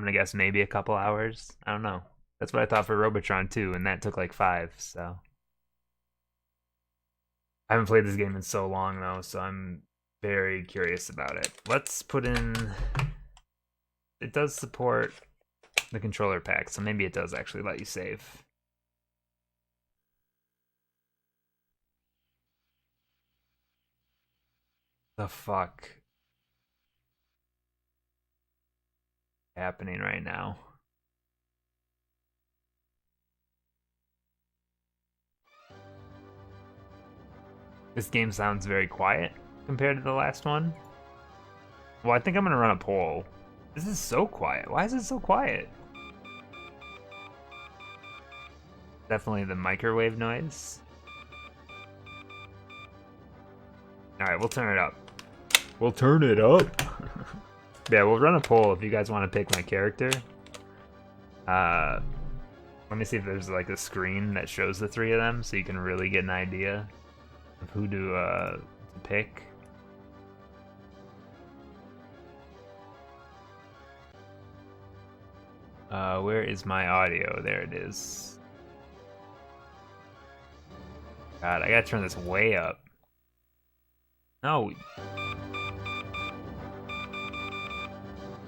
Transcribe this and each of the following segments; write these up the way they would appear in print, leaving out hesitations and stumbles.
I'm gonna guess maybe a couple hours. I don't know. That's what I thought for Robotron too, and that took like 5, so. I haven't played this game in so long though, so I'm very curious about it. Let's put in... It does support the controller pack, so maybe it does actually let you save. The fuck happening right now? This game sounds very quiet compared to the last one. Well, I think I'm gonna run a poll. This is so quiet. Why is it so quiet? Definitely the microwave noise. Alright, we'll turn it up. We'll turn it up. Yeah, we'll run a poll if you guys want to pick my character. Let me see if there's like a screen that shows the 3 of them so you can really get an idea of who to pick. Where is my audio? There it is. God, I gotta turn this way up. No.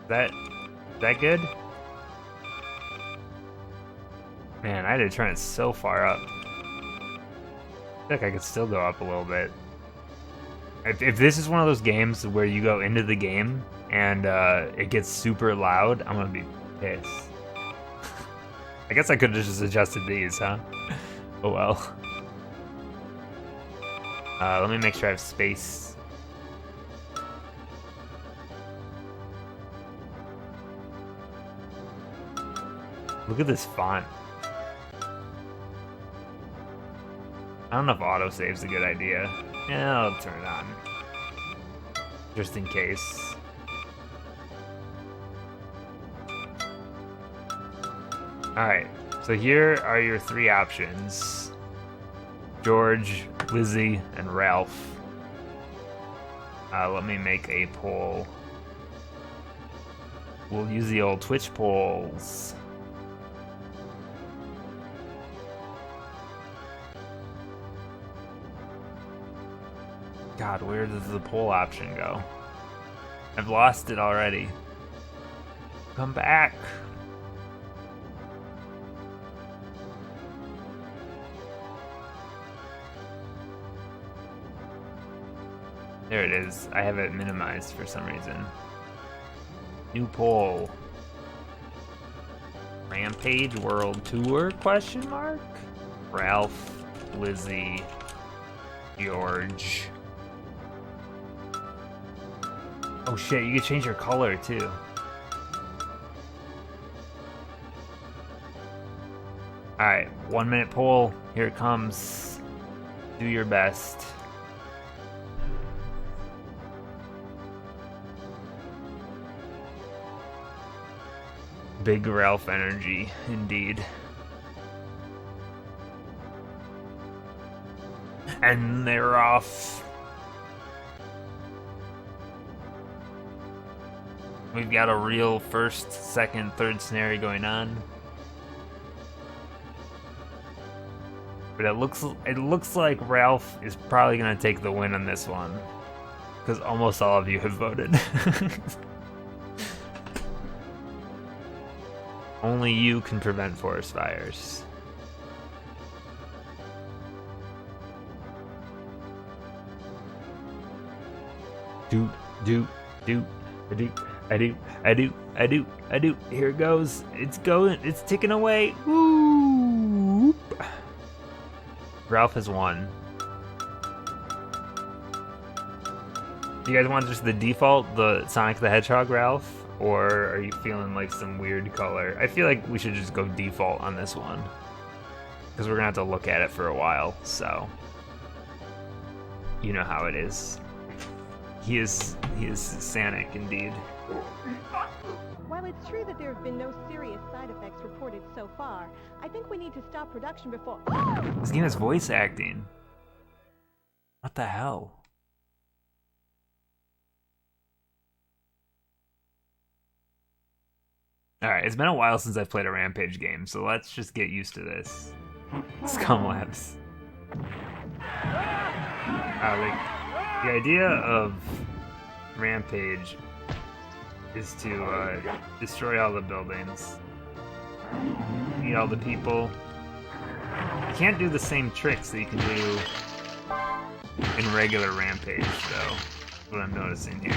Is that good? Man, I had to turn it so far up. I feel like I could still go up a little bit. If this is one of those games where you go into the game and it gets super loud, I'm gonna be pissed. I guess I could have just adjusted these, huh? Oh well. Let me make sure I have space. Look at this font. I don't know if autosave's a good idea. Yeah, I'll turn it on. Just in case. Alright, so here are your 3 options. George, Lizzie, and Ralph. Let me make a poll. We'll use the old Twitch polls. God, where does the poll option go? I've lost it already. Come back. There it is. I have it minimized for some reason. New poll. Rampage World Tour? Question mark? Ralph, Lizzie, George. Oh shit, you can change your color too. Alright, 1 minute poll. Here it comes. Do your best. Big Ralph energy, indeed. And they're off. We've got a real first, second, third scenario going on. But it looks like Ralph is probably gonna take the win on this one. Because almost all of you have voted. Only you can prevent forest fires. Do. I do. Here it goes. It's going. It's ticking away. Woo! Ralph has won. You guys want just the default, the Sonic the Hedgehog Ralph? Or are you feeling like some weird color? I feel like we should just go default on this one. Because we're going to have to look at it for a while, so. You know how it is. He is Sonic, indeed. While it's true that there have been no serious side effects reported so far, I think we need to stop production before... This game has voice acting. What the hell? Alright, it's been a while since I've played a Rampage game, so let's just get used to this. Scum Labs. The idea of Rampage is to destroy all the buildings, eat all the people. You can't do the same tricks that you can do in regular Rampage, though. That's what I'm noticing here.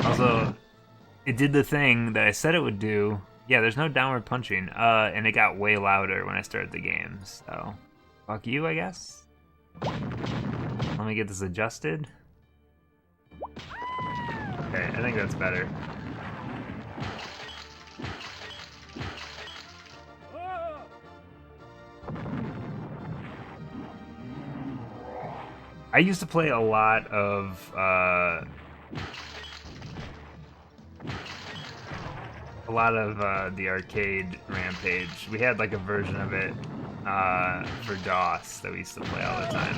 Also, it did the thing that I said it would do. Yeah, there's no downward punching, and it got way louder when I started the game, so fuck you, I guess. Let me get this adjusted. Okay, I think that's better. I used to play a lot of the arcade Rampage. We had like a version of it for DOS that we used to play all the time.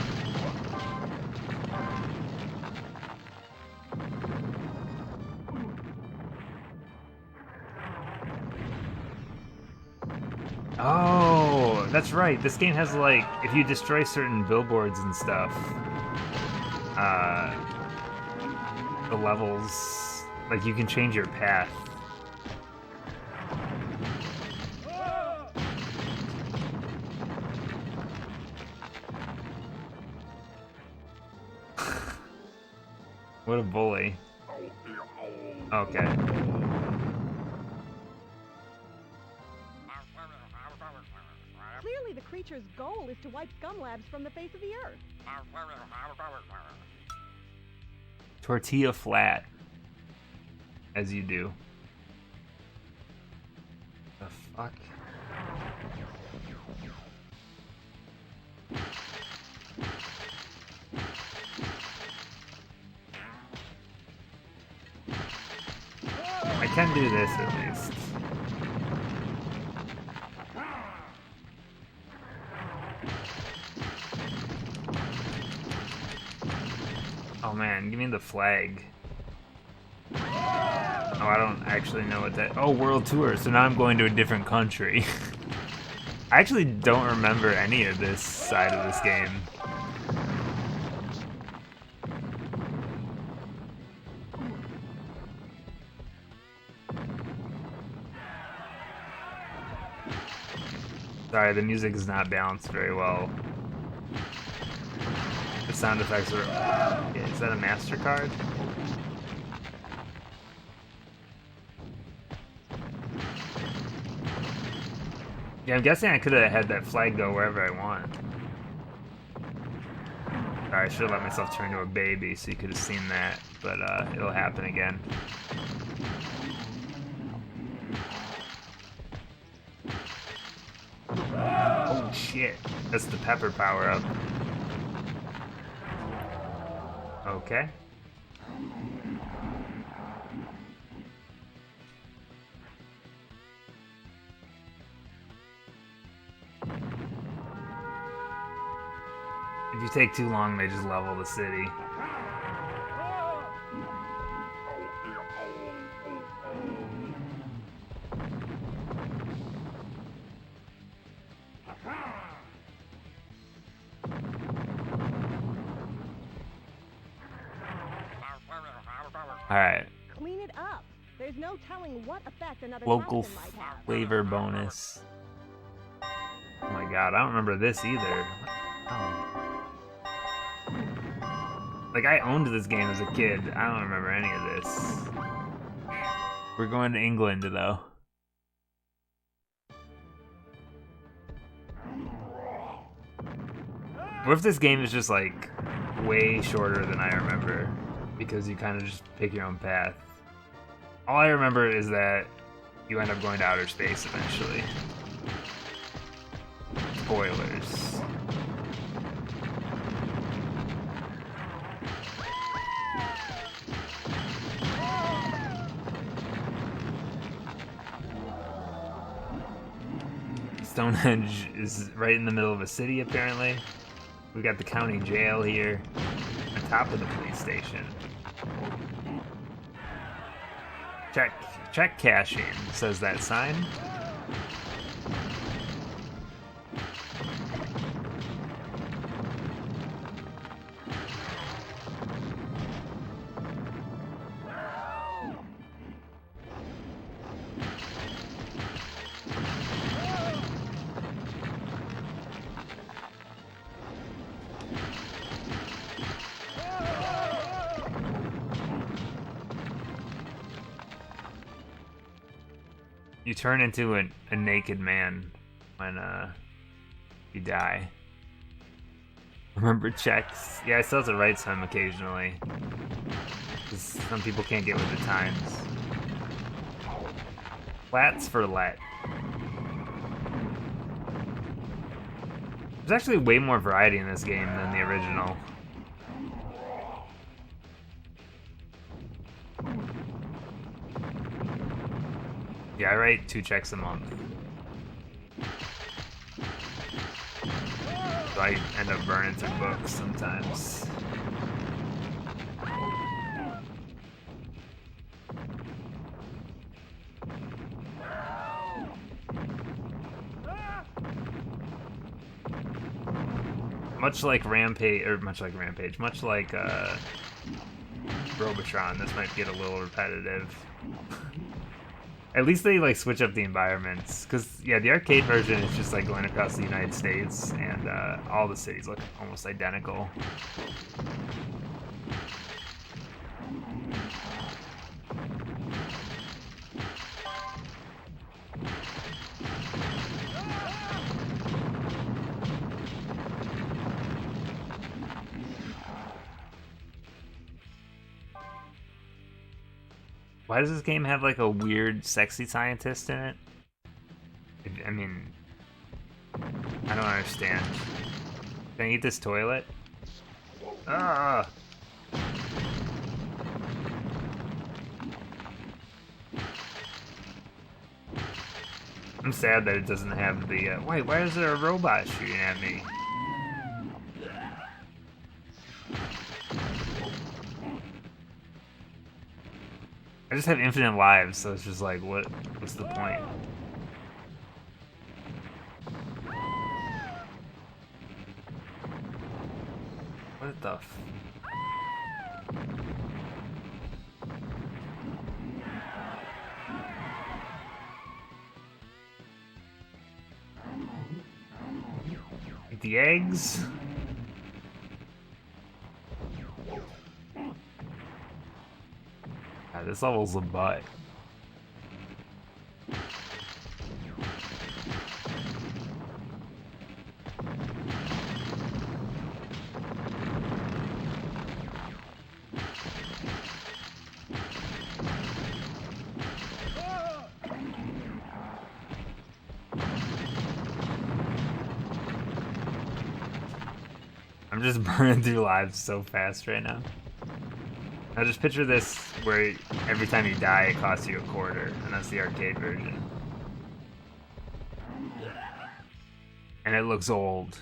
Oh, that's right. This game has like, if you destroy certain billboards and stuff, the levels, like you can change your path. What a bully. Okay. Clearly the creature's goal is to wipe Scum Labs from the face of the earth. Tortilla flat. As you do. The fuck? I can do this at least. Oh man, give me the flag. Oh, I don't actually know what that... Oh, World Tour, so now I'm going to a different country. I actually don't remember any of this side of this game. Sorry, the music is not balanced very well. The sound effects are... Is that a MasterCard? Yeah, I'm guessing I could have had that flag go wherever I want. Sorry, I should have let myself turn into a baby so you could have seen that, but it'll happen again. Oh shit, that's the pepper power-up. Okay. If you take too long, they just level the city. Alright. Clean it up. There's no telling what effect another Local toxin might have. flavor bonus. Oh my god, I don't remember this either. Oh. Like, I owned this game as a kid. I don't remember any of this. We're going to England, though. What if this game is just, like, way shorter than I remember? Because you kind of just pick your own path. All I remember is that you end up going to outer space eventually. Spoilers. Stonehenge is right in the middle of a city, apparently. We got the county jail here, on top of the police station. Check cashing, says that sign. You turn into a naked man when you die. Remember checks? Yeah, I still have to write some occasionally. Because some people can't get with the times. Flats for let. There's actually way more variety in this game than the original. Yeah, I write 2 checks a month. So I end up burning through books sometimes. Much like Rampage, much like Robotron, this might get a little repetitive. At least they like switch up the environments, because yeah, the arcade version is just like going across the United States, and all the cities look almost identical. Why does this game have like a weird sexy scientist in it? I mean, I don't understand. Can I eat this toilet? Ah! I'm sad that it doesn't have the, wait, why is there a robot shooting at me? I just have infinite lives, so it's just like, what's the point? What the f... Eat the eggs? God, this level's a butt. I'm just burning through lives so fast right now. Now just picture this where every time you die it costs you $0.25, and that's the arcade version. And it looks old.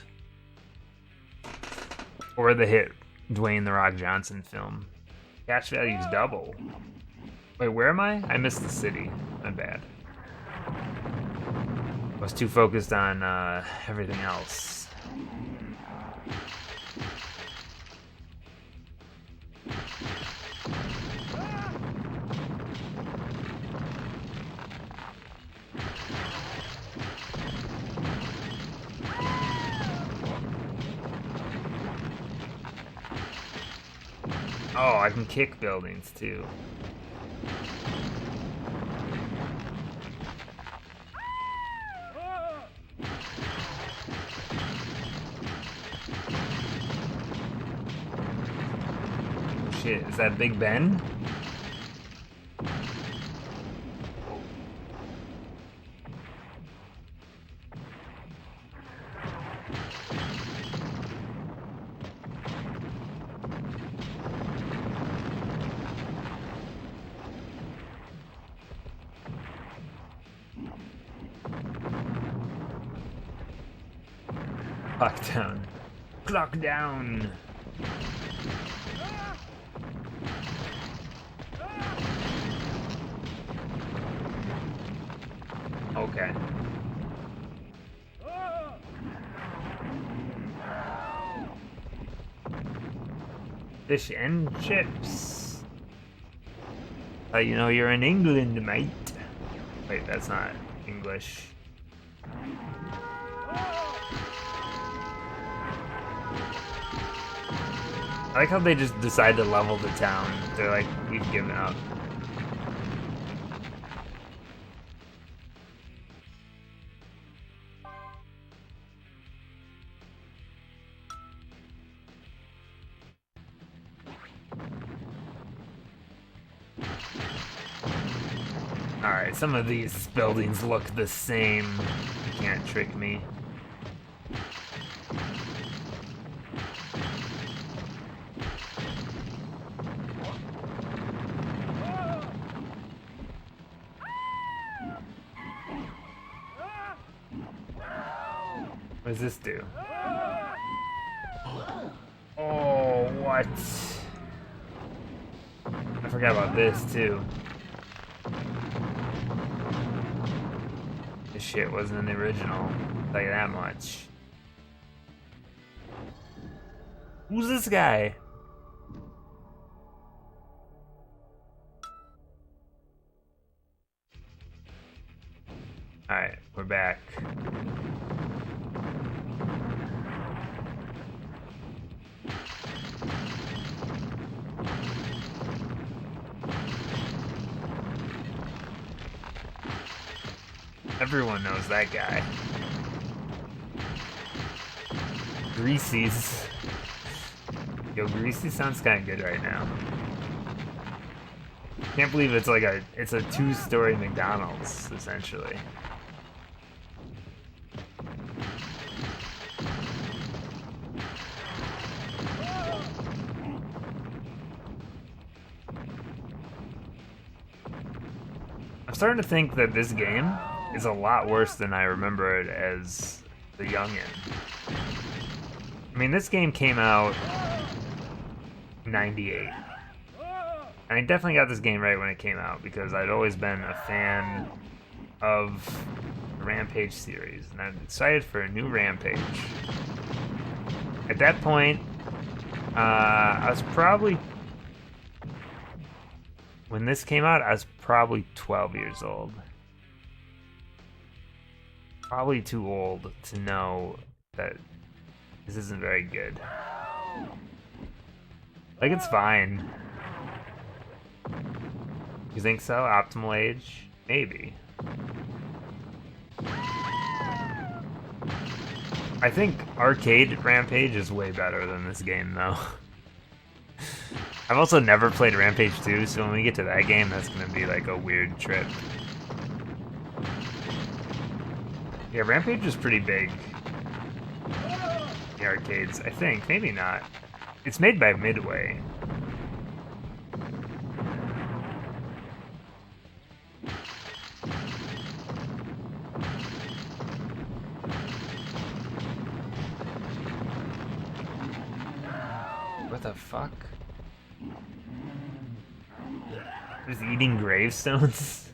Or the hit Dwayne "The Rock" Johnson film. Cash value's double. Wait, where am I? I missed the city. My bad. I was too focused on everything else. Oh, I can kick buildings too. Shit, is that Big Ben? Clock down. Clock down. Okay. Fish and chips. You know you're in England, mate. Wait, that's not English. I like how they just decide to level the town. They're like, we've given up. Alright, some of these buildings look the same. You can't trick me. What does this do? Oh, what? I forgot about this, too. This shit wasn't in the original. I'll tell you that much. Who's this guy? Alright, we're back. Everyone knows that guy. Greasy's. Yo, Greasy sounds kind of good right now. Can't believe it's like it's a two-story McDonald's, essentially. I'm starting to think that this game is a lot worse than I remember it as the youngin'. I mean, this game came out in '98. And I definitely got this game right when it came out because I'd always been a fan of the Rampage series, and I'm excited for a new Rampage. At that point, I was probably... When this came out, I was probably 12 years old. Probably too old to know that this isn't very good. Like, it's fine. You think so? Optimal age? Maybe. I think arcade Rampage is way better than this game, though. I've also never played Rampage 2, so when we get to that game, that's gonna be like a weird trip. Yeah, Rampage is pretty big. The arcades, I think. Maybe not. It's made by Midway. What the fuck? Just eating gravestones?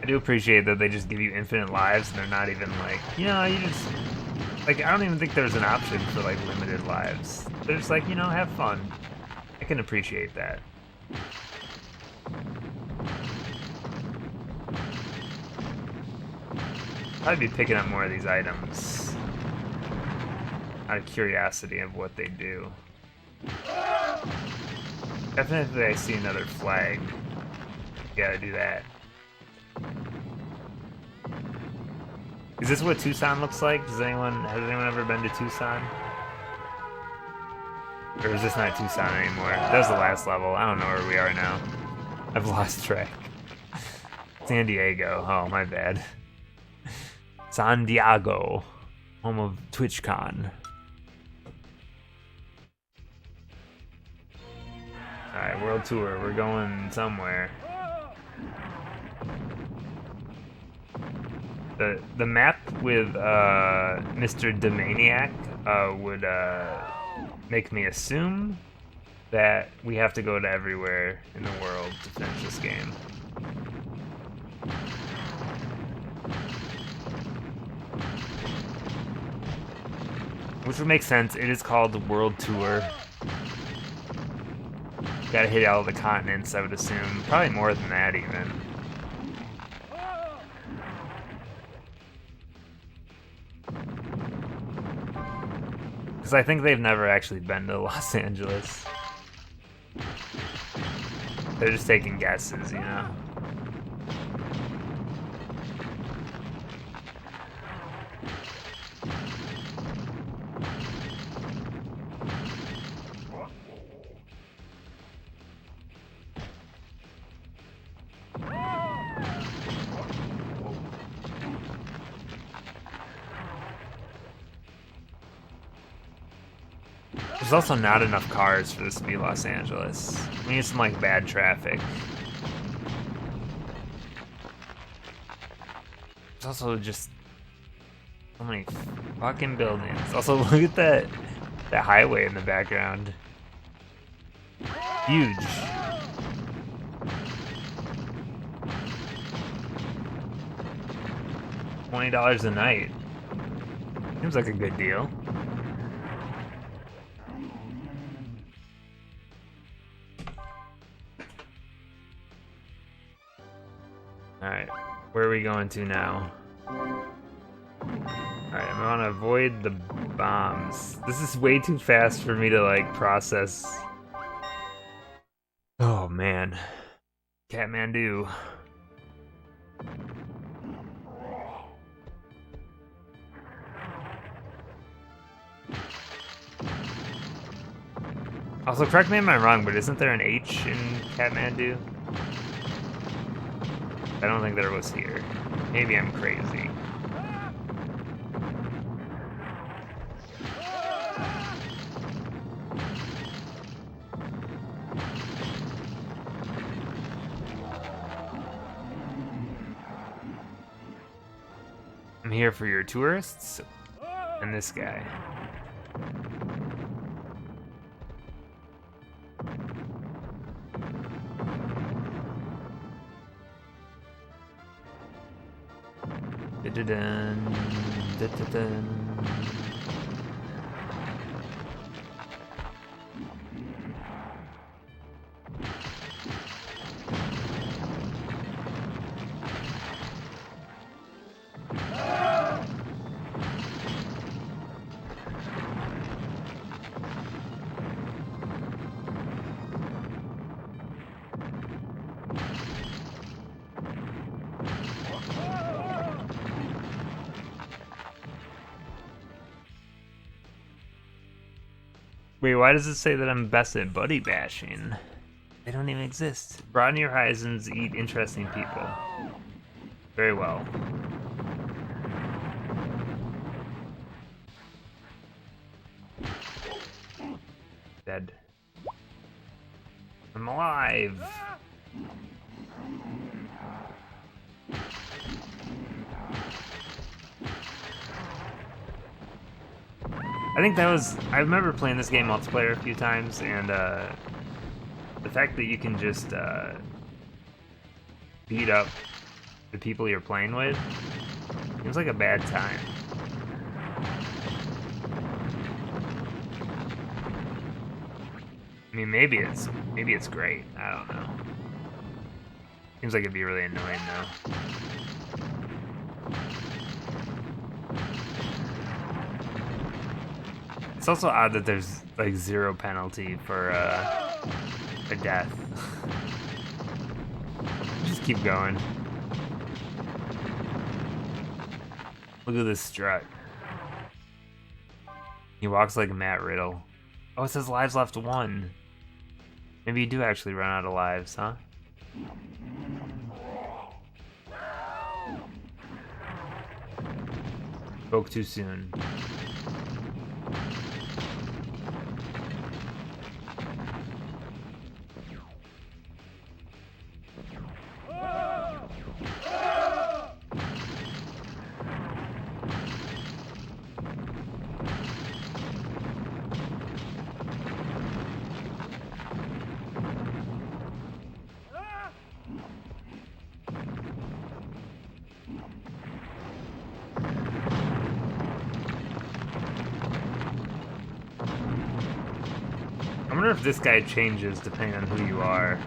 I do appreciate that they just give you infinite lives and they're not even like, you know, you just... Like, I don't even think there's an option for, like, limited lives. They're just like, you know, have fun. I can appreciate that. I'd be picking up more of these items out of curiosity of what they do. Definitely I see another flag. Gotta do that. Is this what Tucson looks like? Has anyone ever been to Tucson? Or is this not Tucson anymore? That was the last level. I don't know where we are now. I've lost track. San Diego. Oh, my bad. San Diego, home of TwitchCon. Alright, world tour. We're going somewhere. The map with Mr. Demaniac would make me assume that we have to go to everywhere in the world to finish this game. Which would make sense. It is called the World Tour. Gotta hit all the continents, I would assume. Probably more than that, even. Because I think they've never actually been to Los Angeles. They're just taking guesses, you know? There's also not enough cars for this to be Los Angeles. We need some, like, bad traffic. There's also just so many fucking buildings. Also, look at that highway in the background. Huge. $20 a night. Seems like a good deal. Alright, where are we going to now? Alright, I'm gonna avoid the bombs. This is way too fast for me to, like, process. Oh, man. Kathmandu. Also, correct me if I'm wrong, but isn't there an H in Kathmandu? I don't think there was here. Maybe I'm crazy. I'm here for your tourists and this guy. Da-da-dun, da-da-dun. Wait, why does it say that I'm best at buddy bashing? They don't even exist. Broaden your horizons, eat interesting people. Very well. Dead. I'm alive! I think that was... I remember playing this game multiplayer a few times, and the fact that you can just beat up the people you're playing with seems like a bad time. I mean, maybe it's great. I don't know. Seems like it'd be really annoying though. It's also odd that there's like 0 penalty for a death. Just keep going. Look at this strut. He walks like Matt Riddle. Oh, it says lives left 1. Maybe you do actually run out of lives, huh? Spoke too soon. wonder if this guy changes depending on who you are.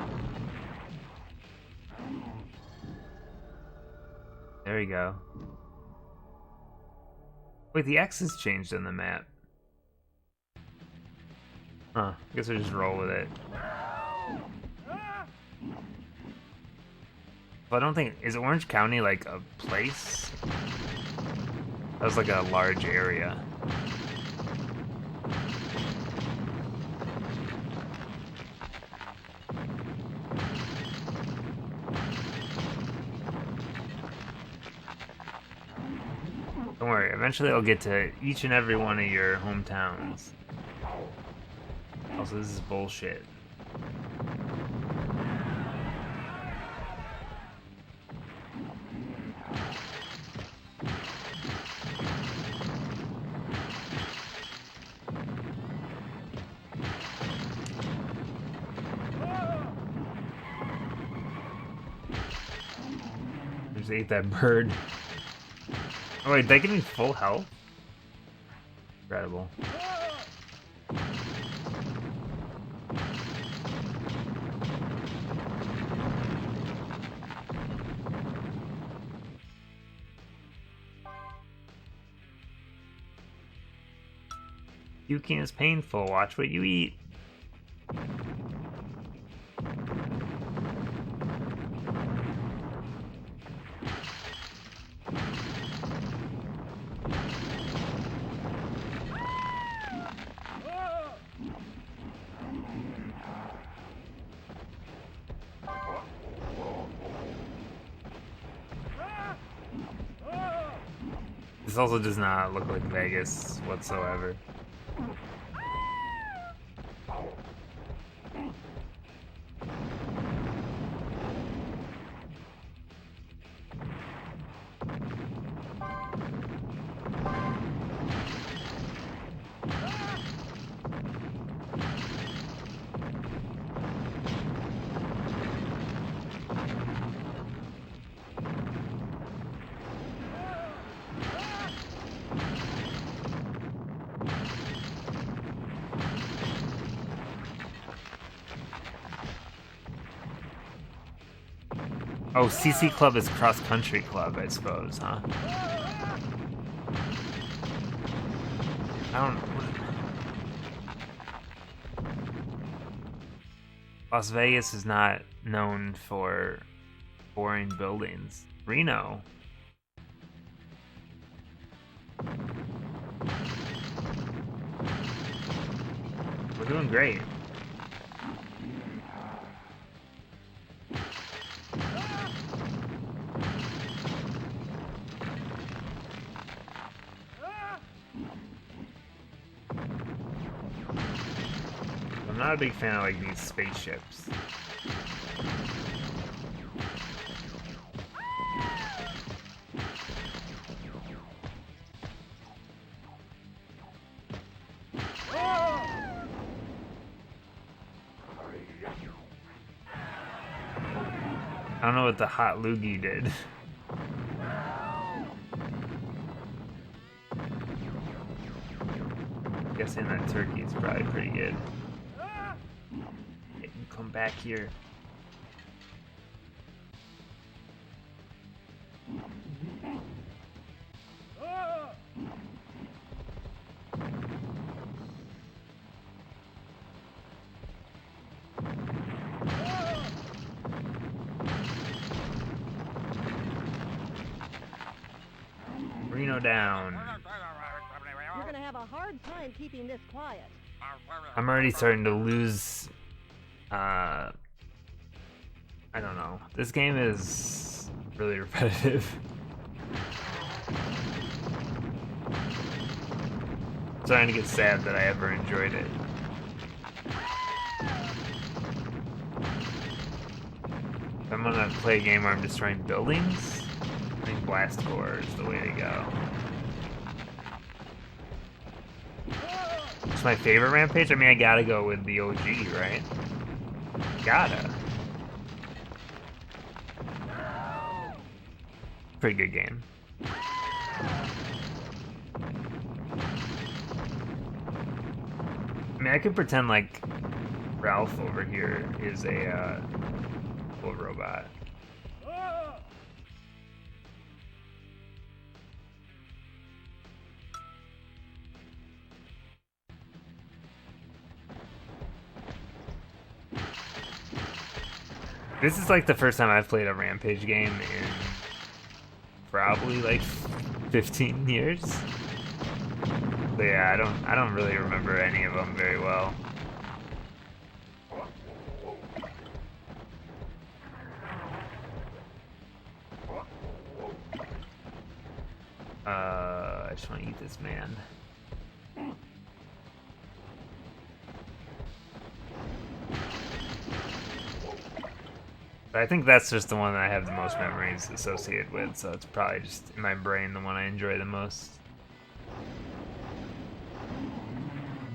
There you go. Wait, the X has changed on the map. Huh, I guess I just roll with it. But I don't think... Is Orange County like a place? That was like a large area. Don't worry, eventually I'll get to each and every one of your hometowns. Also, this is bullshit. Just ate that bird. Oh wait, they give me full health? Incredible. Puking is painful. Watch what you eat. This also does not look like Vegas whatsoever. Oh, CC Club is Cross Country Club, I suppose, huh? I don't... Las Vegas is not known for boring buildings. Reno. We're doing great. I'm not a big fan of like these spaceships. I don't know what the hot loogie did. Guessing that turkey is probably pretty good. Yeah, you come back here. Reno down. You're gonna have a hard time keeping this quiet. I'm already starting to lose. I don't know. This game is really repetitive. I'm starting to get sad that I ever enjoyed it. If I'm gonna play a game where I'm destroying buildings, I think Blast Core is the way to go. It's my favorite Rampage? I mean, I gotta go with the OG, right? Gotta. Pretty good game. I mean, I could pretend like Ralph over here is a full robot. This is like the first time I've played a Rampage game in probably like 15 years. But yeah, I don't really remember any of them very well. I just want to eat this man. But I think that's just the one that I have the most memories associated with, so it's probably just in my brain the one I enjoy the most.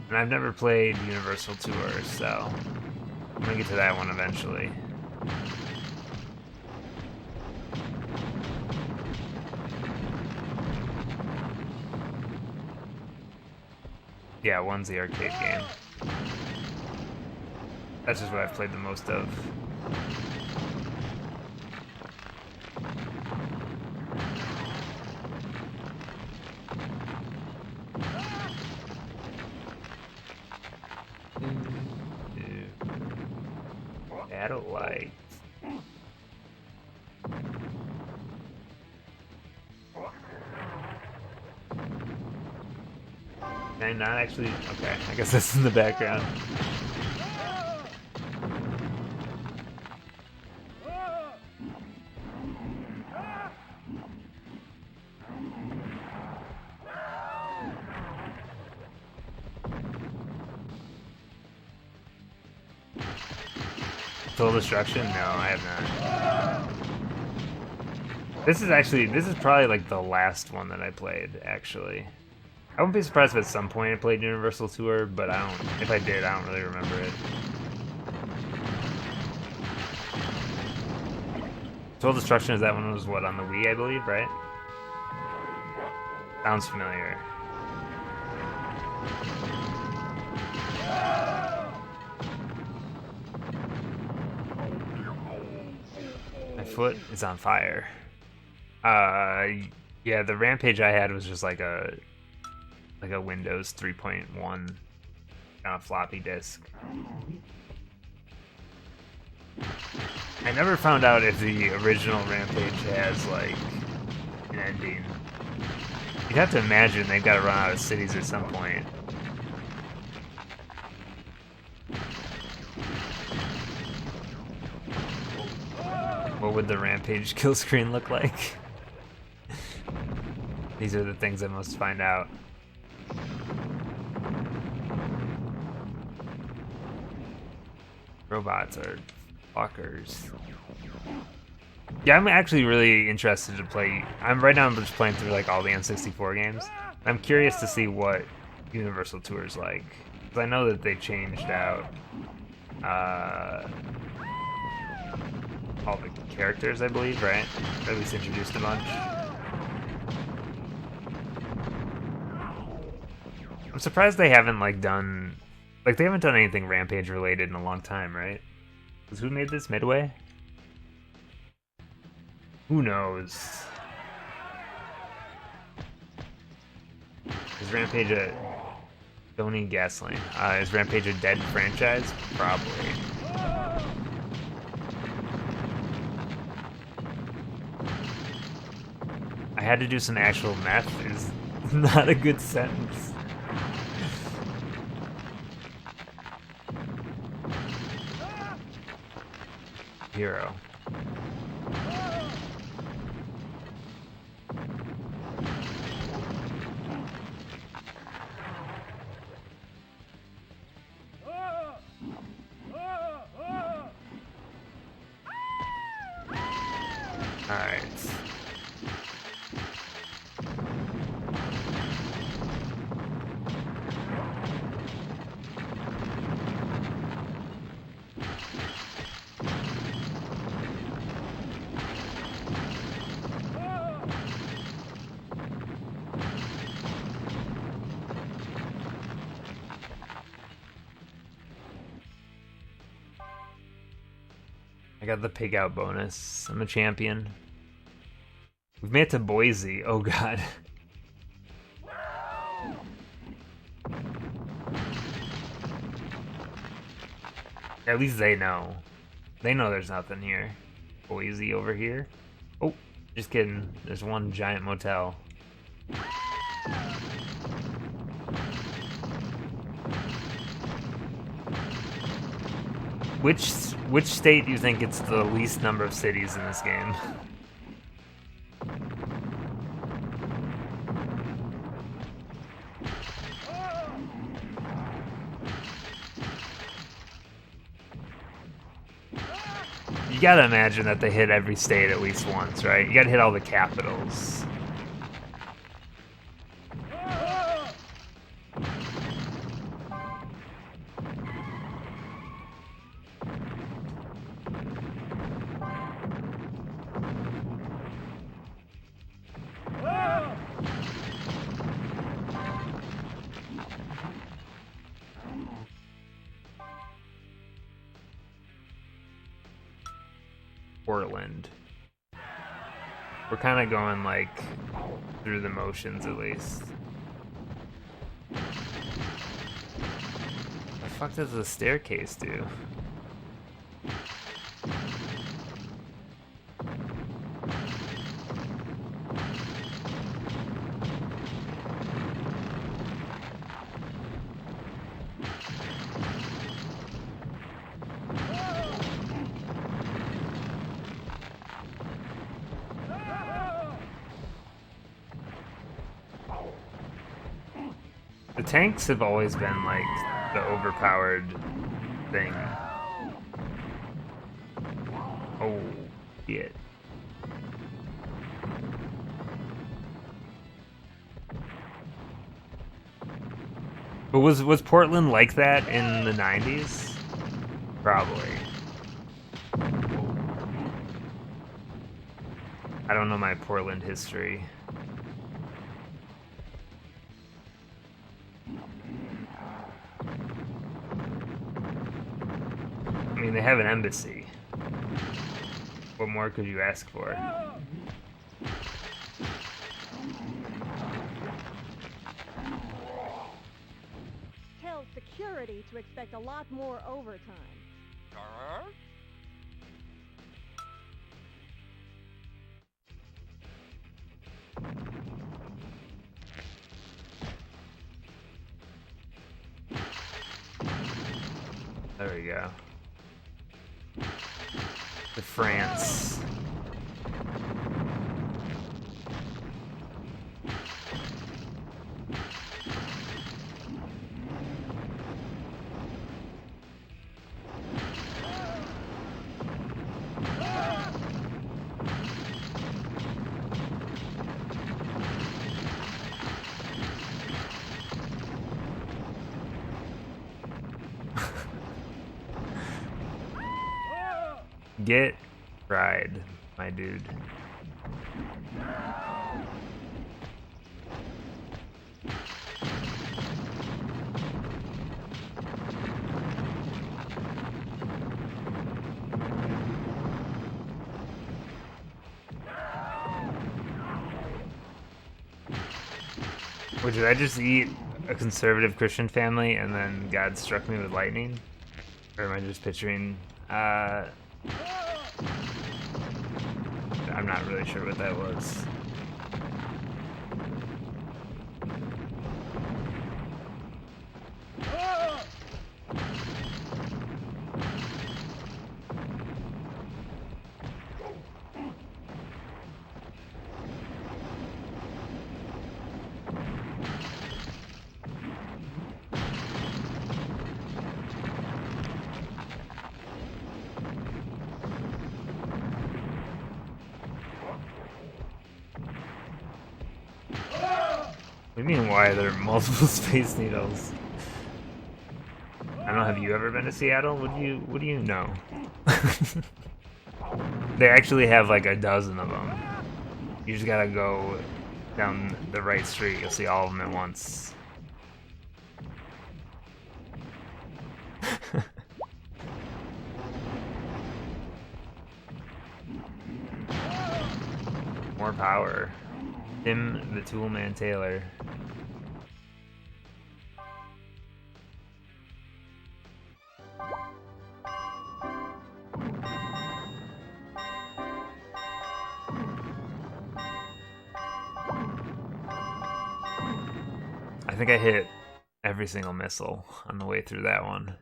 And I've never played Universal Tour, so I'm gonna get to that one eventually. Yeah, one's the arcade game. That's just what I've played the most of. Battle light. Can I not actually? Okay, I guess that's in the background. Total Destruction? No, I have not. This is probably like the last one that I played, actually. I wouldn't be surprised if at some point I played Universal Tour, but if I did, I don't really remember it. Total Destruction, is that one was what, on the Wii, I believe, right? Sounds familiar. My foot is on fire. Yeah, the Rampage I had was just like a Windows 3.1 on a floppy disk. I never found out if the original Rampage has like an ending. You'd have to imagine they've got to run out of cities at some point. What would the Rampage kill screen look like? These are the things I must find out. Robots are fuckers. Yeah, I'm actually really interested to play. Right now I'm just playing through like all the N64 games. I'm curious to see what Universal Tour is like, because I know that they changed out all the characters, I believe, right? Or at least introduced a bunch. I'm surprised they haven't they haven't done anything Rampage related in a long time, right? Because who made this? Midway? Who knows? Is Rampage a... Don't need gasoline. Is Rampage a dead franchise? Probably. I had to do some actual meth is not a good sentence. Hero. Alright. I got the pig out bonus. I'm a champion. We've made it to Boise. Oh god. At least they know. They know there's nothing here. Boise over here. Oh, just kidding. There's one giant motel. Which state do you think gets the least number of cities in this game? You gotta imagine that they hit every state at least once, right? You gotta hit all the capitals. Portland. We're kind of going like through the motions at least. What the fuck does the staircase do? The tanks have always been like the overpowered thing. Oh, shit. But was Portland like that in the 90s? Probably. I don't know my Portland history. I mean, they have an embassy. What more could you ask for? Tell security to expect a lot more overtime. There we go. To France. Get fried, my dude. Wait, did I just eat a conservative Christian family and then God struck me with lightning? Or am I just picturing, I'm not really sure what that was. What do you mean, why are there multiple Space Needles? I don't know, have you ever been to Seattle? What do you know? They actually have like a dozen of them. You just gotta go down the right street, you'll see all of them at once. More power. Tim the Toolman Taylor. I think I hit every single missile on the way through that one.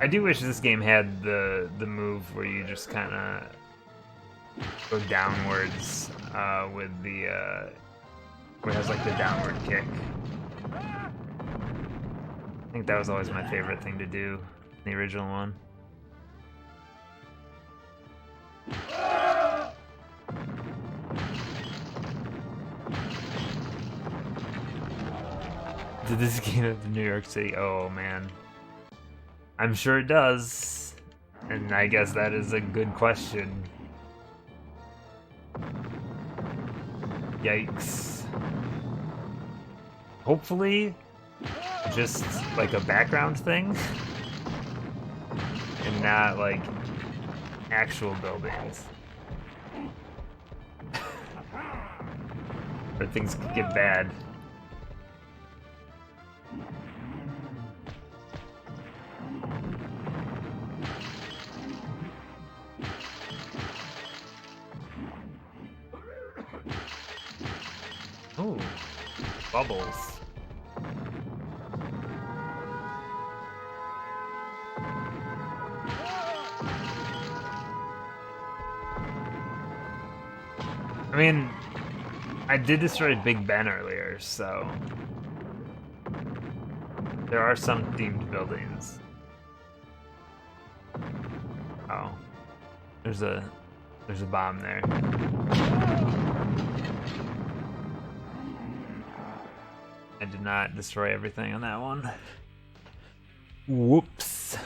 I do wish this game had the move where you just kind of go downwards with the where it has like the downward kick. I think that was always my favorite thing to do in the original one. Did this game have New York City? Oh man. I'm sure it does. And I guess that is a good question. Yikes. Hopefully, just like a background thing. And not like actual buildings. Or things could get bad. Ooh, bubbles. I mean, I did destroy Big Ben earlier, so there are some themed buildings. Oh, there's a bomb there. I did not destroy everything on that one. Whoops.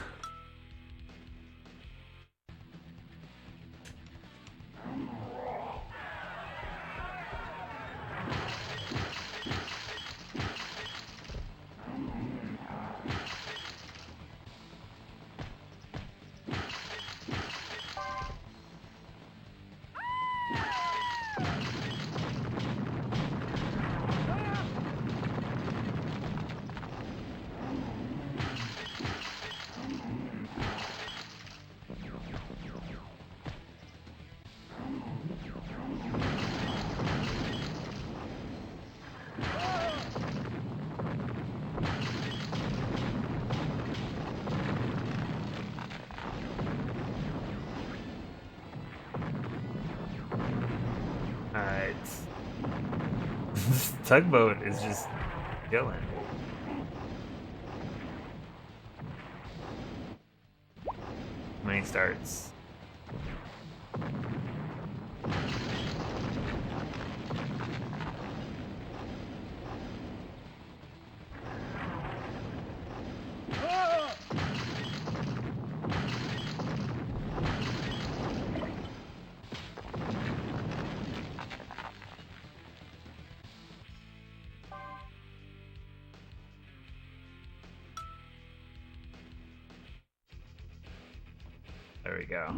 Alright. This tugboat is just killing. When he starts. There we go.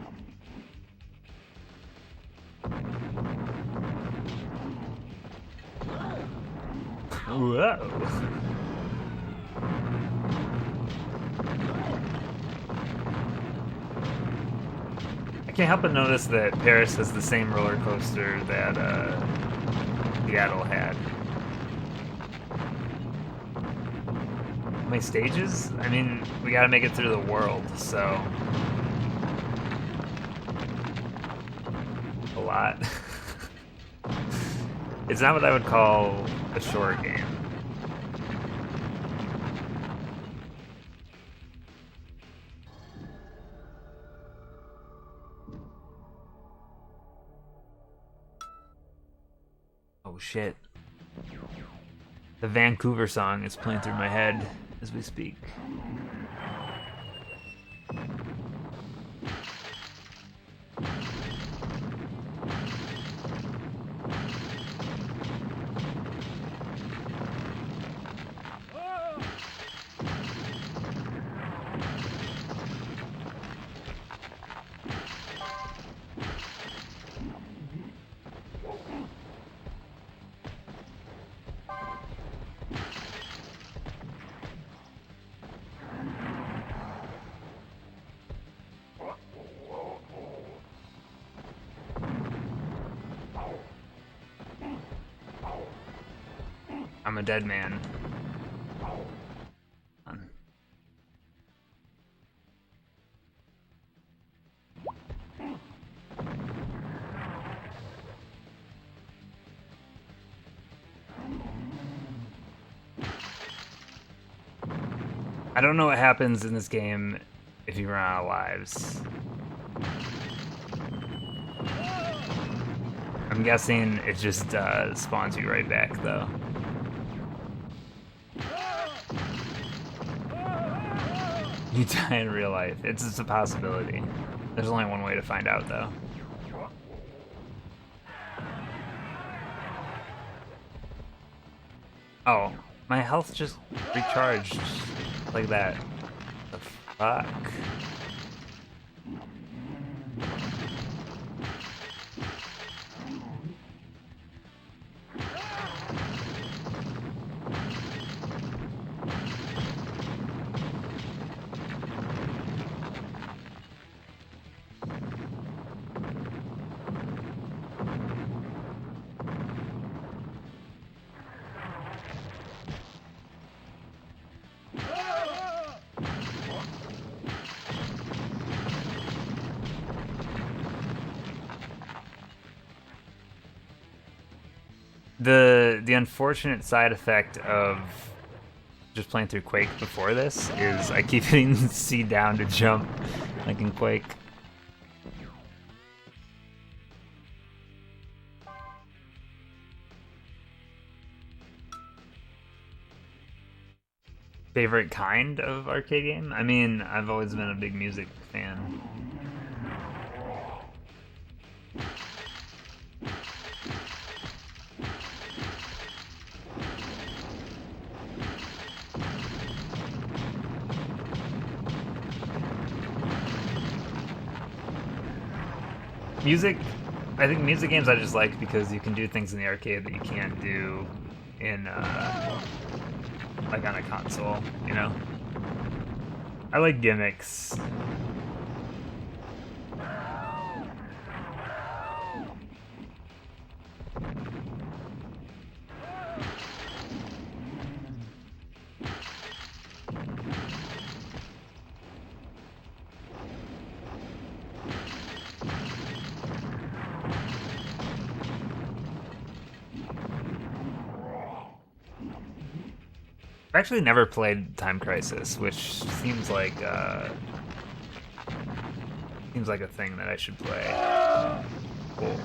Whoa! I can't help but notice that Paris has the same roller coaster that Seattle had. How many stages? I mean, we gotta make it through the world, so... a lot. It's not what I would call a short game. Oh shit. The Vancouver song is playing through my head as we speak. I'm a dead man. I don't know what happens in this game if you run out of lives. I'm guessing it just spawns you right back, though. You die in real life. It's just a possibility. There's only one way to find out, though. Oh, my health just recharged like that. The fuck? The unfortunate side effect of just playing through Quake before this is I keep hitting C down to jump, like in Quake. Favorite kind of arcade game? I mean, I've always been a big music fan. Music, I think music games I just like because you can do things in the arcade that you can't do in, like on a console, you know? I like gimmicks. I've actually never played Time Crisis, which seems like a thing that I should play. Cool.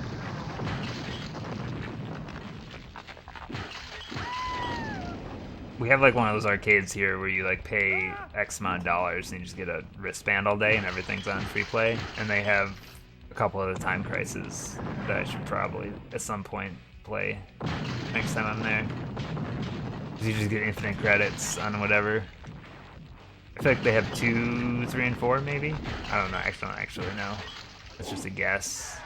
We have like one of those arcades here where you like pay X amount of dollars and you just get a wristband all day and everything's on free play. And they have a couple of the Time Crisis that I should probably at some point play next time I'm there. You just get infinite credits on whatever. I feel like they have 2, 3, and 4, maybe? I don't know. I don't actually know. That's just a guess.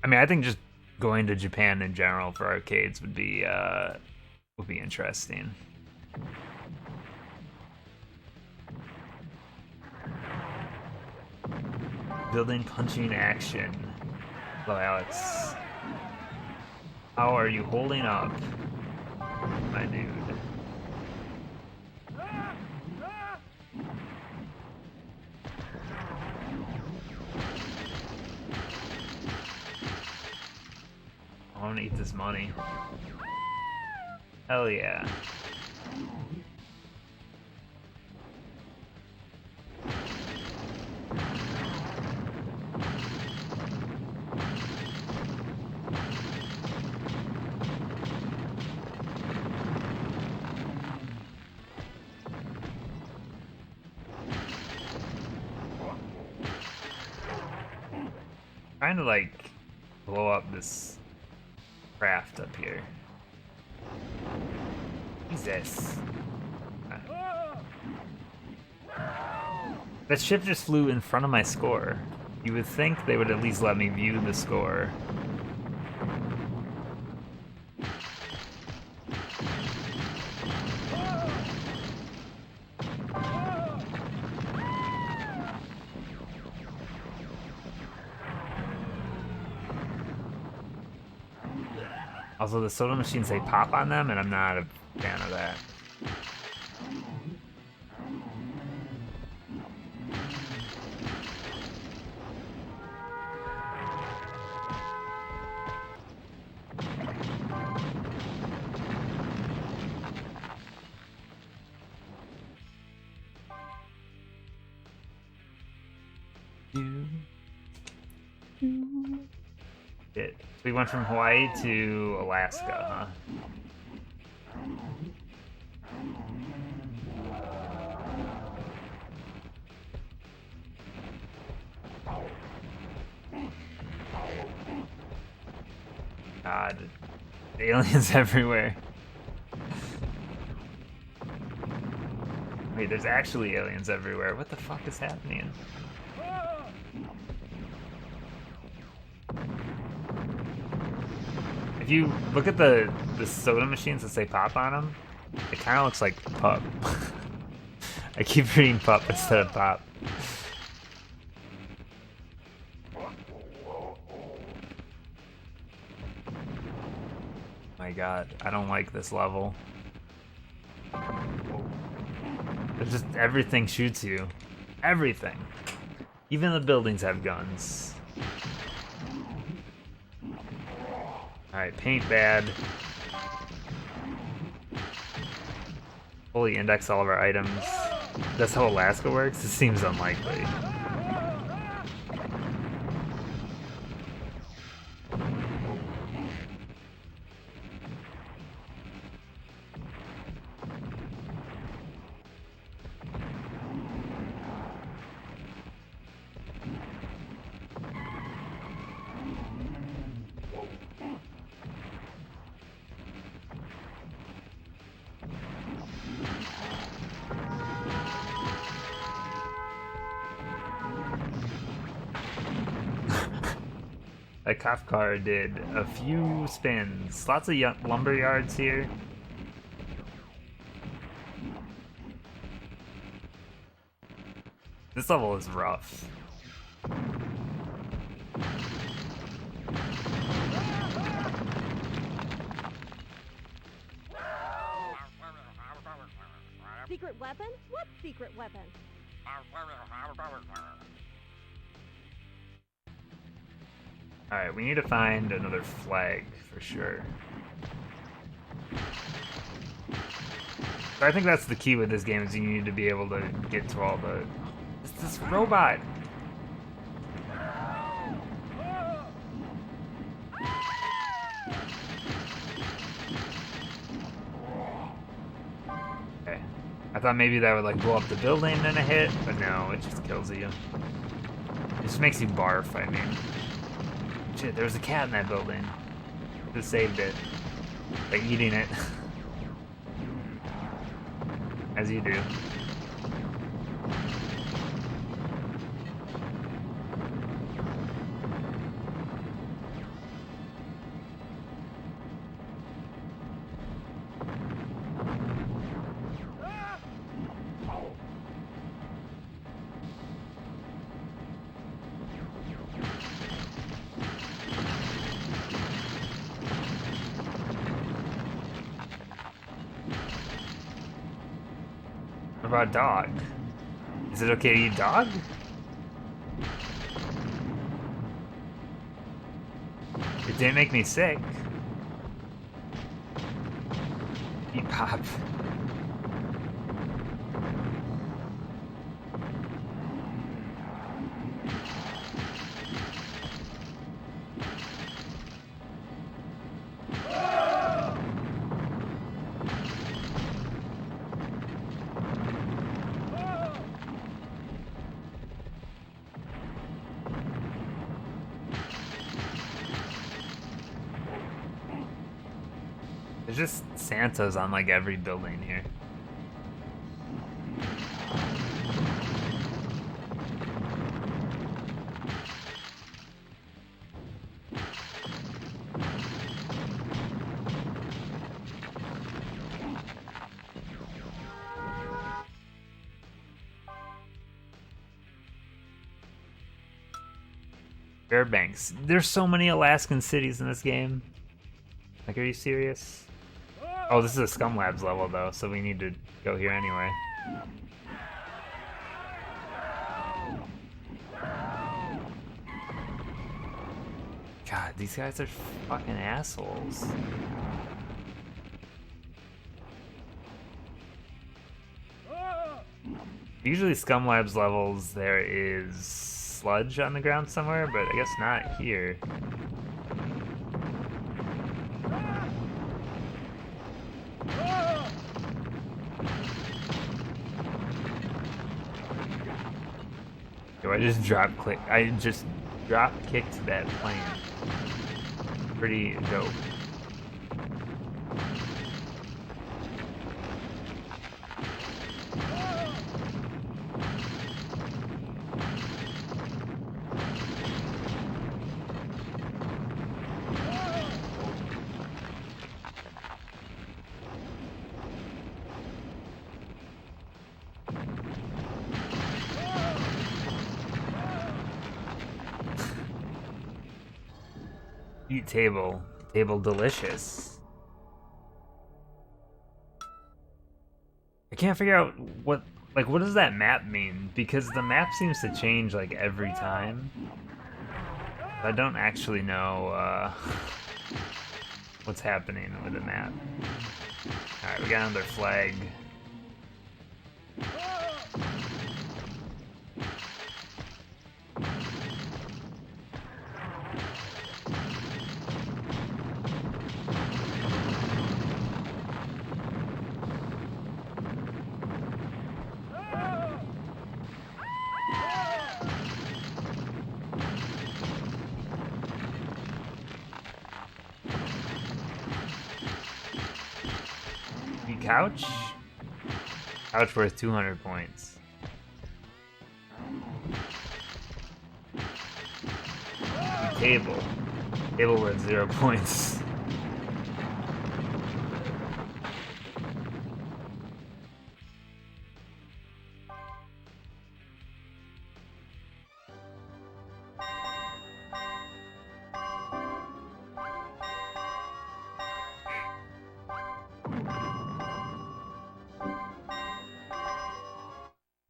I mean, I think just going to Japan in general for arcades would be interesting. Building punching action. Hello, Alex. How are you holding up, my dude? I want to eat this money. Hell yeah. Trying to like blow up this craft up here. Jesus. That ship just flew in front of my score. You would think they would at least let me view the score. Also, the soda machines say pop on them, and I'm not a fan of that. Shit. We went from Hawaii to Alaska, huh? God. Aliens everywhere. Wait, there's actually aliens everywhere. What the fuck is happening? If you look at the soda machines that say pop on them, it kind of looks like pup. I keep reading pup instead of pop. My God, I don't like this level. There's just everything shoots you. Everything. Even the buildings have guns. Alright, paint bad. Fully index all of our items. That's how Alaska works? It seems unlikely. That cop car did a few spins. Lots of lumber yards here. This level is rough. Secret weapon? What secret weapon? Alright, we need to find another flag for sure. So I think that's the key with this game, is you need to be able to get to all the... This robot! Okay. I thought maybe that would like blow up the building in a hit, but no, it just kills you. It just makes you barf, I mean. Shit, there was a cat in that building. Just saved it. By eating it. As you do. What about dog? Is it okay to eat dog? It didn't make me sick. Eat pop. There's just Santas on like every building here. Fairbanks. There's so many Alaskan cities in this game. Like, are you serious? Oh, this is a Scum Labs level, though, so we need to go here anyway. God, these guys are fucking assholes. Usually Scum Labs levels, there is sludge on the ground somewhere, but I guess not here. Do I just I just drop kicked that plane. Pretty dope. Eat table. Table delicious. I can't figure out what does that map mean? Because the map seems to change like every time. I don't actually know what's happening with the map. Alright, we got another flag. Couch? Couch worth 200 points. Table. Table worth 0 points.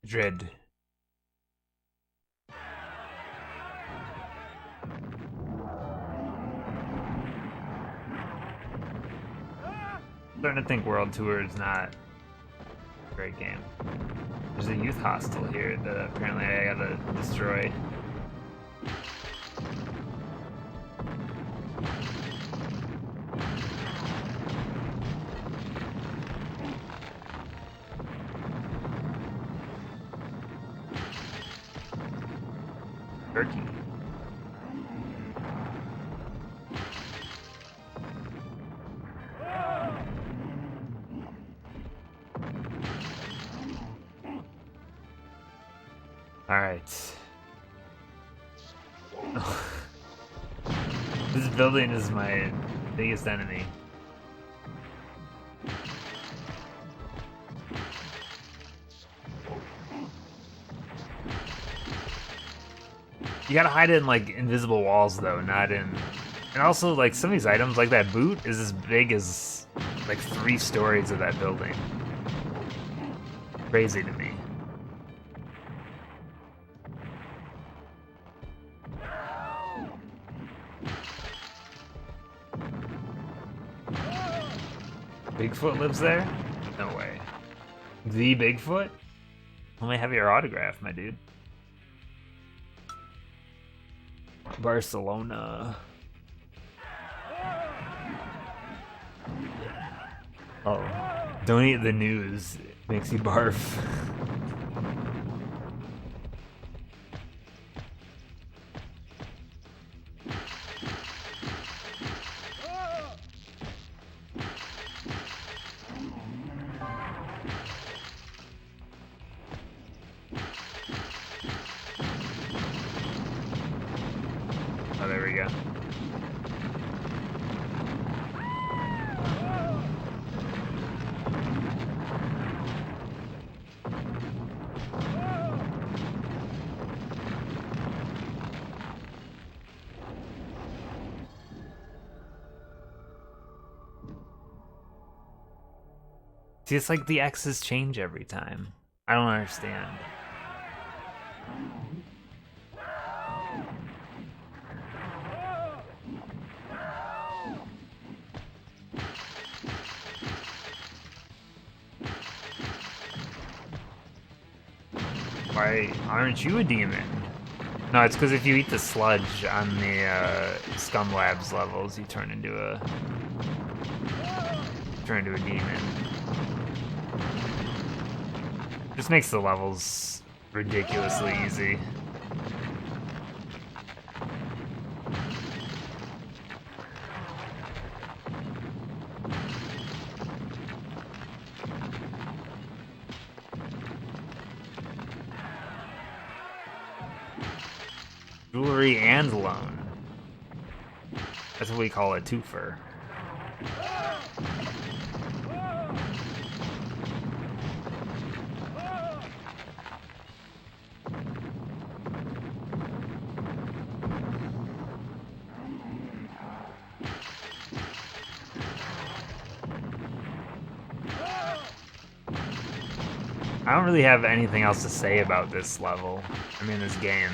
Dread. Starting to think World Tour is not a great game. There's a youth hostel here that apparently I gotta destroy. Turkey. All right. This building is my biggest enemy. You gotta hide it in like invisible walls though, not in. And also like some of these items, like that boot, is as big as like 3 stories of that building. Crazy to me. Bigfoot lives there? No way. The Bigfoot? Let me have your autograph, my dude. Barcelona. Oh, don't eat the news. It makes you barf. we go. See, it's like the X's change every time. I don't understand. Why aren't you a demon? No, it's because if you eat the sludge on the Scum Labs levels, you turn into a demon. Just makes the levels ridiculously easy. Jewelry and loan. That's what we call a twofer. I don't really have anything else to say about this level. I mean, this game.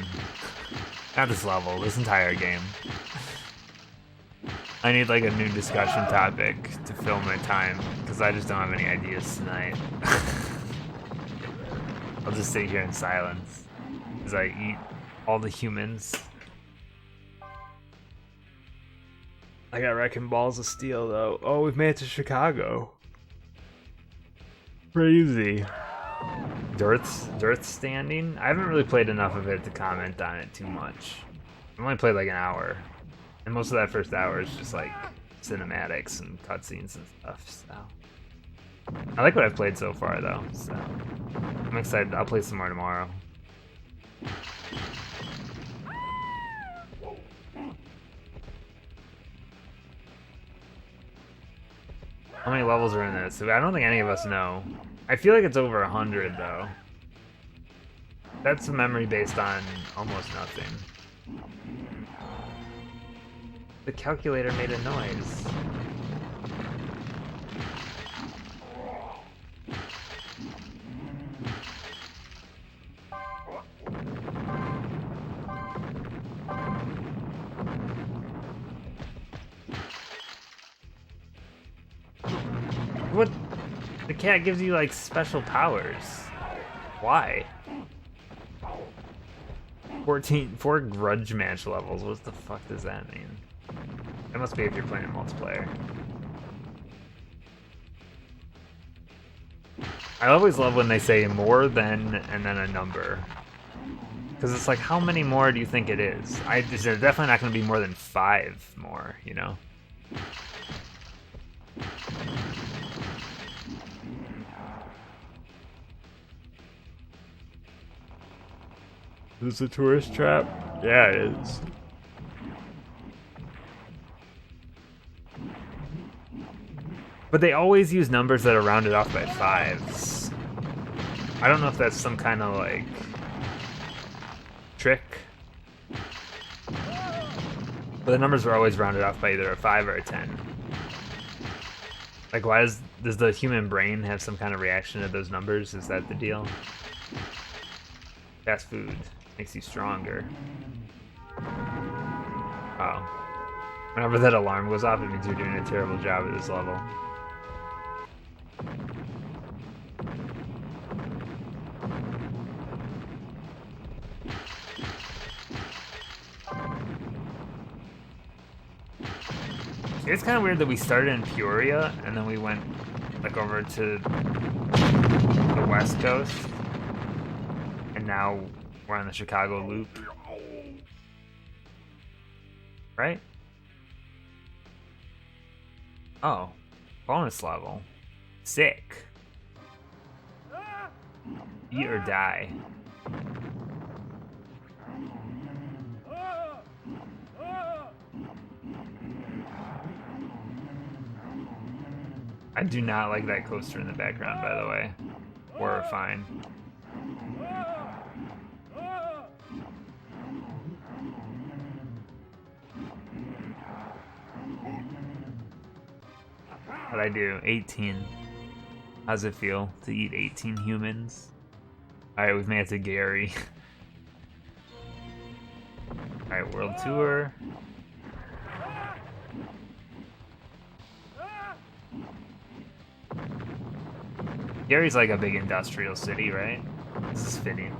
Not this level, this entire game. I need like a new discussion topic to fill my time, because I just don't have any ideas tonight. I'll just sit here in silence as I eat all the humans. I got wrecking balls of steel though. Oh, we've made it to Chicago. Crazy. Dearth Standing? I haven't really played enough of it to comment on it too much. I've only played like an hour. And most of that first hour is just like cinematics and cutscenes and stuff, so. I like what I've played so far though, so. I'm excited. I'll play some more tomorrow. How many levels are in this? I don't think any of us know. I feel like it's over 100 though. That's a memory based on almost nothing. The calculator made a noise. What? The cat gives you like special powers. Why? 4 grudge match levels. What the fuck does that mean? It must be if you're playing multiplayer. I always love when they say more than and then a number. Because it's like, how many more do you think it is? They're definitely not going to be more than 5 more, you know? Is this a tourist trap? Yeah, it is. But they always use numbers that are rounded off by 5s. I don't know if that's some kind of like trick. But the numbers are always rounded off by either a 5 or a 10. Like, why does the human brain have some kind of reaction to those numbers? Is that the deal? Fast food makes you stronger. Oh. Whenever that alarm goes off, it means you're doing a terrible job at this level. It's kind of weird that we started in Peoria and then we went like over to the West Coast, and now we're on the Chicago loop, right? Oh, bonus level. Sick. Eat or die. I do not like that coaster in the background, by the way. Horrifying. What'd I do? 18. How's it feel to eat 18 humans? Alright, we've made it to Gary. Alright, world tour. Gary's like a big industrial city, right? This is fitting.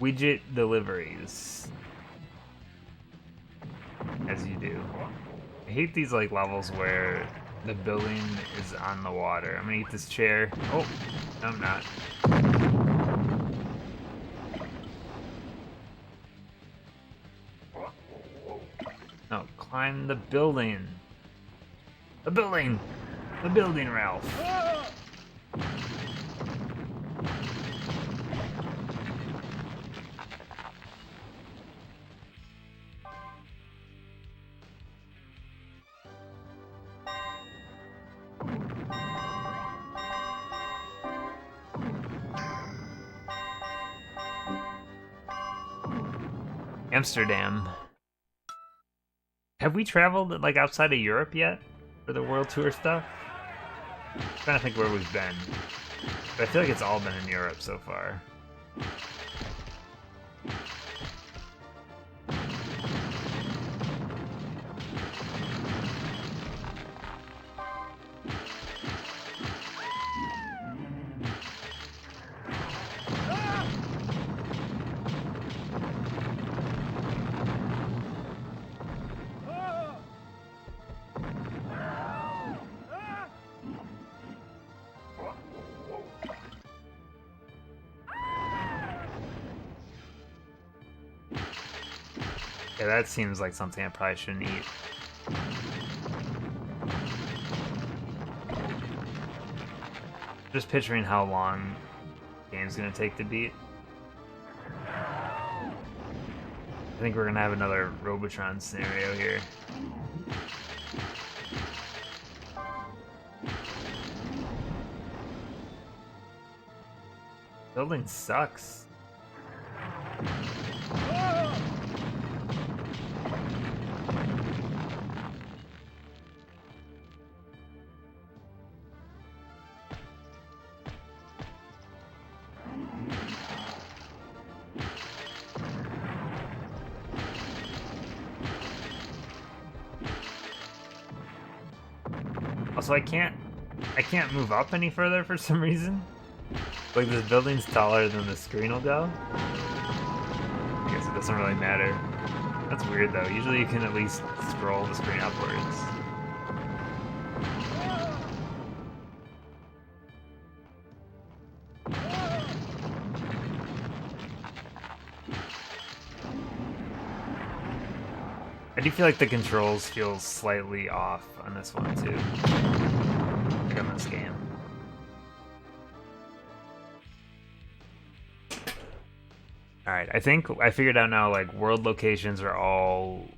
Widget deliveries. As you do. I hate these like levels where the building is on the water. I'm gonna eat this chair. Oh, no, I'm not. No, climb the building. The building! The building, Ralph. Amsterdam. Have we traveled like outside of Europe yet for the world tour stuff? I'm trying to think where we've been. But I feel like it's all been in Europe so far. Yeah, that seems like something I probably shouldn't eat. Just picturing how long the game's gonna take to beat. I think we're gonna have another Robotron scenario here. Building sucks. Also, I can't move up any further for some reason. Like, this building's taller than the screen will go. I guess it doesn't really matter. That's weird, though. Usually you can at least scroll the screen upwards. I do feel like the controls feel slightly off on this one, too. Like on this game. Alright, I think I figured out now, like, world locations are all,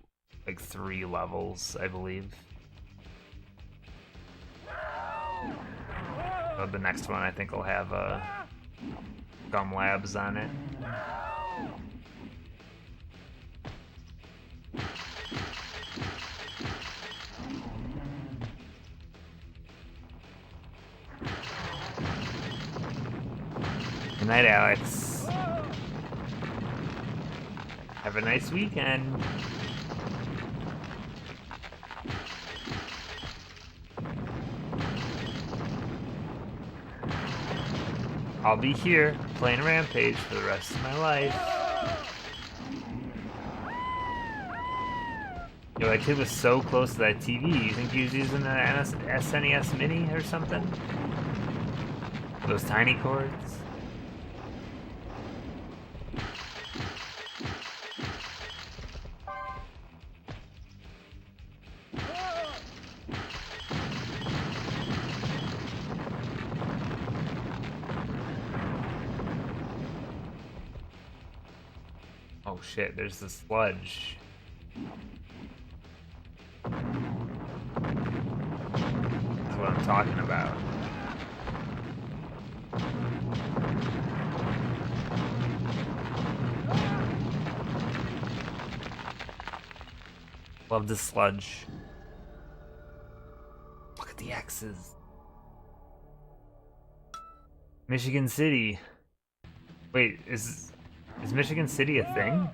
like, 3 levels, I believe. So the next one, I think, will have, Gum Labs on it. Good night, Alex. Have a nice weekend. I'll be here playing Rampage for the rest of my life. Yo, that kid was so close to that TV. You think he was using an SNES Mini or something? Those tiny cords? Oh shit, there's the sludge. That's what I'm talking about. Love the sludge. Look at the X's. Michigan City. Wait, is Michigan City a thing?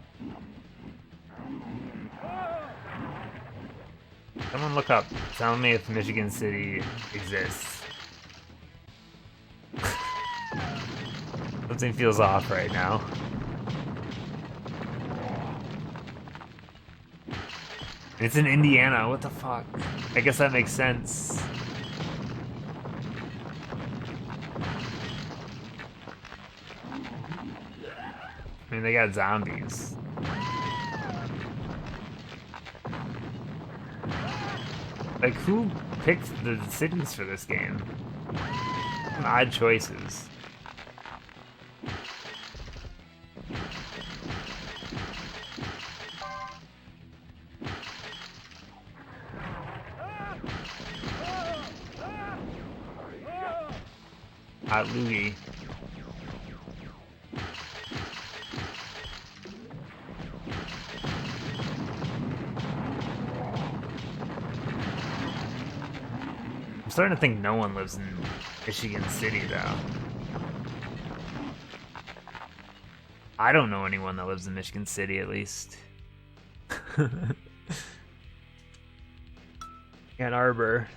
Someone look up. Tell me if Michigan City exists. Something feels off right now. It's in Indiana. What the fuck? I guess that makes sense. I mean, they got zombies. Like, who picked the cities for this game? Some odd choices. Hot loogie. I'm starting to think no one lives in Michigan City, though. I don't know anyone that lives in Michigan City, at least. Ann Arbor.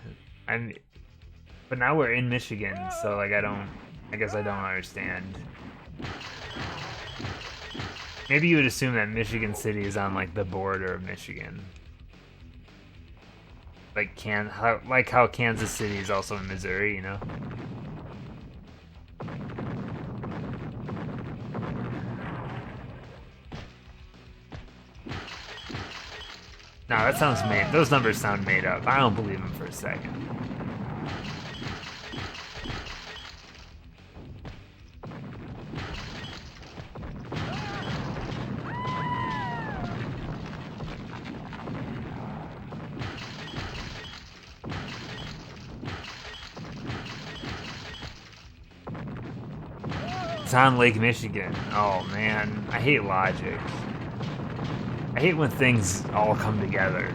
But now we're in Michigan, so like I guess I don't understand. Maybe you would assume that Michigan City is on like the border of Michigan. Like how Kansas City is also in Missouri, you know? No, that sounds made. Those numbers sound made up. I don't believe them for a second. It's on Lake Michigan. Oh man, I hate logic. I hate when things all come together.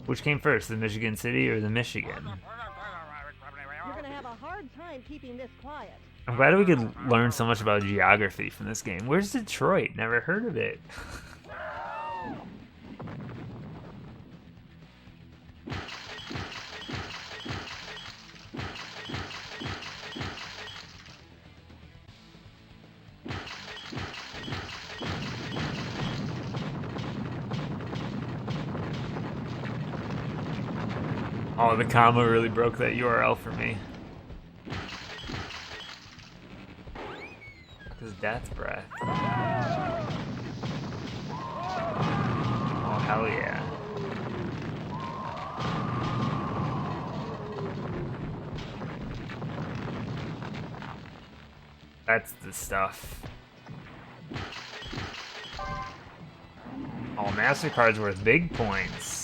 Which came first, the Michigan City or the Michigan? You're gonna have a hard time keeping this quiet. I'm glad we could learn so much about geography from this game. Where's Detroit? Never heard of it. Oh, the comma really broke that URL for me. This is Death Breath. Oh, hell yeah. That's the stuff. Oh, MasterCard's worth big points.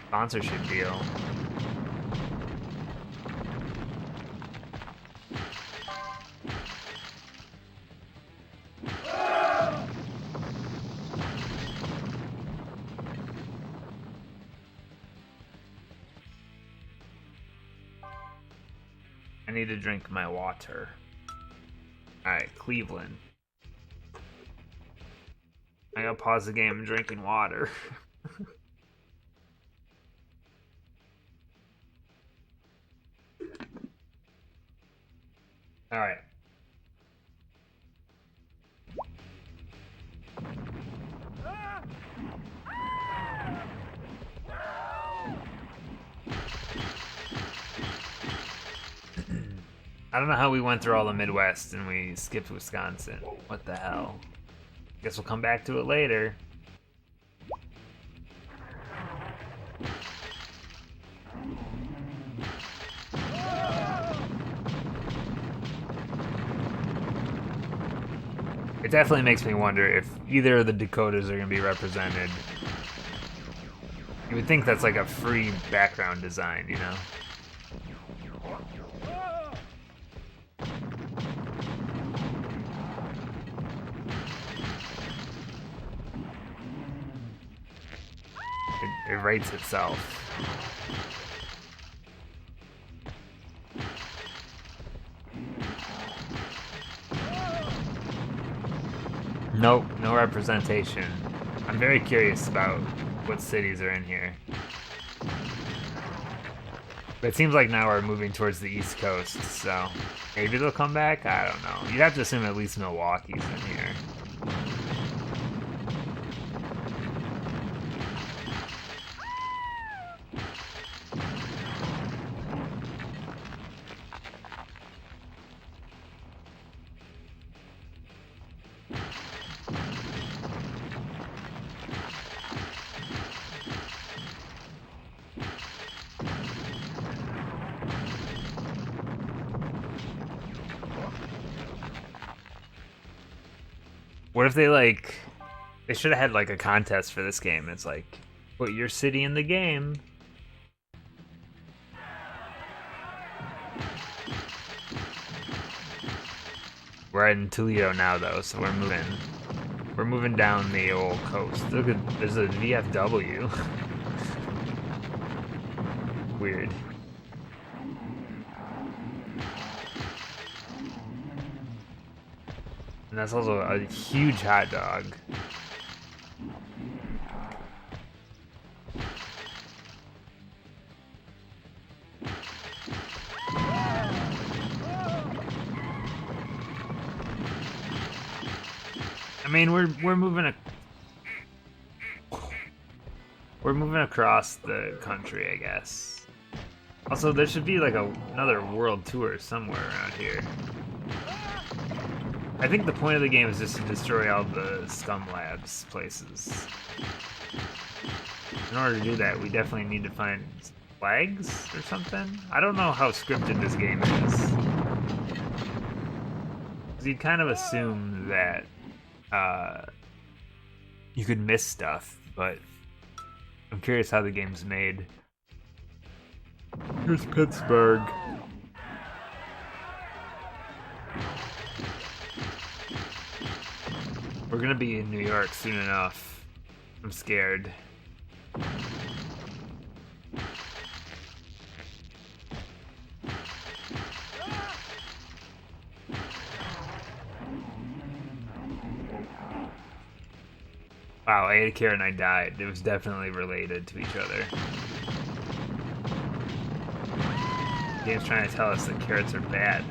Sponsorship deal. I need to drink my water. Alright, Cleveland. I gotta pause the game. I'm drinking water. Alright. I don't know how we went through all the Midwest and we skipped Wisconsin. What the hell? Guess we'll come back to it later. It definitely makes me wonder if either of the Dakotas are going to be represented. You would think that's like a free background design, you know? It rates itself. Nope, no representation. I'm very curious about what cities are in here. But it seems like now we're moving towards the East Coast, so maybe they'll come back? I don't know. You'd have to assume at least Milwaukee's in here. What if they should have had like a contest for this game. It's like, put your city in the game. We're in Toledo now though, so we're moving down the old coast. Look at, there's a VFW. Weird. And that's also a huge hot dog. I mean, we're moving across the country, I guess. Also, there should be like another world tour somewhere around here. I think the point of the game is just to destroy all the Scum Labs places. In order to do that, we definitely need to find flags or something. I don't know how scripted this game is. Because you'd kind of assume that you could miss stuff, but I'm curious how the game's made. Here's Pittsburgh. We're gonna be in New York soon enough. I'm scared. Wow, I ate a carrot and I died. It was definitely related to each other. The game's trying to tell us that carrots are bad.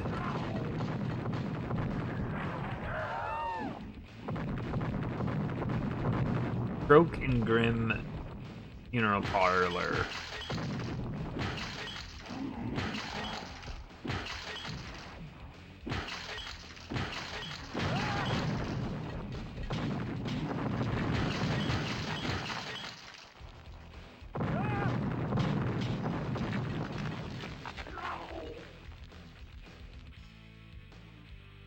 Broke and Grim Funeral Parlor.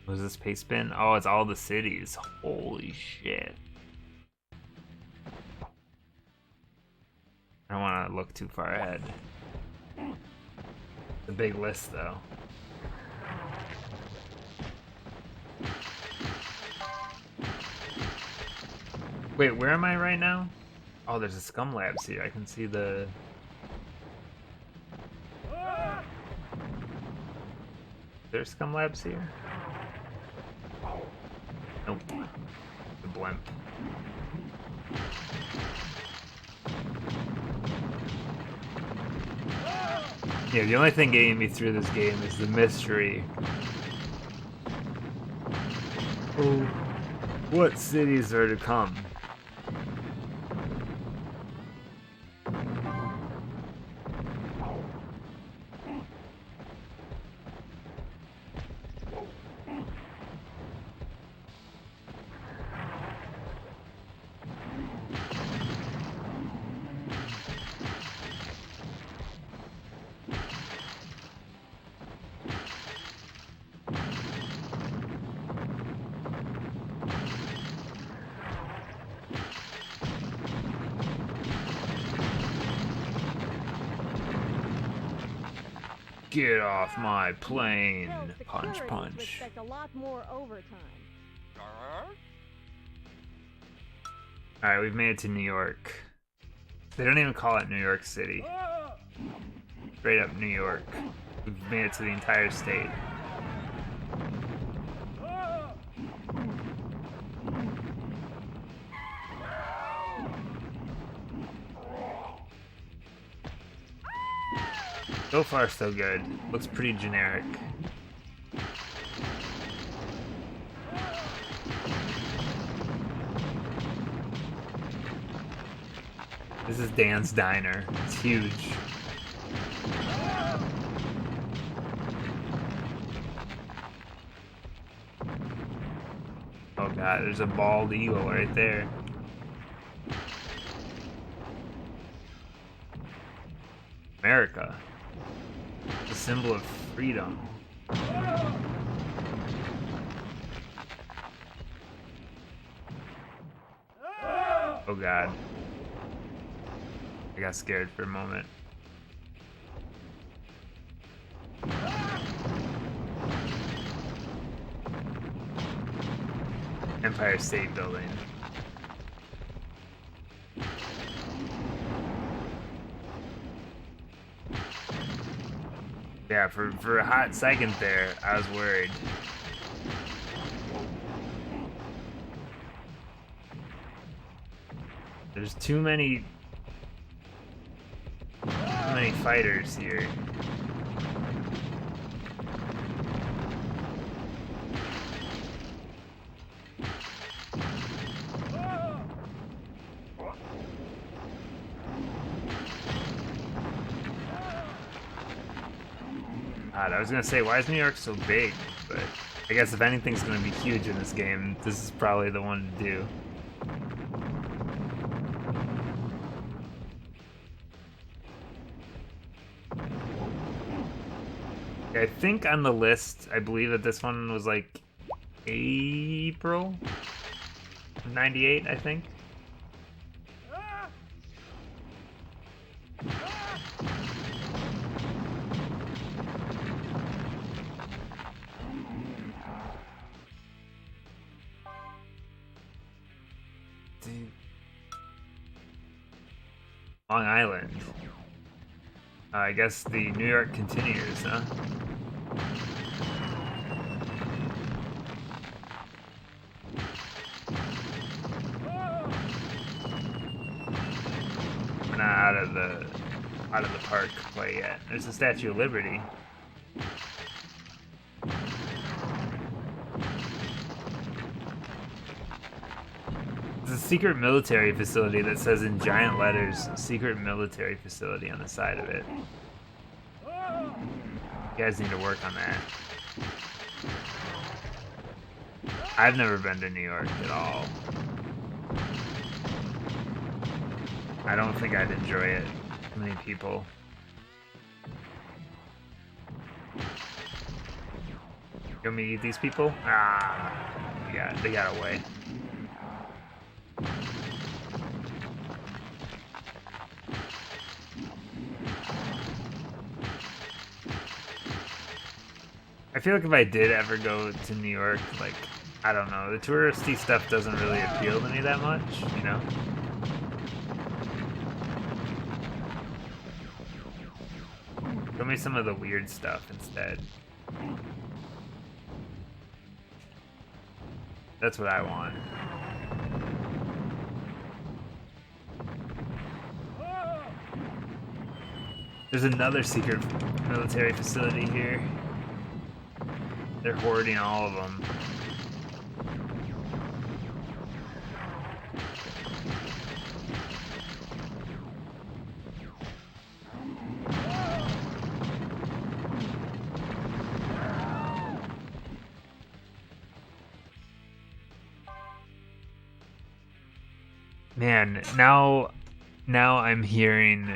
Was this paste bin? Oh, it's all the cities. Holy shit. I don't want to look too far ahead. It's a big list, though. Wait, where am I right now? Oh, there's a Scum Labs here. I can see the... There's Scum Labs here? Nope. The blimp. Yeah, the only thing getting me through this game is the mystery. Oh, what cities are to come? Get off my plane. Tell Punch, security to punch. expect a lot more overtime. Alright, we've made it to New York. They don't even call it New York City. Straight up New York. We've made it to the entire state. So far, so good. Looks pretty generic. This is Dan's Diner. It's huge. Oh god, there's a bald eagle right there. America. The symbol of freedom. Oh god. I got scared for a moment. Empire State Building. Yeah, for a hot second there, I was worried. There's too many fighters here. God, I was gonna say, why is New York so big? But I guess if anything's gonna be huge in this game, this is probably the one to do. I think on the list, I believe that this one was like April of '98, I think. Long Island. I guess the New York continues, huh? We're not out of the park play yet. There's the Statue of Liberty. There's a secret military facility that says in giant letters, secret military facility on the side of it. You guys need to work on that. I've never been to New York at all. I don't think I'd enjoy it. Too many people. You want me to eat these people? Ah, yeah, they got away. I feel like if I did ever go to New York, like, I don't know, the touristy stuff doesn't really appeal to me that much, you know? Show me some of the weird stuff instead. That's what I want. There's another secret military facility here. They're hoarding all of them. Man, now I'm hearing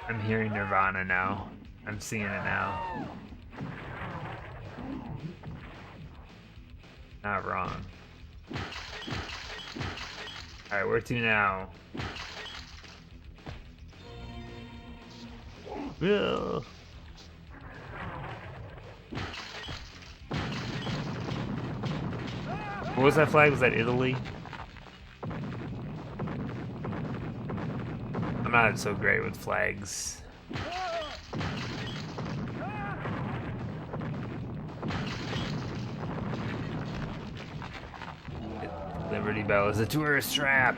Nirvana now. I'm seeing it now. Not wrong. Alright, where to now? Ugh. What was that flag? Was that Italy? I'm not so great with flags. Liberty Bell is a tourist trap.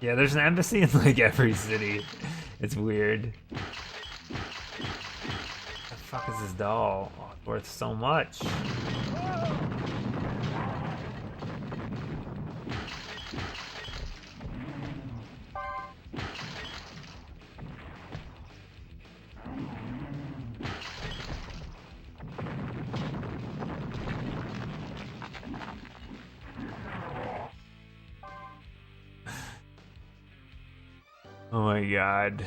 Yeah, there's an embassy in like every city. It's weird. What the fuck is this doll? Oh, it's worth so much. Oh my god.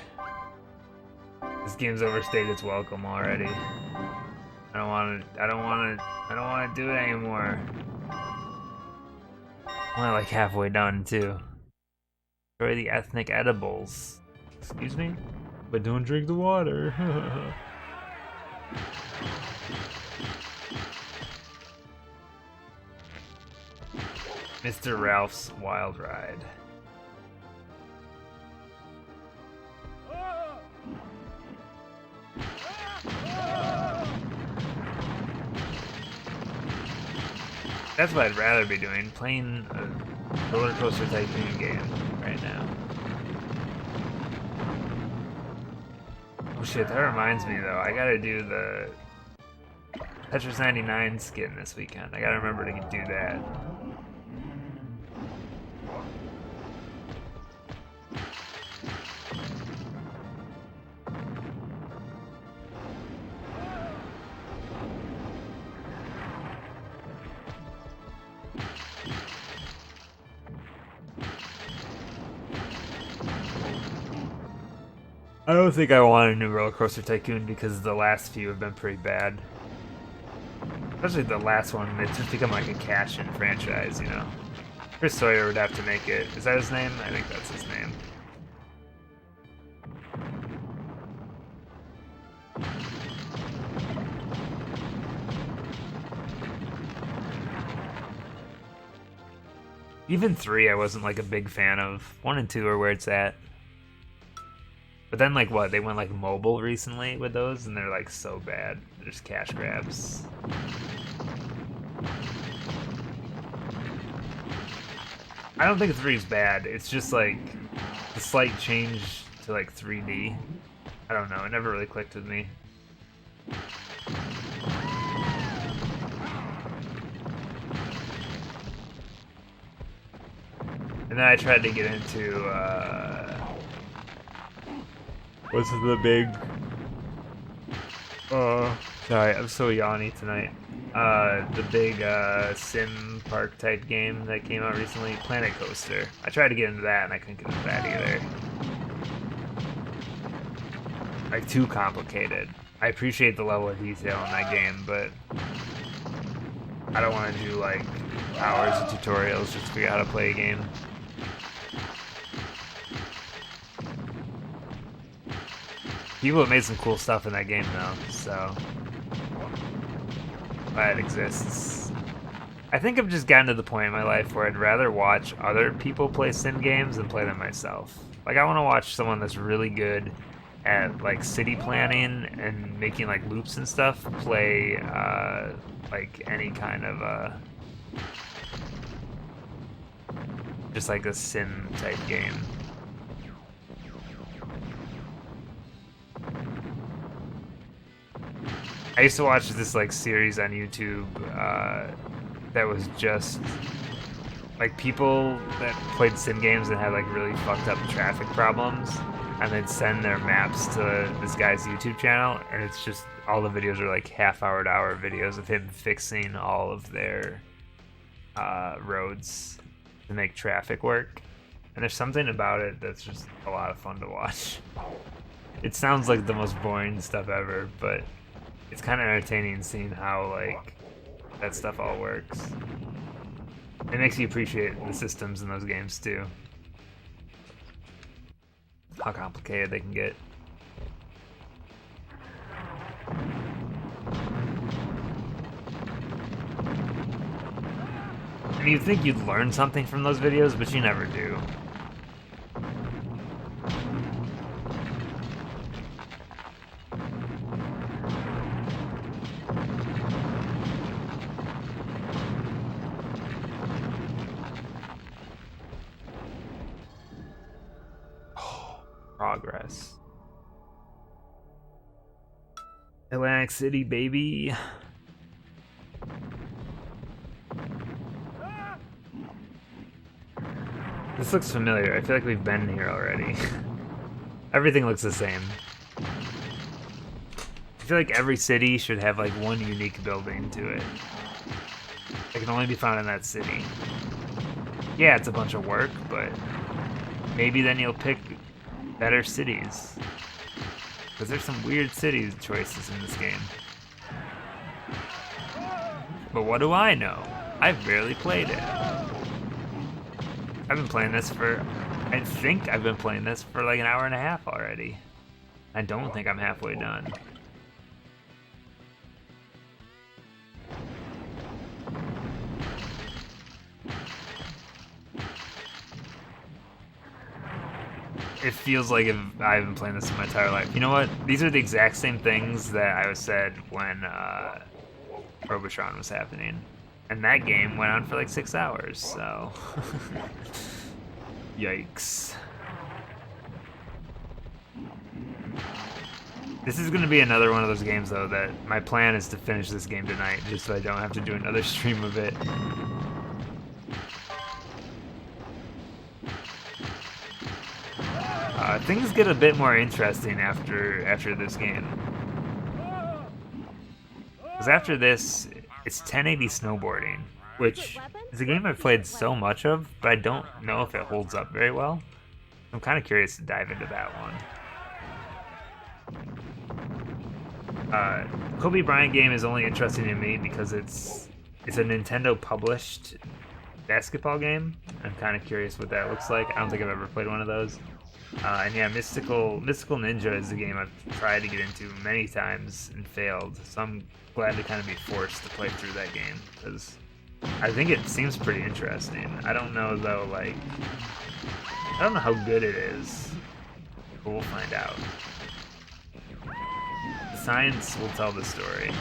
This game's overstayed its welcome already. I don't wanna do it anymore. I'm only like halfway done too. Destroy the ethnic edibles. Excuse me? But don't drink the water. Mr. Ralph's Wild Ride. That's what I'd rather be doing, playing a roller coaster tycoon game right now. Oh shit, that reminds me though, I gotta do the Tetris 99 skin this weekend. I gotta remember to do that. I don't think I want a new Roller Coaster Tycoon because the last few have been pretty bad. Especially the last one, it's just become like a cash-in franchise, you know? Chris Sawyer would have to make it. Is that his name? I think that's his name. Even 3 I wasn't like a big fan of. 1 and 2 are where it's at. But then, like, what? They went, like, mobile recently with those, and they're, like, so bad. They're just cash grabs. I don't think 3's bad. It's just, like, the slight change to, like, 3D. I don't know. It never really clicked with me. And then I tried to get into, what's the big... sorry, I'm so yawny tonight. The big sim park type game that came out recently, Planet Coaster. I tried to get into that and I couldn't get into that either. Like, too complicated. I appreciate the level of detail in that game, but I don't want to do like hours of tutorials just to figure out how to play a game. People have made some cool stuff in that game though, so glad it exists. I think I've just gotten to the point in my life where I'd rather watch other people play sim games than play them myself. Like, I want to watch someone that's really good at like city planning and making like loops and stuff play like any kind of just like a sim type game. I used to watch this like series on YouTube that was just like people that played sim games and had like really fucked up traffic problems, and they'd send their maps to this guy's YouTube channel, and it's just all the videos are like half-hour to hour videos of him fixing all of their roads to make traffic work. And there's something about it that's just a lot of fun to watch. It sounds like the most boring stuff ever, but it's kind of entertaining seeing how like that stuff all works. It makes you appreciate the systems in those games too. how complicated they can get. And you'd think you'd learn something from those videos, but you never do. Progress. Atlantic City, baby. This looks familiar. I feel like we've been here already. Everything looks the same. I feel like every city should have like one unique building to it. It can only be found in that city. Yeah, it's a bunch of work, but maybe then you'll pick better cities. Because there's some weird city choices in this game. But what do I know? I've barely played it. I've been playing this for... I think I've been playing this for like an hour and a half already. I don't think I'm halfway done. It feels like if I've been playing this my entire life. You know what? These are the exact same things that I was said when Robotron was happening. And that game went on for like 6 hours, so... Yikes. This is going to be another one of those games, though, that my plan is to finish this game tonight, just so I don't have to do another stream of it. Things get a bit more interesting after this game. Because after this, it's 1080 snowboarding, which is a game I've played so much of, but I don't know if it holds up very well. I'm kind of curious to dive into that one. Kobe Bryant game is only interesting to me because it's a Nintendo published basketball game. I'm kind of curious what that looks like. I don't think I've ever played one of those. And yeah, Mystical Ninja is a game I've tried to get into many times and failed, so I'm glad to kind of be forced to play through that game, because I think it seems pretty interesting. I don't know, though, like, I don't know how good it is, but we'll find out. Science will tell the story.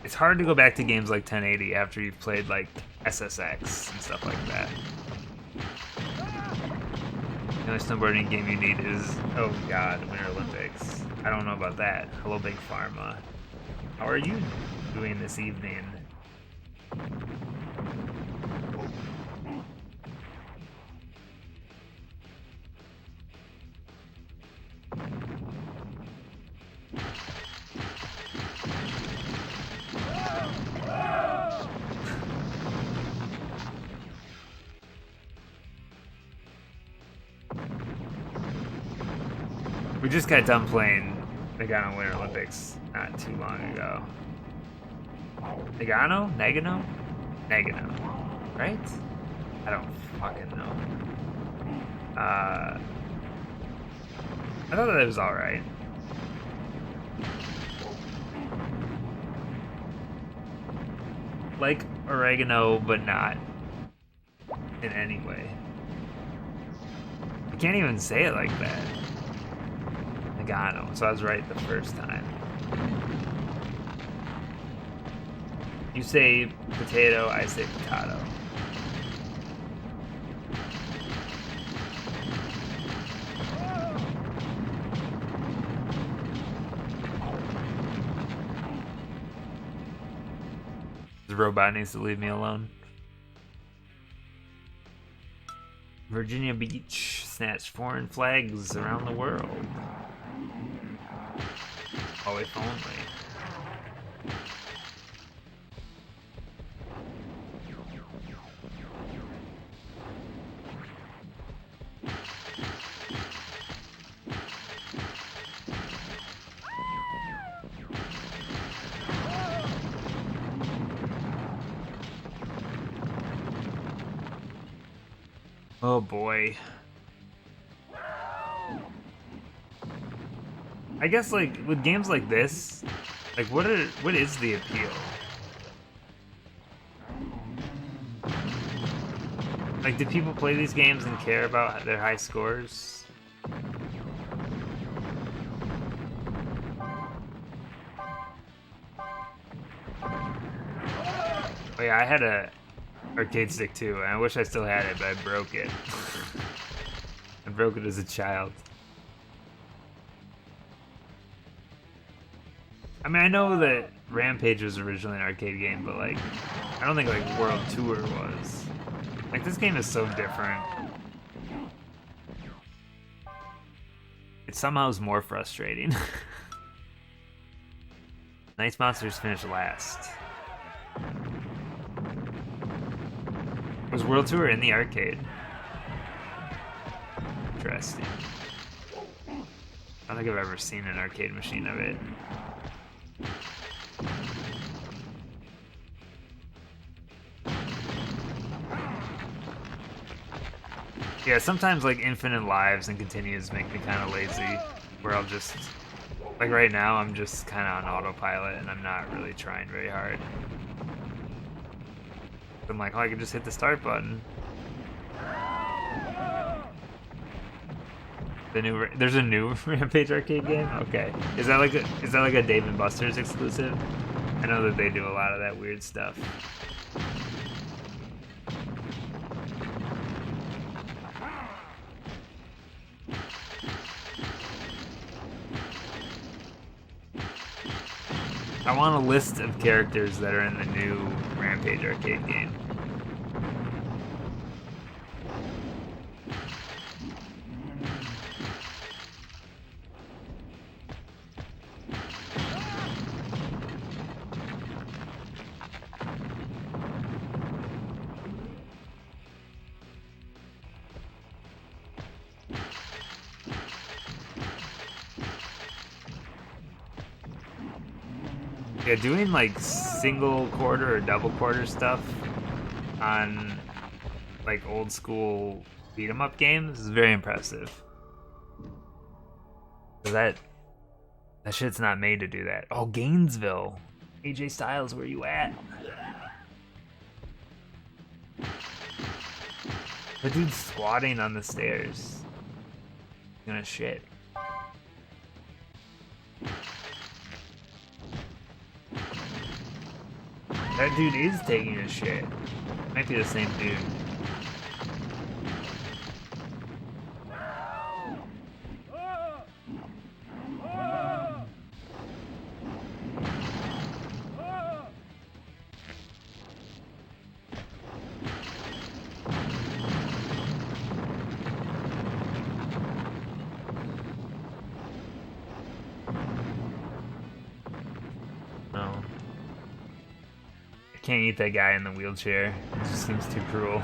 It's hard to go back to games like 1080 after you've played like SSX and stuff like that. The only snowboarding game you need is, oh god, Winter Olympics. I don't know about that. Hello Big Pharma. How are you doing this evening? We just got done playing Nagano Winter Olympics not too long ago. Nagano? Nagano? Nagano. Right? I don't fucking know. I thought that it was alright. Like oregano, but not in any way. I can't even say it like that. Nagano, so I was right the first time. You say potato, I say potato. The robot needs to leave me alone. Virginia Beach snatched foreign flags around the world. Oh, if only. Oh boy. I guess like with games like this, like what is the appeal? Like, do people play these games and care about their high scores? Oh yeah, I had a arcade stick too, and I wish I still had it, but I broke it. I broke it as a child. I mean, I know that Rampage was originally an arcade game, but like, I don't think like World Tour was. Like, this game is so different. It somehow is more frustrating. Nice Monsters finished last. Was World Tour in the arcade? Interesting. I don't think I've ever seen an arcade machine of it. Yeah, sometimes like infinite lives and continues make me kind of lazy, where I'll just, like right now, I'm just kind of on autopilot and I'm not really trying very hard. I'm like, oh, I can just hit the start button. There's a new Rampage arcade game? Okay. Is that like a Dave & Buster's exclusive? I know that they do a lot of that weird stuff. I want a list of characters that are in the new Rampage arcade game. Yeah, doing like single quarter or double quarter stuff on like old school beat 'em up games is very impressive. That shit's not made to do that. Oh, Gainesville. AJ Styles, where you at? The dude's squatting on the stairs. He's gonna shit. That dude is taking a shit. Might be the same dude. No. I can't eat that guy in the wheelchair. It just seems too cruel.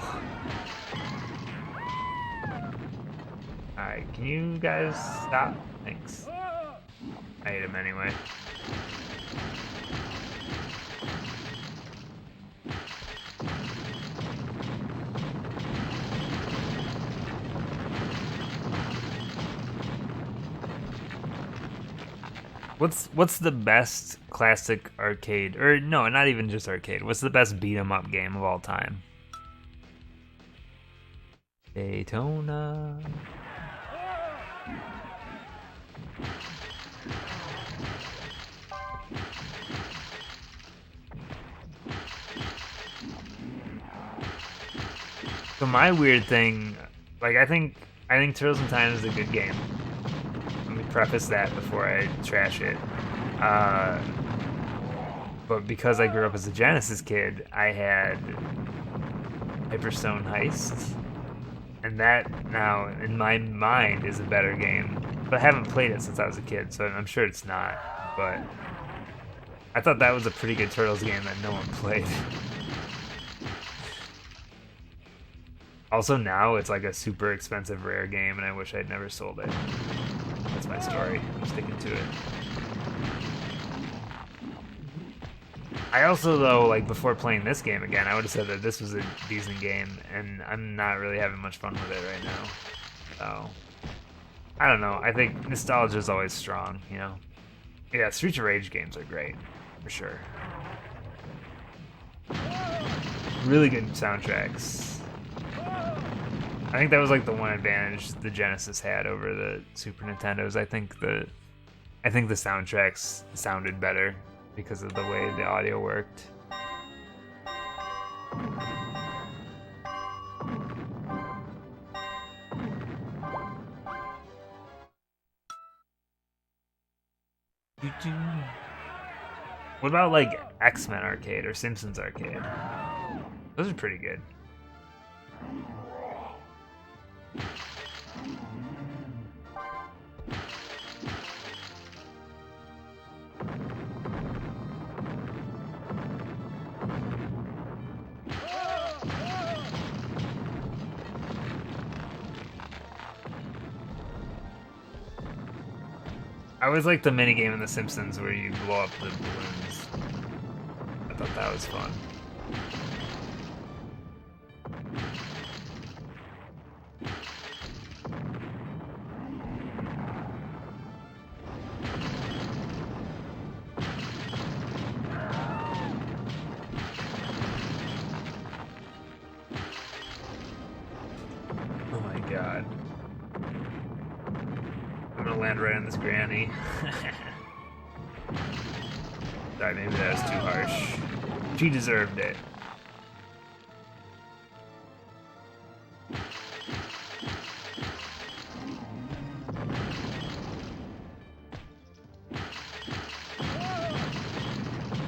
Alright, can you guys stop? Thanks. I ate him anyway. What's the best classic arcade, or no, not even just arcade, what's the best beat 'em up game of all time? Daytona. So my weird thing, like I think Turtles in Time is a good game. Let me preface that before I trash it. But because I grew up as a Genesis kid, I had Hyperstone Heist, and that now in my mind is a better game. But I haven't played it since I was a kid, so I'm sure it's not. But I thought that was a pretty good Turtles game that no one played. Also now it's like a super expensive rare game, and I wish I'd never sold it. That's my story. I'm sticking to it. I also, though, like, before playing this game again, I would have said that this was a decent game, and I'm not really having much fun with it right now. So, I don't know. I think nostalgia is always strong, you know? Yeah, Streets of Rage games are great, for sure. Really good soundtracks. I think that was like the one advantage the Genesis had over the Super Nintendo's. I think the soundtracks sounded better because of the way the audio worked. What about like X-Men Arcade or Simpsons Arcade? Those are pretty good. I always liked the minigame in The Simpsons where you blow up the balloons. I thought that was fun. Oh my god. I'm gonna land right on this granny. Sorry, maybe that was too harsh. She deserved it.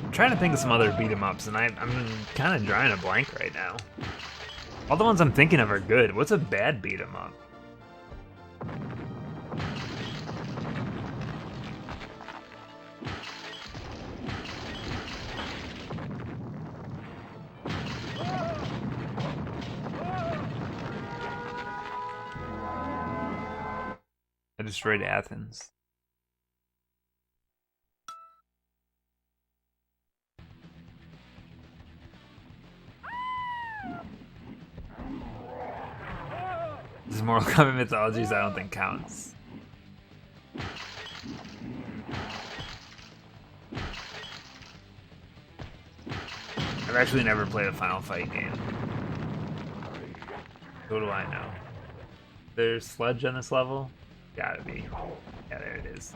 I'm trying to think of some other beat 'em ups, and I'm kind of drawing a blank right now. All the ones I'm thinking of are good. What's a bad beat 'em up? I destroyed Athens. This is Mortal Kombat Mythologies, I don't think counts. I've actually never played a Final Fight game. What do I know? There's sludge on this level? Gotta be. Yeah, there it is.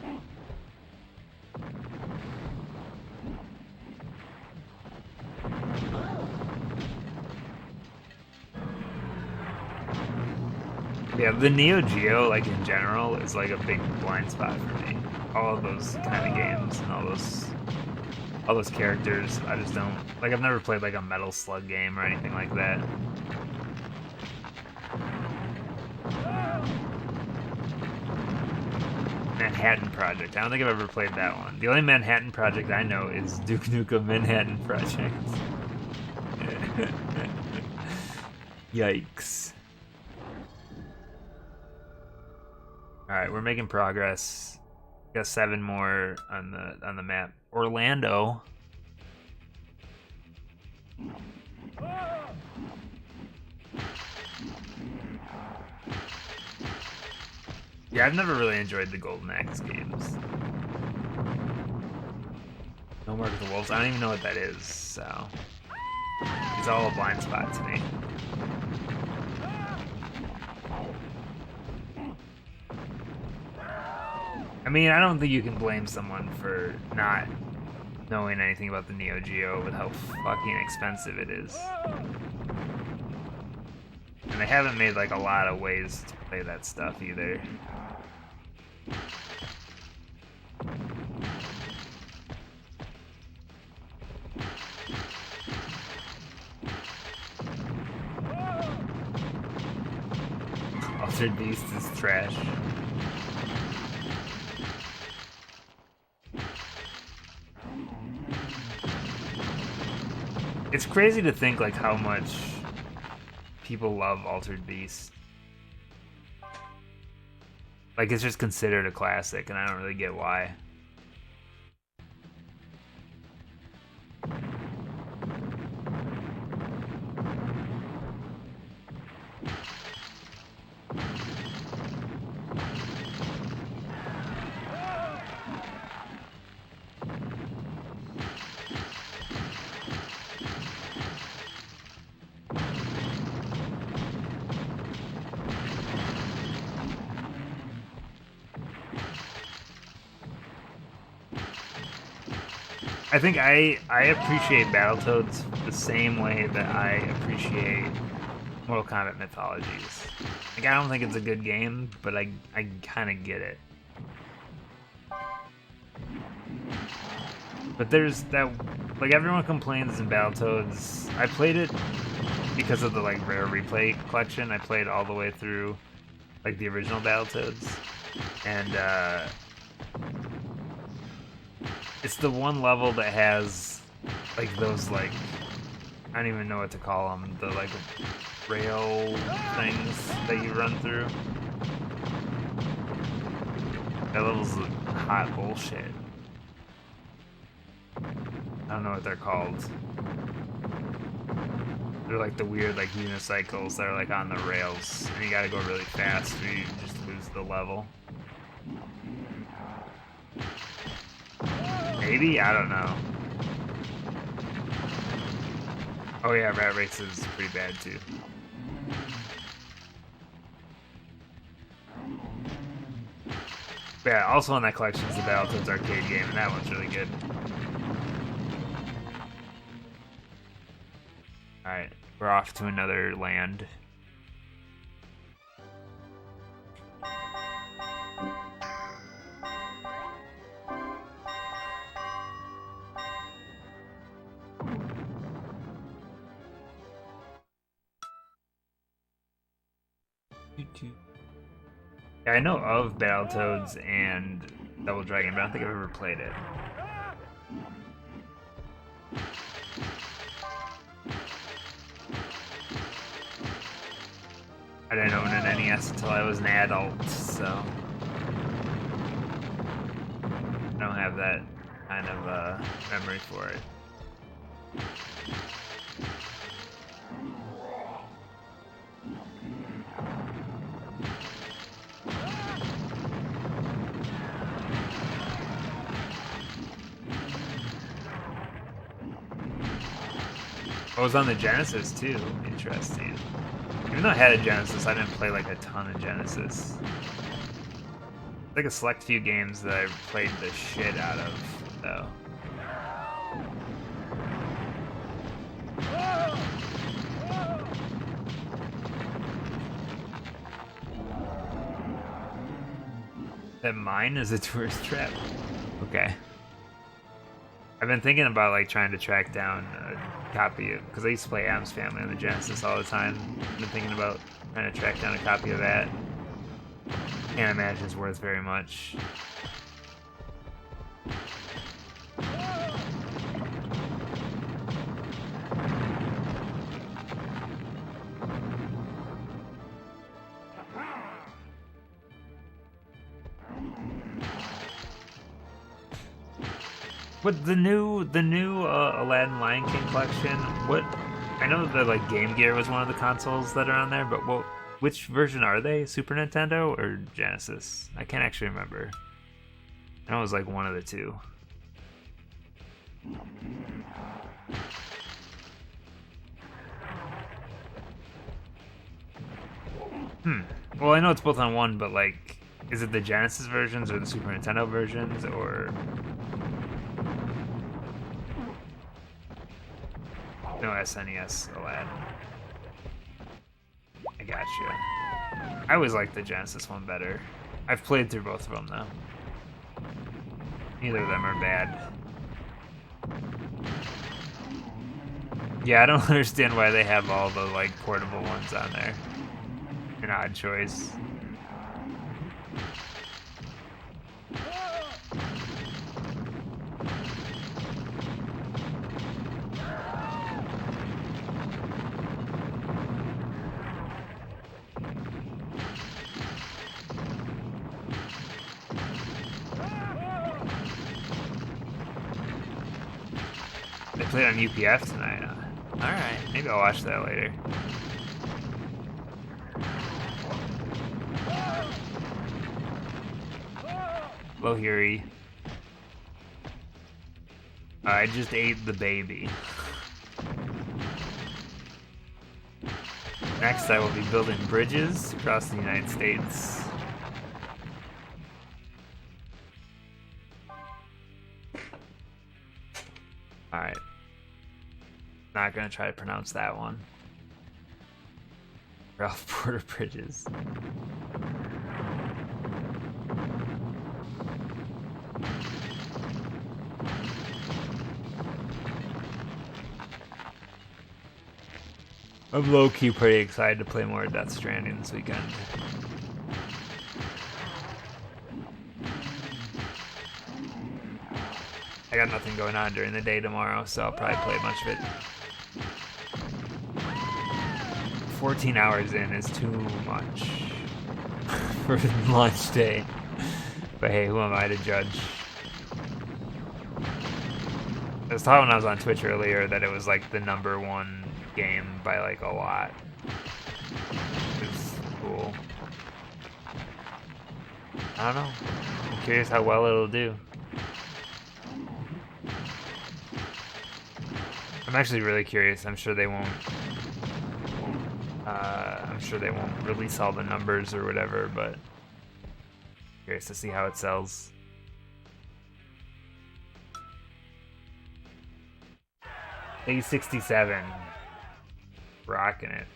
Yeah, the Neo Geo, like in general, is like a big blind spot for me. All of those kind of games and all those characters, I just don't like. I've never played like a Metal Slug game or anything like that. Manhattan Project. I don't think I've ever played that one. The only Manhattan Project I know is Duke Nukem Manhattan Project. Yikes. Alright, we're making progress. Got 7 more on the map. Orlando. Yeah, I've never really enjoyed the Golden Axe games. No Mark of the Wolves. I don't even know what that is, so it's all a blind spot to me. I mean, I don't think you can blame someone for not knowing anything about the Neo Geo with how fucking expensive it is. And they haven't made like a lot of ways to play that stuff either. Altered Beast is trash. It's crazy to think like how much people love Altered Beast. Like it's just considered a classic, and I don't really get why. I think I appreciate Battletoads the same way that I appreciate Mortal Kombat Mythologies. Like, I don't think it's a good game, but I kind of get it. But there's that, like, everyone complains in Battletoads. I played it because of the, like, rare replay collection. I played all the way through, like, the original Battletoads. And, it's the one level that has, like, those, like, I don't even know what to call them. The, like, rail things that you run through. That level's hot bullshit. I don't know what they're called. They're like the weird, like, unicycles that are, like, on the rails. And you gotta go really fast or you just lose the level. Maybe? I don't know. Oh yeah, Rat Race is pretty bad too. But yeah, also in that collection is the Battletoads arcade game, and that one's really good. Alright, we're off to another land. Yeah, I know of Battletoads and Double Dragon, but I don't think I've ever played it. I didn't own an NES until I was an adult, so I don't have that kind of memory for it. I was on the Genesis too. Interesting. Even though I had a Genesis, I didn't play like a ton of Genesis. Like a select few games that I played the shit out of, though. That mine is a tourist trap. Okay. I've been thinking about like trying to track down a copy of, because I used to play Adam's Family on the Genesis all the time. I've been thinking about trying to track down a copy of that. Can't imagine it's worth very much. But the new Aladdin Lion King collection, what, I know that like Game Gear was one of the consoles that are on there, but which version are they? Super Nintendo or Genesis? I can't actually remember. I know it was like one of the two. Well, I know it's both on one, but like, is it the Genesis versions or the Super Nintendo versions, or... No SNES Aladdin. I gotcha. I always liked the Genesis one better. I've played through both of them though. Neither of them are bad. Yeah, I don't understand why they have all the like portable ones on there. An odd choice. They played on UPF tonight. Alright, maybe I'll watch that later. Hello, Huey. I just ate the baby. Next, I will be building bridges across the United States. Alright. Not gonna try to pronounce that one. Ralph Porter Bridges. I'm low-key pretty excited to play more Death Stranding this weekend. I got nothing going on during the day tomorrow, so I'll probably play a bunch of it. 14 hours in is too much for launch day. But hey, who am I to judge? I was talking when I was on Twitch earlier that it was like the #1 game by like a lot. It's cool. I don't know. I'm curious how well it'll do. I'm actually really curious. I'm sure they won't. I'm sure they won't release all the numbers or whatever, but curious to see how it sells. A67. Rocking it.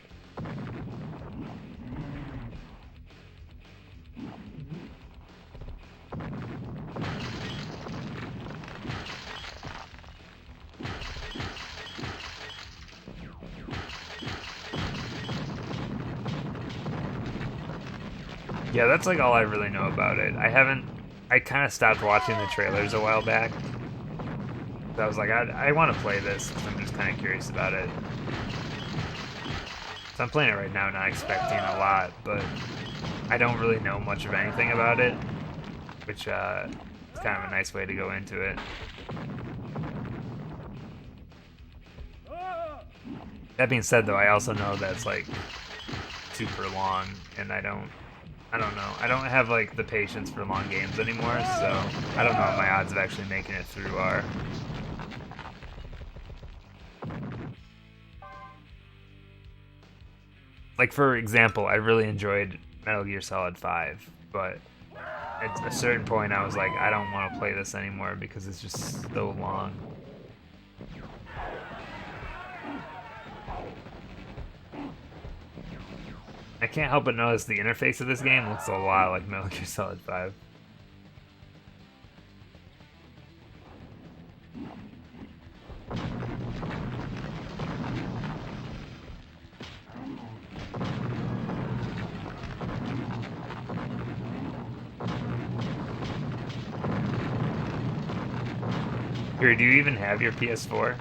Yeah, that's like all I really know about it. I kind of stopped watching the trailers a while back. So I was like, I want to play this, because I'm just kind of curious about it. So I'm playing it right now, not expecting a lot, but I don't really know much of anything about it, which is kind of a nice way to go into it. That being said, though, I also know that it's like super long, and I don't know. I don't have like the patience for long games anymore, so I don't know what my odds of actually making it through are. Like, for example, I really enjoyed Metal Gear Solid 5, but at a certain point I was like, I don't want to play this anymore because it's just so long. I can't help but notice the interface of this game looks a lot like Metal Gear Solid 5. Here, do you even have your PS4?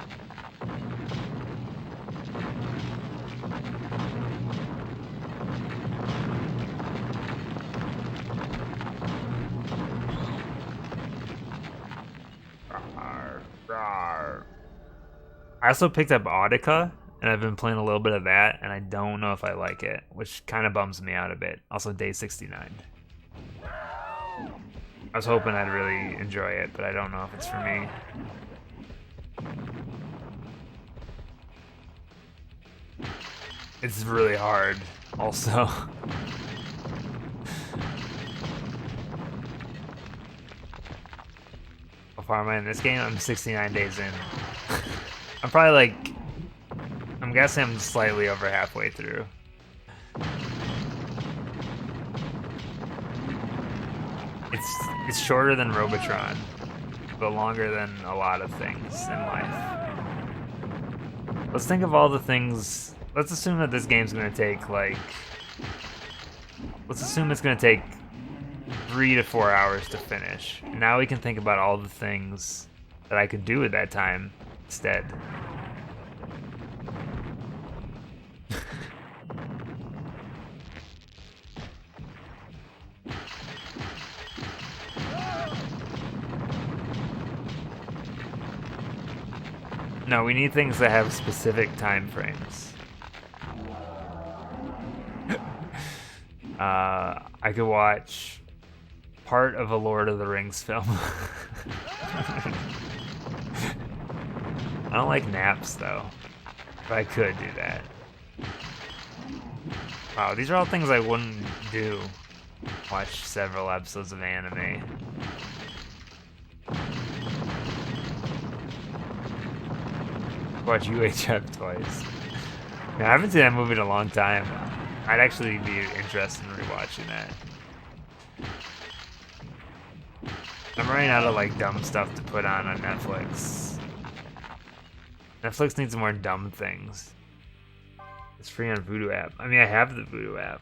I also picked up Audica, and I've been playing a little bit of that, and I don't know if I like it, which kind of bums me out a bit. Also, Day 69. I was hoping I'd really enjoy it, but I don't know if it's for me. It's really hard, also. How far am I in this game? I'm 69 days in. I'm probably like, I'm guessing I'm slightly over halfway through. It's shorter than Robotron, but longer than a lot of things in life. Let's think of all the things. Let's assume that this game's gonna take like. Let's assume it's gonna take 3 to 4 hours to finish. And now we can think about all the things that I could do with that time instead. No, we need things that have specific time frames. I could watch part of a Lord of the Rings film. I don't like naps though, but I could do that. Wow, these are all things I wouldn't do. Watch several episodes of anime. Watch UHF twice. Man, I haven't seen that movie in a long time. I'd actually be interested in rewatching that. I'm running out of like dumb stuff to put on Netflix. Netflix needs more dumb things. It's free on Vudu app. I mean, I have the Vudu app.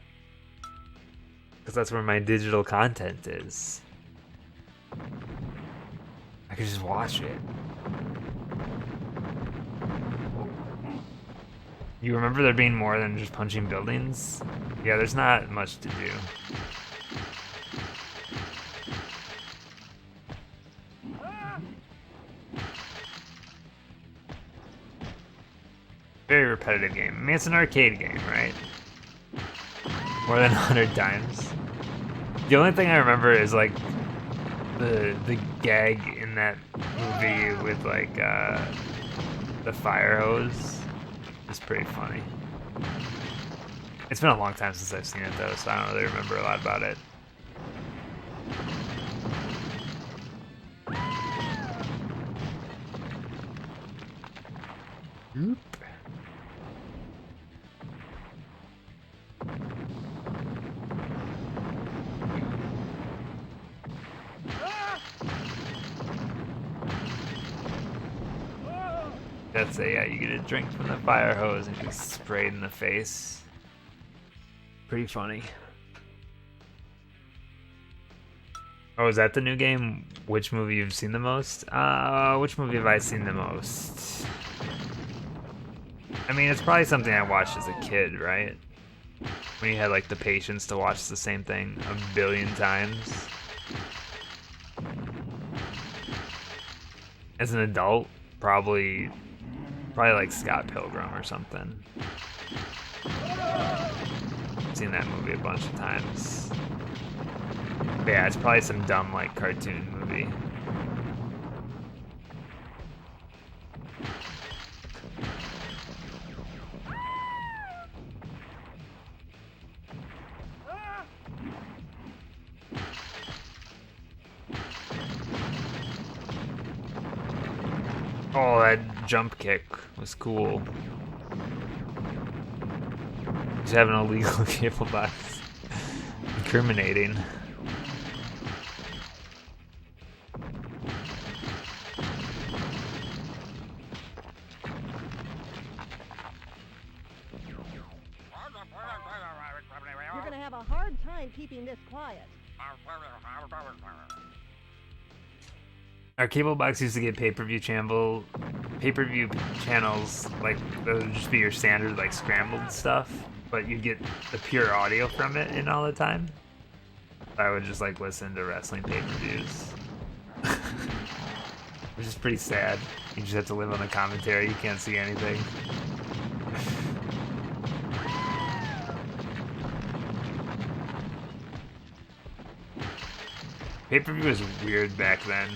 Because that's where my digital content is. I could just watch it. You remember there being more than just punching buildings? Yeah, there's not much to do. Very repetitive game. I mean, it's an arcade game, right? More than 100 times. The only thing I remember is like the gag in that movie with like the fire hose is pretty funny. It's been a long time since I've seen it though, so I don't really remember a lot about it. Oop. That's a, yeah, you get a drink from the fire hose and get sprayed in the face. Pretty funny. Oh, is that the new game? Which movie you've seen the most? Which movie have I seen the most? I mean, it's probably something I watched as a kid, right? When you had like the patience to watch the same thing a billion times. As an adult, probably like Scott Pilgrim or something. I've seen that movie a bunch of times. But yeah, it's probably some dumb like cartoon movie. Oh, that jump kick was cool. Just having a illegal cable box. Incriminating. You're gonna have a hard time keeping this quiet. Our cable box used to get pay-per-view channels, like those would just be your standard like scrambled stuff, but you'd get the pure audio from it in all the time. I would just like listen to wrestling pay-per-views. Which is pretty sad. You just have to live on the commentary, you can't see anything. Pay-per-view was weird back then.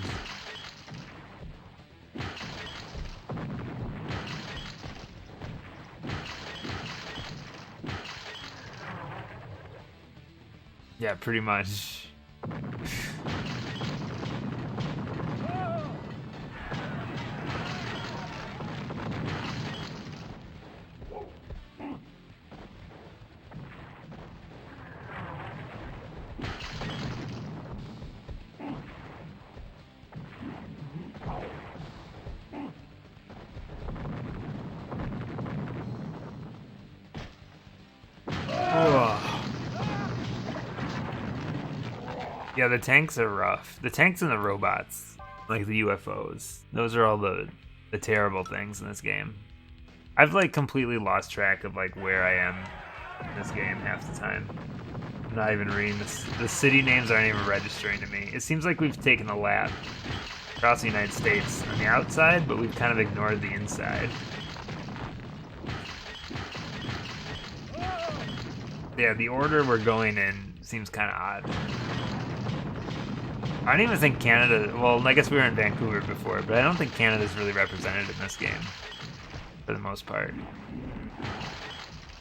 Yeah, pretty much. Yeah, the tanks are rough. The tanks and the robots, like the UFOs, those are all the terrible things in this game. I've like completely lost track of like where I am in this game half the time. I'm not even reading this. The city names aren't even registering to me. It seems like we've taken a lap across the United States on the outside, but we've kind of ignored the inside. Yeah, the order we're going in seems kind of odd. I don't even think Canada, well, I guess we were in Vancouver before, but I don't think Canada's really represented in this game, for the most part. Do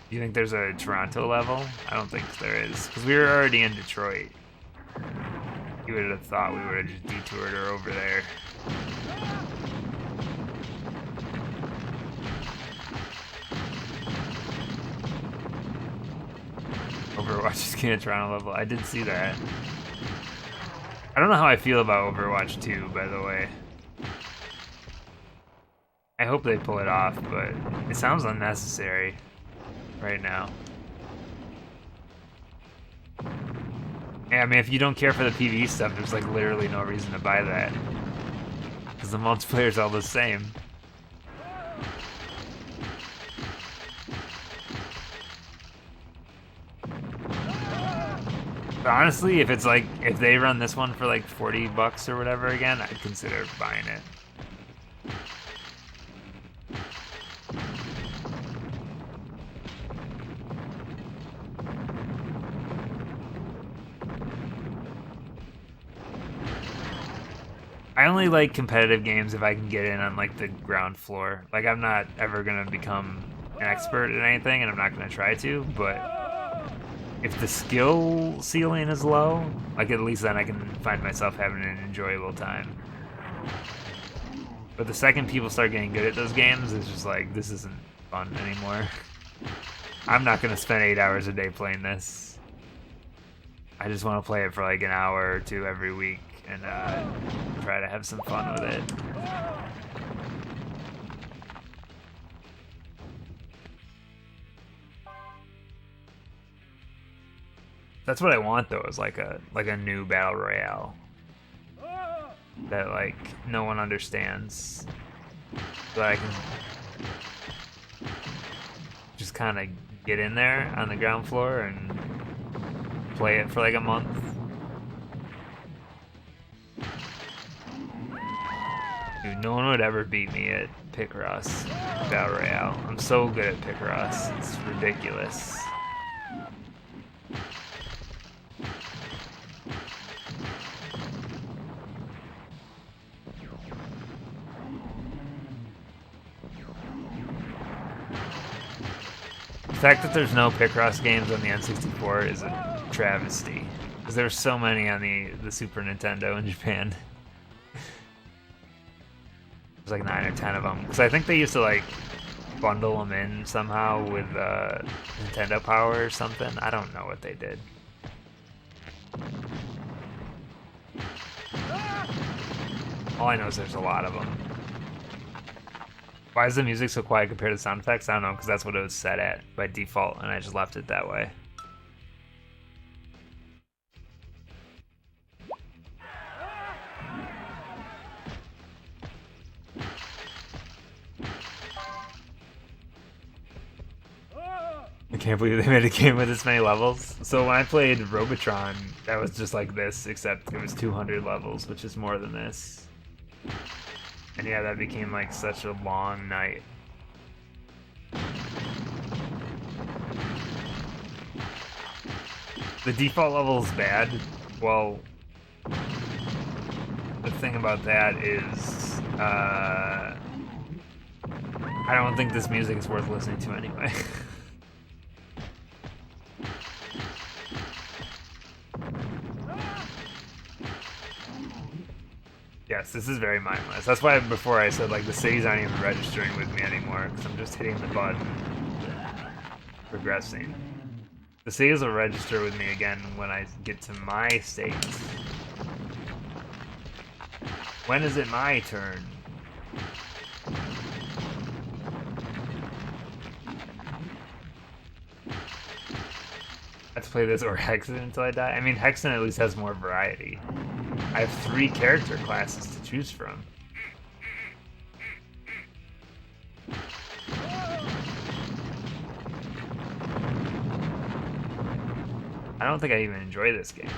you think there's a Toronto level? I don't think there is, because we were already in Detroit. You would have thought we would have just detoured her over there. Overwatch is getting a Toronto level. I did see that. I don't know how I feel about Overwatch 2, by the way. I hope they pull it off, but it sounds unnecessary right now. Yeah, I mean, if you don't care for the PvE stuff, there's like literally no reason to buy that. Because the multiplayer's all the same. But honestly, if it's like, if they run this one for like 40 bucks or whatever again, I'd consider buying it. I only like competitive games if I can get in on like the ground floor. Like I'm not ever gonna become an expert at anything, and I'm not gonna try to, but if the skill ceiling is low, like at least then I can find myself having an enjoyable time. But the second people start getting good at those games, it's just like, this isn't fun anymore. I'm not gonna spend 8 hours a day playing this. I just want to play it for like an hour or two every week and try to have some fun with it. That's what I want though, is like a new battle royale that like no one understands, so I can just kind of get in there on the ground floor and play it for like a month. Dude, no one would ever beat me at Picross Battle Royale. I'm so good at Picross, it's ridiculous. The fact that there's no Picross games on the N64 is a travesty, because there's so many on the Super Nintendo in Japan. There's like 9 or 10 of them, because I think they used to like bundle them in somehow with Nintendo Power or something. I don't know what they did. All I know is there's a lot of them. Why is the music so quiet compared to the sound effects? I don't know, because that's what it was set at by default, and I just left it that way. I can't believe they made a game with this many levels. So when I played Robotron, that was just like this, except it was 200 levels, which is more than this. And yeah, that became like such a long night. The default level is bad. Well, the thing about that is, I don't think this music is worth listening to anyway. Yes, this is very mindless. That's why before I said like the cities aren't even registering with me anymore, because I'm just hitting the button, progressing. The cities will register with me again when I get to my state. When is it my turn? Let's play this or Hexen until I die. I mean, Hexen at least has more variety. I have 3 character classes to choose from. I don't think I even enjoy this game.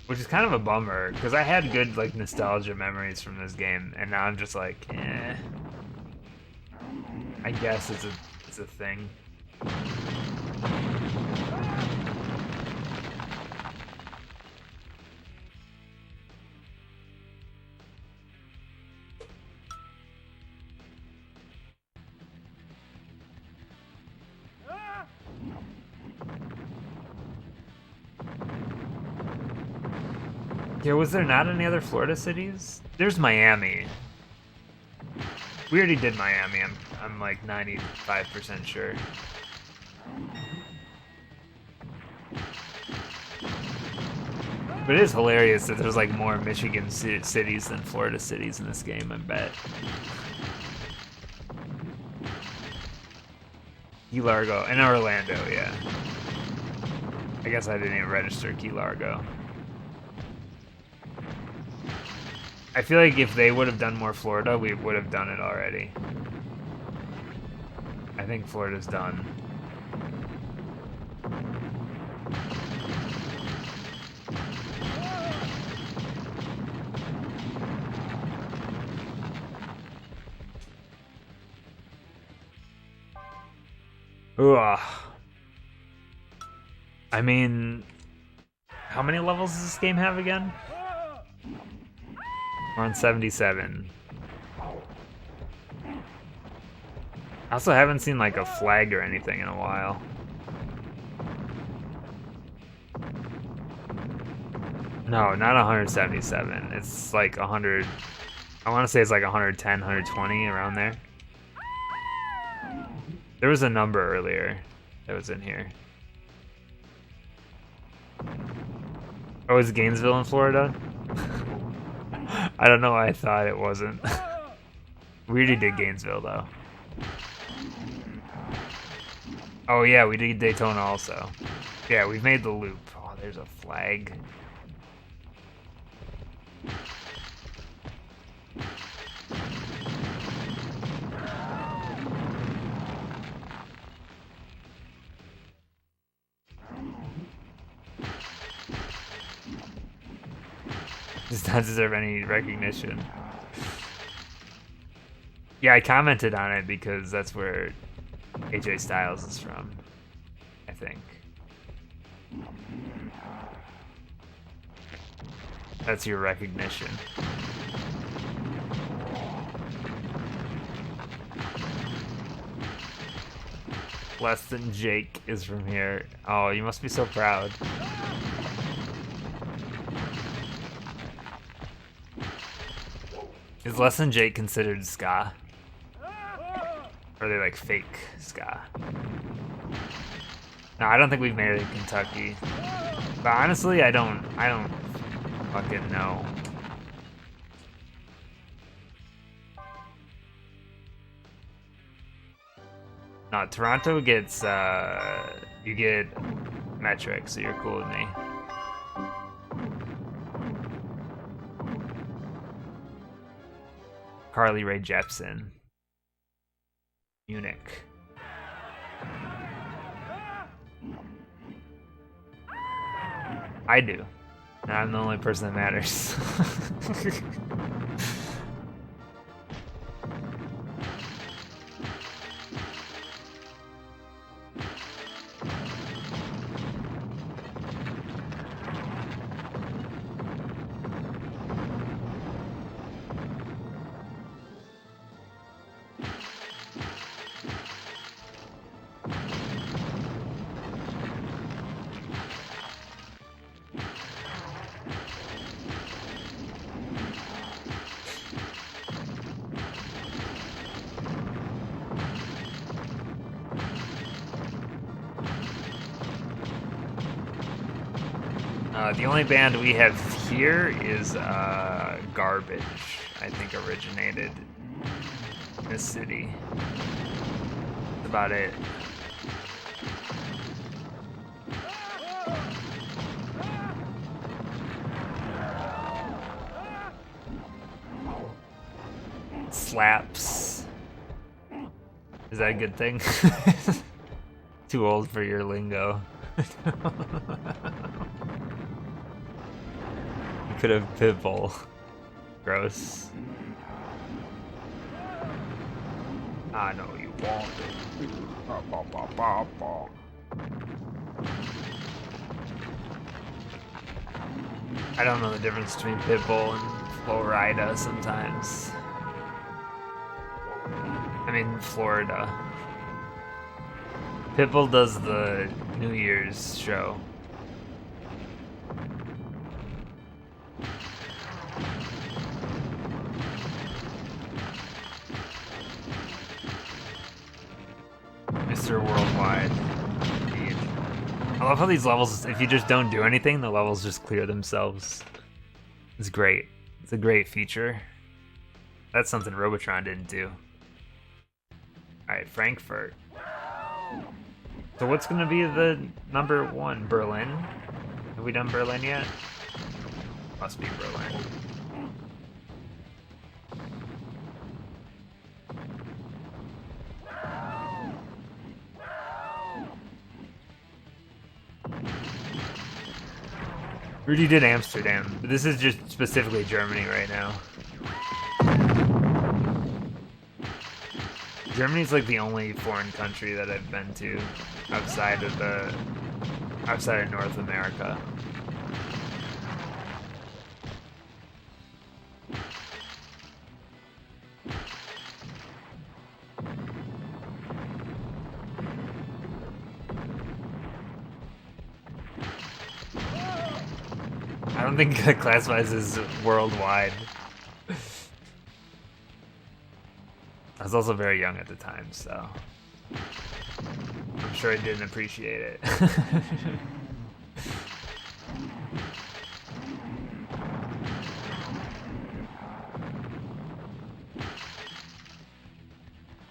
Which is kind of a bummer, because I had good like nostalgia memories from this game, and now I'm just like, eh. I guess it's a thing. Yeah, was there not any other Florida cities? There's Miami. We already did Miami, I'm like 95% sure. But it is hilarious that there's like more Michigan cities than Florida cities in this game, I bet. Key Largo and Orlando, yeah. I guess I didn't even register Key Largo. I feel like if they would have done more Florida, we would have done it already. I think Florida's done. Ugh. I mean, how many levels does this game have again? We're on 77. I also haven't seen like a flag or anything in a while. No, not 177. It's like 100. I want to say it's like 110, 120, around there. There was a number earlier that was in here. Oh, is Gainesville in Florida? I don't know why I thought it wasn't. We already did Gainesville, though. Oh, yeah, we did Daytona also. Yeah, we've made the loop. Oh, there's a flag. Does not deserve any recognition. Yeah, I commented on it because that's where AJ Styles is from, I think. That's your recognition. Less Than Jake is from here. Oh, you must be so proud. Is Less Than Jake considered ska? Or are they like fake ska? No, I don't think we've made it in Kentucky. But honestly, I don't fucking know. No, Toronto gets you get metric, so you're cool with me. Carly Rae Jepsen. Munich. I do. And I'm the only person that matters. The only band we have here is Garbage. I think originated in this city. That's about it. Slaps. Is that a good thing? Too old for your lingo. Could have Pitbull. Gross. I know you want it. I don't know the difference between Pitbull and Florida sometimes. I mean, Florida. Pitbull does the New Year's show. Mr. Worldwide. Indeed. love how these levels, if you just don't do anything, the levels just clear themselves. It's great. It's a great feature. That's something Robotron didn't do. Alright, Frankfurt. So what's gonna be the number one? Berlin? Have we done Berlin yet? Must be Berlin. Rudy did Amsterdam, but this is just specifically Germany right now. Germany's like the only foreign country that I've been to outside of North America. I don't think it classifies as worldwide. I was also very young at the time, so I'm sure I didn't appreciate it.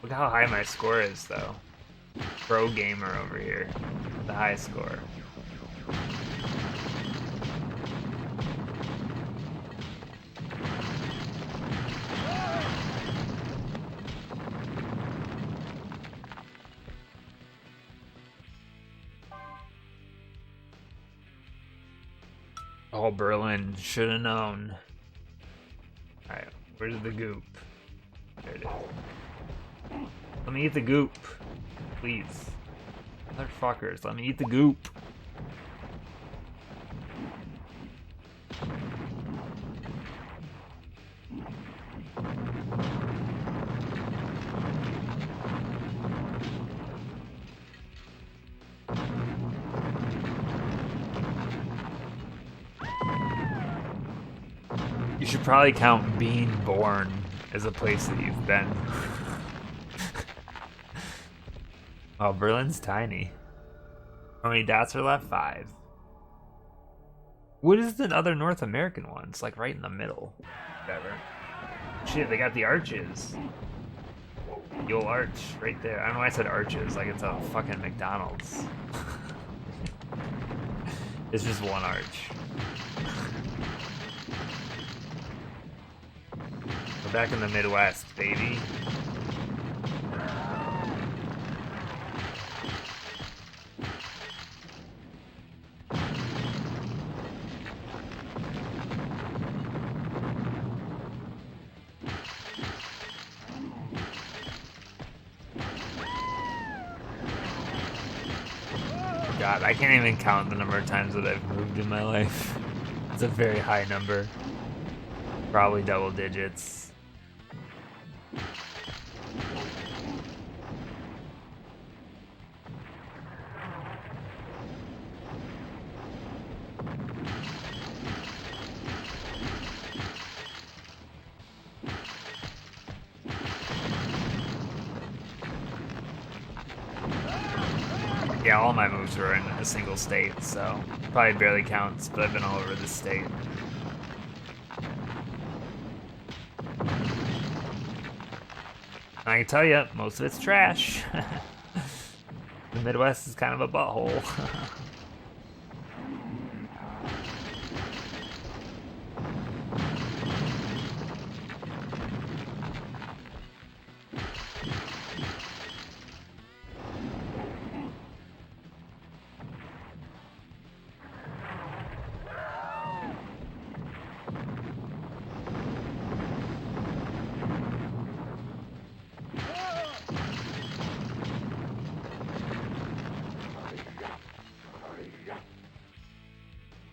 Look how high my score is, though. Pro gamer over here. The high score. Oh, Berlin. Should have known. Alright, where's the goop? There it is. Let me eat the goop. Please. Motherfuckers, let me eat the goop. You should probably count being born as a place that you've been. Oh, Berlin's tiny. How many dots are left? 5. What is the other North American one? It's like right in the middle. Whatever. Shit, they got the arches. The old arch right there. I don't know why I said arches, like it's a fucking McDonald's. It's just one arch. We're back in the Midwest, baby. God, I can't even count the number of times that I've moved in my life. It's a very high number. Probably double digits. Yeah, all my moves were in a single state, so probably barely counts, but I've been all over the state. I can tell you, most of it's trash. The Midwest is kind of a butthole.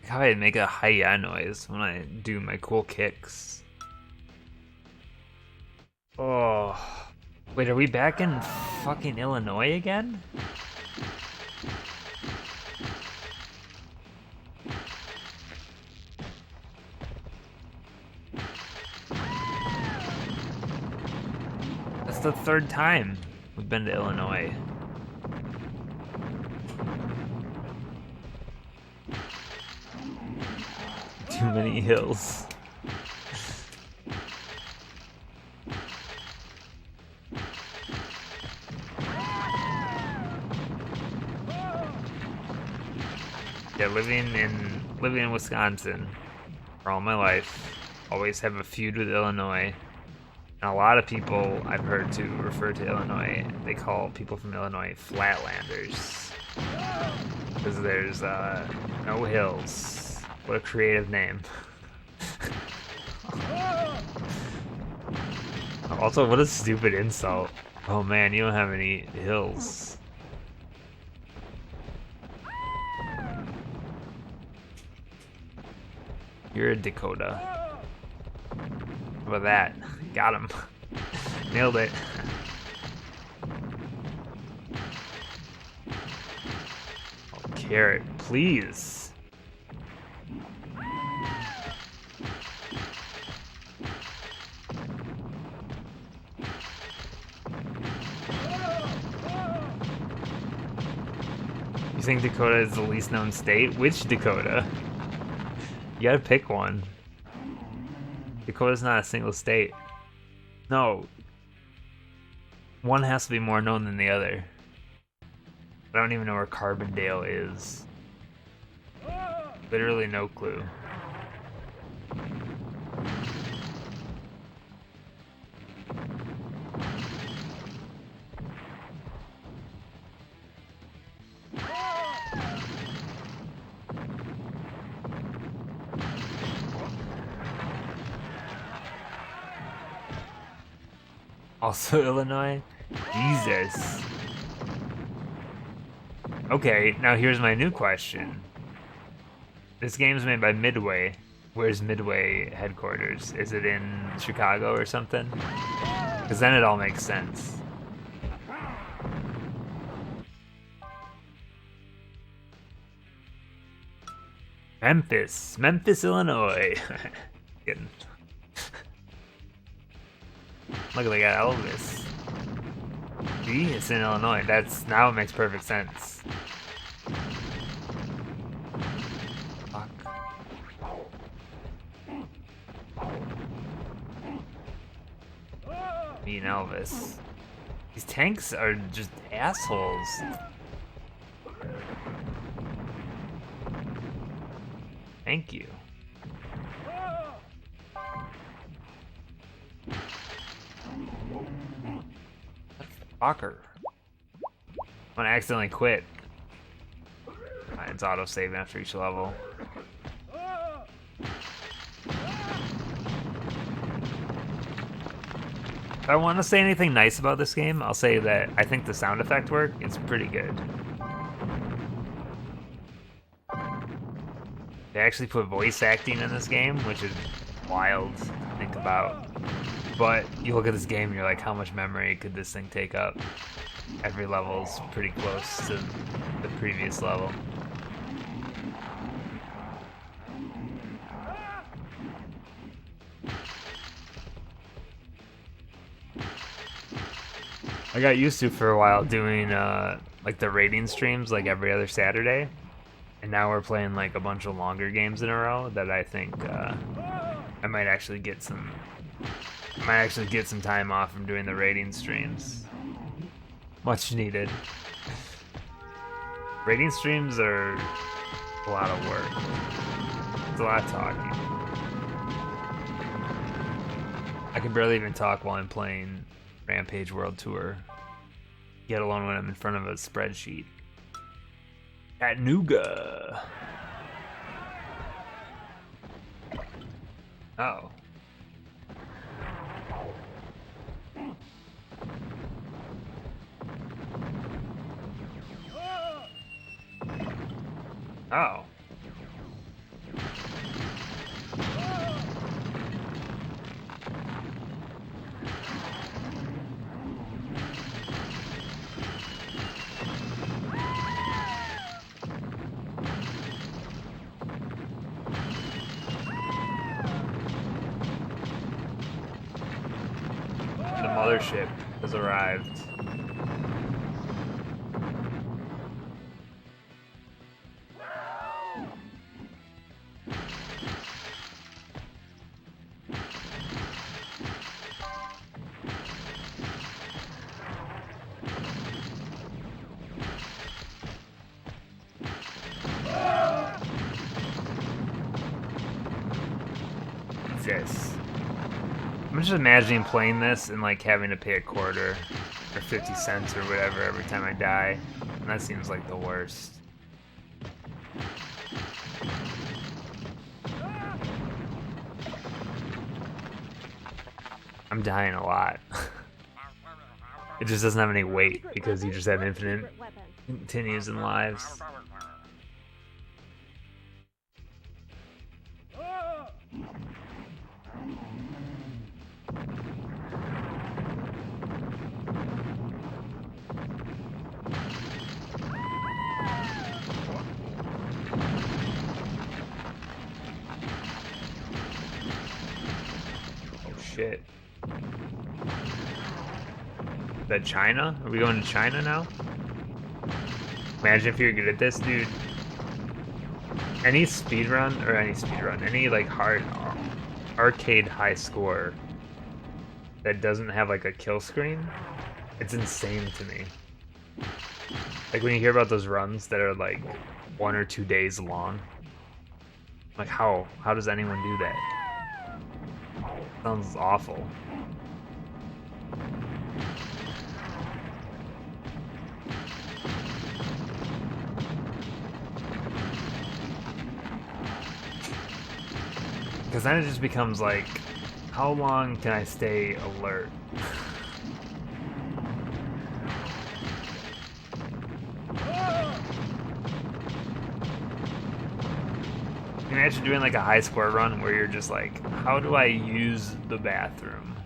How I make a hi-ya noise when I do my cool kicks. Oh. Wait, are we back in fucking Illinois again? That's the 3rd time we've been to Illinois. many hills. Yeah, living in Wisconsin for all my life, always have a feud with Illinois. And a lot of people I've heard to refer to Illinois, they call people from Illinois Flatlanders. Because there's no hills. What a creative name. Also, what a stupid insult. Oh man, you don't have any hills. You're a Dakota. How about that? Got him. Nailed it. Oh, carrot, please. You think Dakota is the least known state? Which Dakota? You gotta pick one. Dakota's not a single state. No. One has to be more known than the other. I don't even know where Carbondale is. Literally no clue. Also Illinois? Jesus. Okay, now here's my new question. This game's made by Midway. Where's Midway headquarters? Is it in Chicago or something? Because then it all makes sense. Memphis, Illinois. Kidding. Look, they got Elvis. See, it's in Illinois. Now it makes perfect sense. Fuck. Me and Elvis. These tanks are just assholes. Thank you. Fucker. I'm gonna accidentally quit. It's auto-save after each level. If I want to say anything nice about this game, I'll say that I think the sound effect work is pretty good. They actually put voice acting in this game, which is wild to think about. But you look at this game and you're like, how much memory could this thing take up? Every level's pretty close to the previous level. I got used to for a while doing like the rating streams like every other Saturday. And now we're playing like a bunch of longer games in a row that I think I might actually get some time off from doing the rating streams. Much needed. Rating streams are a lot of work. It's a lot of talking. I can barely even talk while I'm playing Rampage World Tour, let alone when I'm in front of a spreadsheet. Chattanooga. Oh. Oh. The mothership has arrived. I'm just imagining playing this and like having to pay a quarter or 50 cents or whatever every time I die. And that seems like the worst. I'm dying a lot. It just doesn't have any weight because you just have infinite continues in lives. Oh shit. Is that China? Are we going to China now? Imagine if you're good at this, dude. Any speedrun, any like hard arcade high score that doesn't have like a kill screen, it's insane to me. Like when you hear about those runs that are like 1 or 2 days long, like how does anyone do that? Sounds awful. Because then it just becomes like, how long can I stay alert? Imagine doing like a high score run where you're just like, how do I use the bathroom?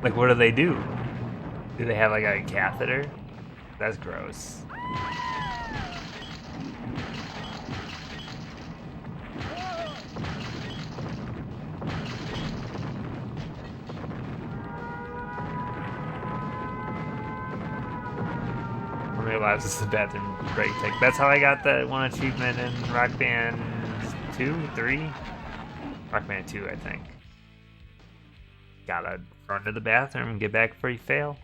Like, what do they do? Do they have like a catheter? That's gross. Lives is the bathroom break take. That's how I got that one achievement in Rock Band 2, 3? Rock Band 2, I think. Gotta run to the bathroom and get back before you fail.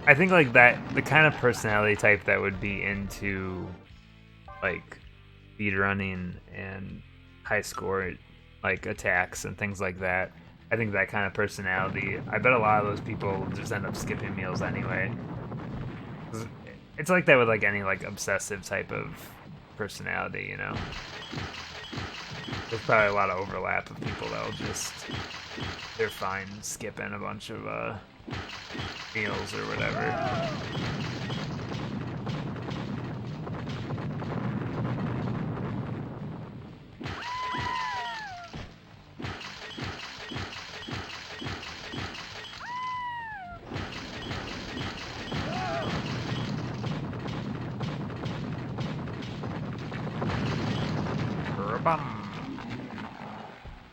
I think like that, the kind of personality type that would be into like speedrunning and high score like attacks and things like that. I think that kind of personality, I bet a lot of those people just end up skipping meals anyway. It's like that with like any like obsessive type of personality, you know? There's probably a lot of overlap of people that'll just, they're fine skipping a bunch of meals or whatever.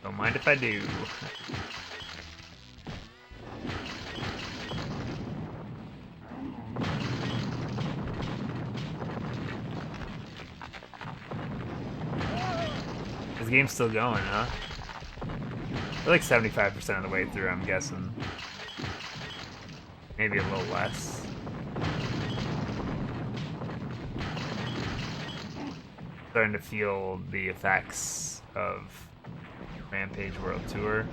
Don't mind if I do. This game's still going, huh? We're like 75% of the way through, I'm guessing. Maybe a little less. Starting to feel the effects of Rampage World Tour.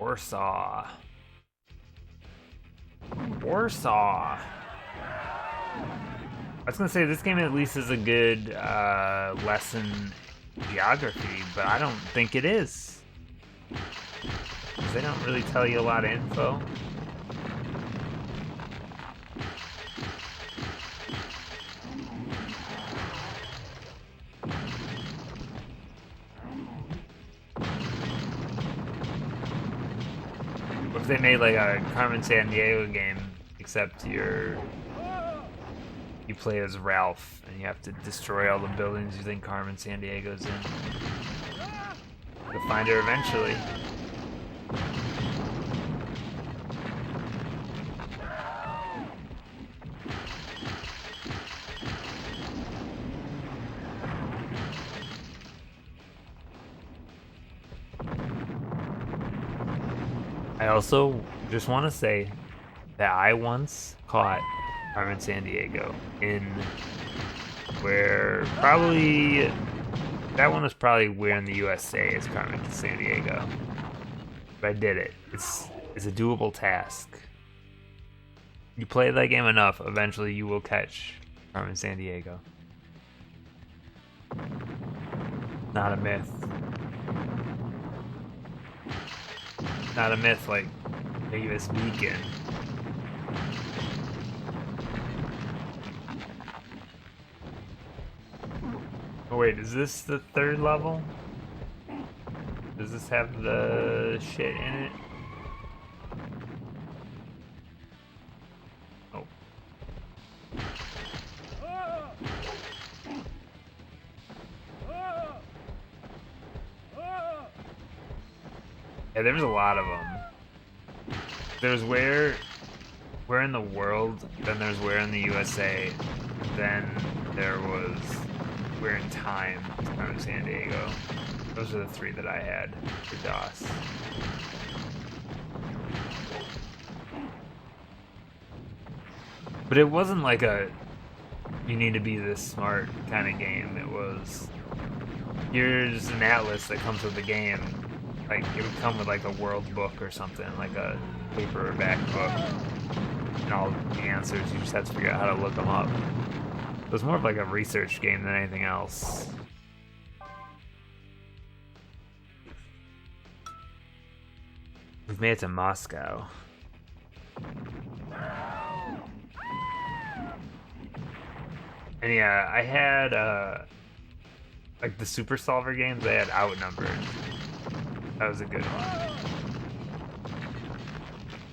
Warsaw. Warsaw. I was gonna say this game at least is a good lesson geography, but I don't think it is. 'Cause they don't really tell you a lot of info. What if they made like a Carmen Sandiego game, except you play as Ralph and you have to destroy all the buildings you think Carmen Sandiego's in. You'll find her eventually. I also just want to say that I once caught Carmen Sandiego in where probably that one was probably where in the USA is Carmen Sandiego. But I did it. It's a doable task. You play that game enough, eventually you will catch Carmen Sandiego. Not a myth. Not a myth like Davis Beacon. Oh wait, is this the third level? Does this have the shit in it? Oh. Yeah, there's a lot of them. There's where in the world, then there's where in the USA, then there was where in time, Carmen Sandiego. Those are the three that I had for DOS. But it wasn't like a you need to be this smart kind of game. It was here's an atlas that comes with the game. Like it would come with like a world book or something, like a paperback book, and all the answers. You just have to figure out how to look them up. It was more of like a research game than anything else. We've made it to Moscow. And yeah, I had like the Super Solver games, I had Outnumbered. That was a good one.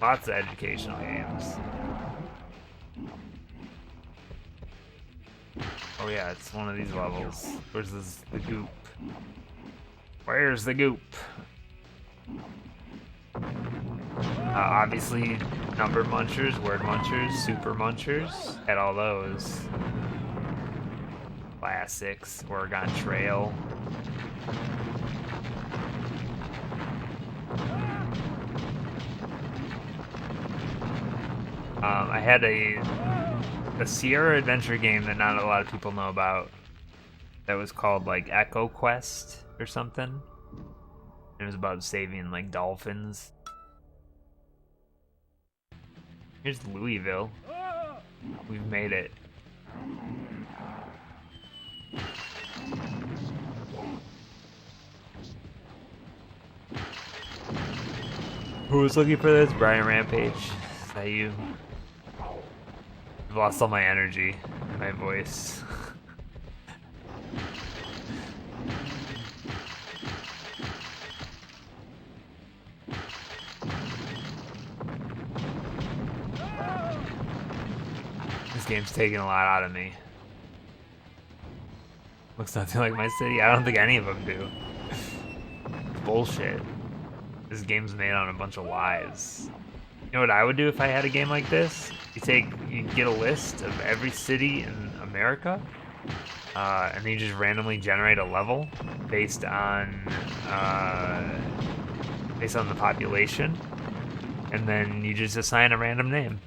Lots of educational games. Oh yeah, it's one of these levels. Where's the goop? Where's the goop? Obviously, number munchers, word munchers, super munchers. Had all those. Classics, Oregon Trail. I had a Sierra adventure game that not a lot of people know about that was called like Echo Quest or something. It was about saving like dolphins. Here's Louisville. We've made it. Who was looking for this? Brian Rampage. Is that you? I've lost all my energy in my voice. This game's taking a lot out of me. Looks nothing like my city. I don't think any of them do. Bullshit. This game's made on a bunch of lies. You know what I would do if I had a game like this? You get a list of every city in America, and then you just randomly generate a level based on the population, and then you just assign a random name.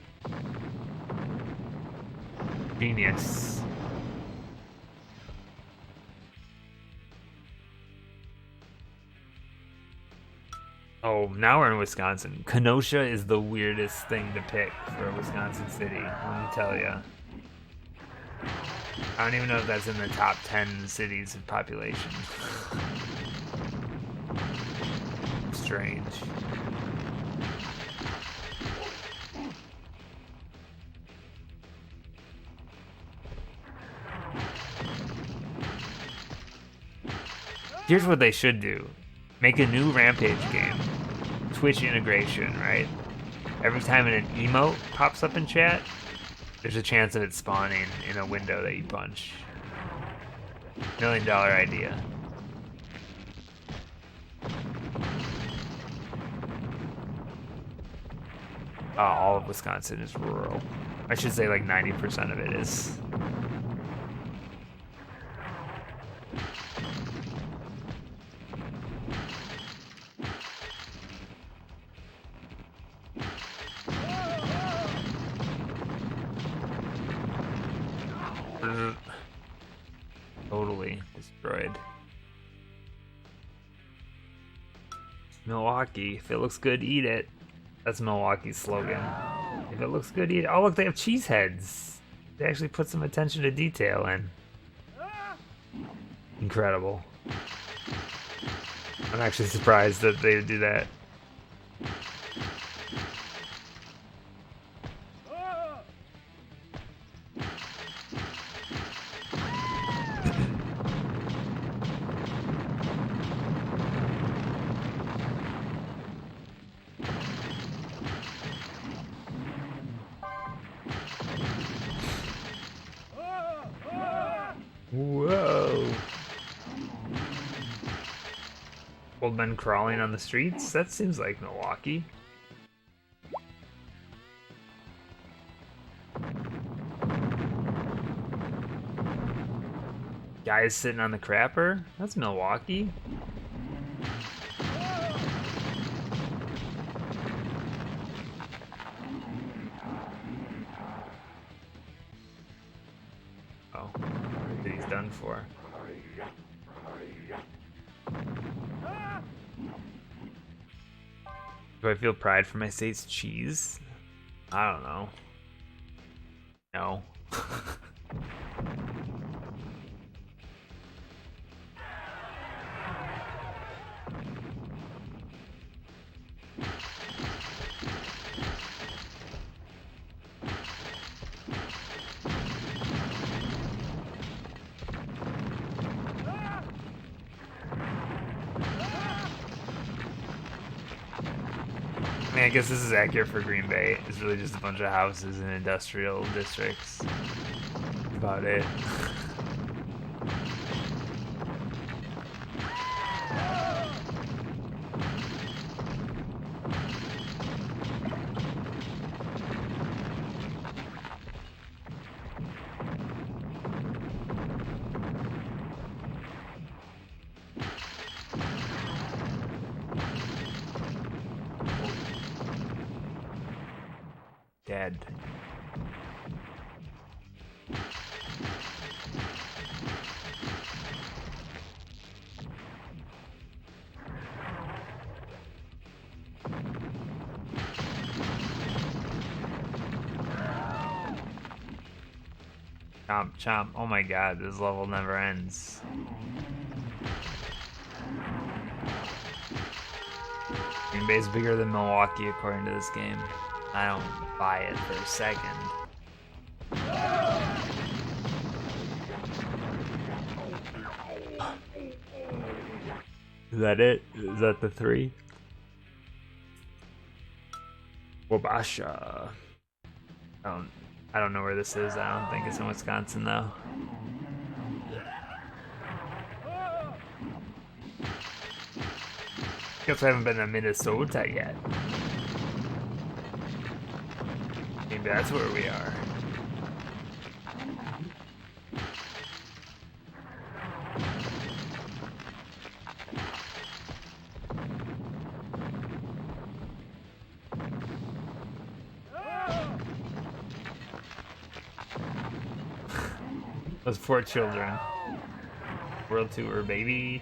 Genius. Oh, now we're in Wisconsin. Kenosha is the weirdest thing to pick for a Wisconsin city, let me tell you. I don't even know if that's in the top 10 cities of population. Strange. Here's what they should do. Make a new Rampage game. Twitch integration, right? Every time an emote pops up in chat, there's a chance of it spawning in a window that you punch. $1 million idea. All of Wisconsin is rural. I should say like 90% of it is. Totally destroyed. Milwaukee, if it looks good, eat it. That's Milwaukee's slogan. If it looks good, eat it. Oh, look, they have cheese heads. They actually put some attention to detail in. Incredible. I'm actually surprised that they would do that. Whoa. Old men crawling on the streets? That seems like Milwaukee. Guys sitting on the crapper? That's Milwaukee. Oh, what he's done for. Do I feel pride for my state's cheese? I don't know. No. I mean, I guess this is accurate for Green Bay. It's really just a bunch of houses and industrial districts. That's about it. Dead. Chomp, chomp. Oh my god, this level never ends. Green Bay's bigger than Milwaukee according to this game. I don't buy it for a second. Is that it? Is that the 3? Wabasha. I don't know where this is. I don't think it's in Wisconsin though. Guess I haven't been to Minnesota yet. Maybe that's where we are. Those poor children. World tour, baby.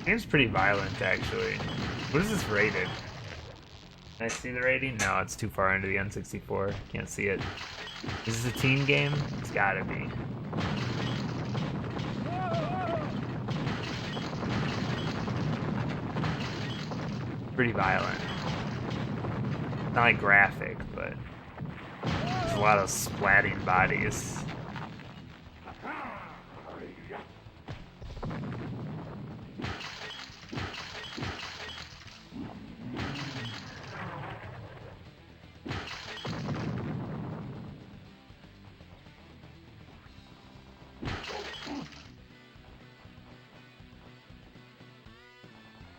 Game's pretty violent, actually. What is this rated? Can I see the rating? No, it's too far into the N64. Can't see it. Is this a teen game? It's gotta be. Pretty violent. Not like graphic, but there's a lot of splatting bodies.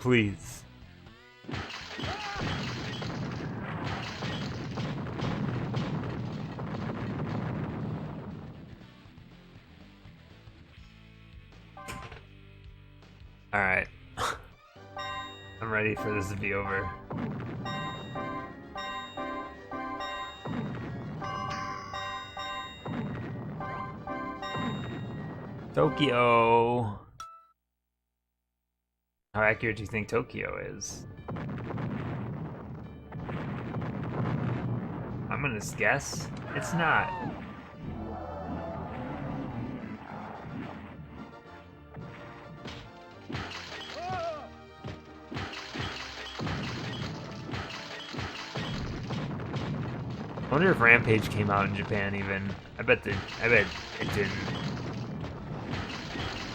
Please. Alright. I'm ready for this to be over. Tokyo. How accurate do you think Tokyo is? I'm gonna guess it's not. I wonder if Rampage came out in Japan even. I bet it didn't.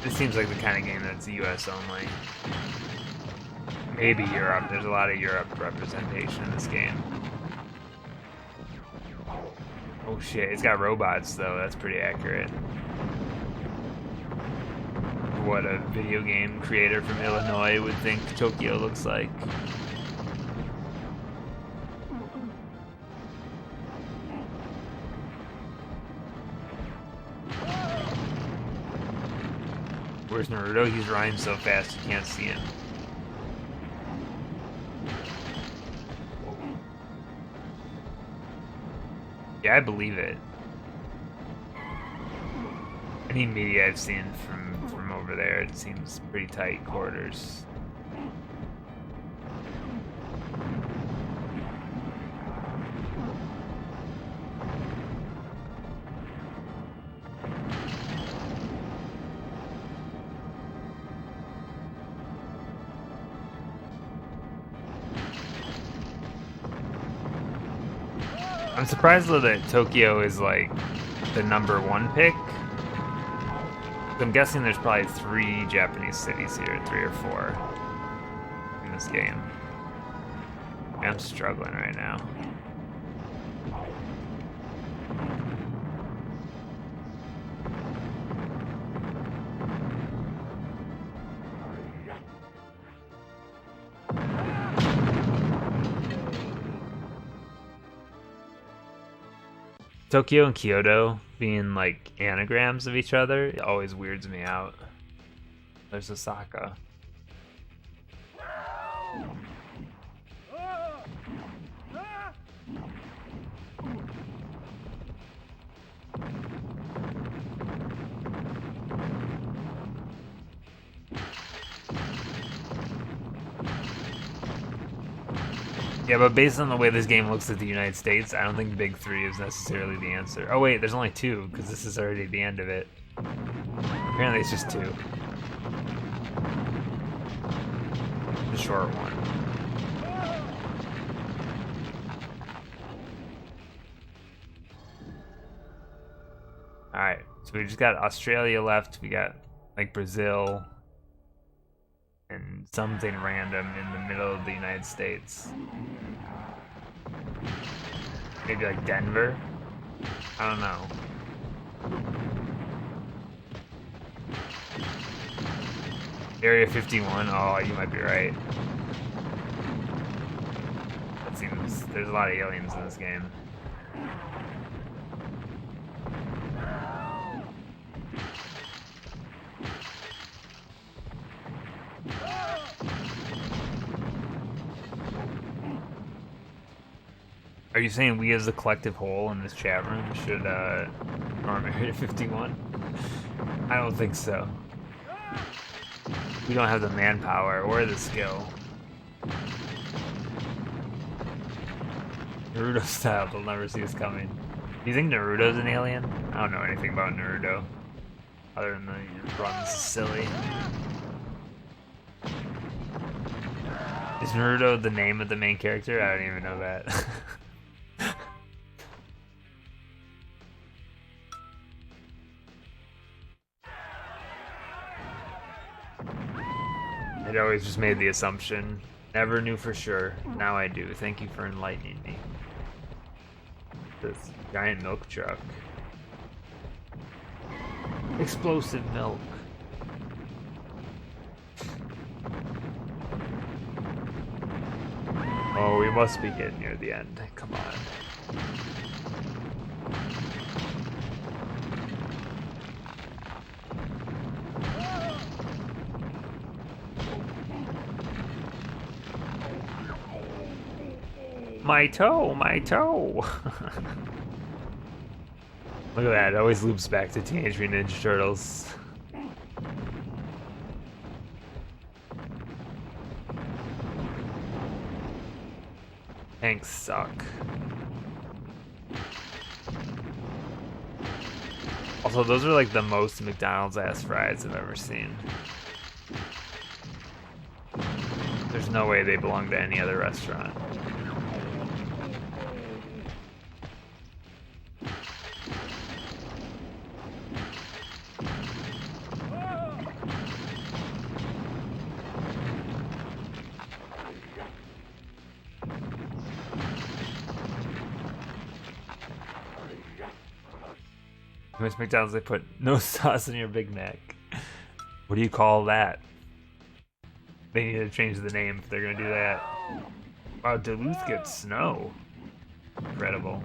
This seems like the kind of game that's US only. Maybe Europe. There's a lot of Europe representation in this game. Oh shit, it's got robots though. That's pretty accurate. What a video game creator from Illinois would think Tokyo looks like. Where's Naruto? He's running so fast you can't see him. Yeah, I believe it. Any media I've seen from over there, it seems pretty tight quarters. I'm surprised though that Tokyo is like the #1 pick. I'm guessing there's probably 3 Japanese cities here, 3 or 4 in this game. I'm struggling right now. Tokyo and Kyoto being like anagrams of each other, it always weirds me out. There's Osaka. Yeah, but based on the way this game looks at the United States, I don't think Big 3 is necessarily the answer. Oh wait, there's only 2, because this is already the end of it. Apparently it's just 2. The short one. Alright, so we just got Australia left, we got like Brazil, and something random in the middle of the United States. Maybe like Denver? I don't know. Area 51? Oh, you might be right. That seems... there's a lot of aliens in this game. Are you saying we as a collective whole in this chat room should norm Area 51? I don't think so. We don't have the manpower or the skill. Naruto style, they'll never see us coming. Do you think Naruto's an alien? I don't know anything about Naruto. Other than he runs silly. Is Naruto the name of the main character? I don't even know that. I'd always just made the assumption. Never knew for sure. Now I do. Thank you for enlightening me. This giant milk truck. Explosive milk. Oh, we must be getting near the end. Come on. My toe, my toe. Look at that, it always loops back to Teenage Mutant Ninja Turtles. Tanks suck. Also, those are like the most McDonald's ass fries I've ever seen. There's no way they belong to any other restaurant. Miss McDonald's, they put no sauce in your Big Mac. What do you call that? They need to change the name if they're gonna do that. Wow, Duluth gets snow. Incredible.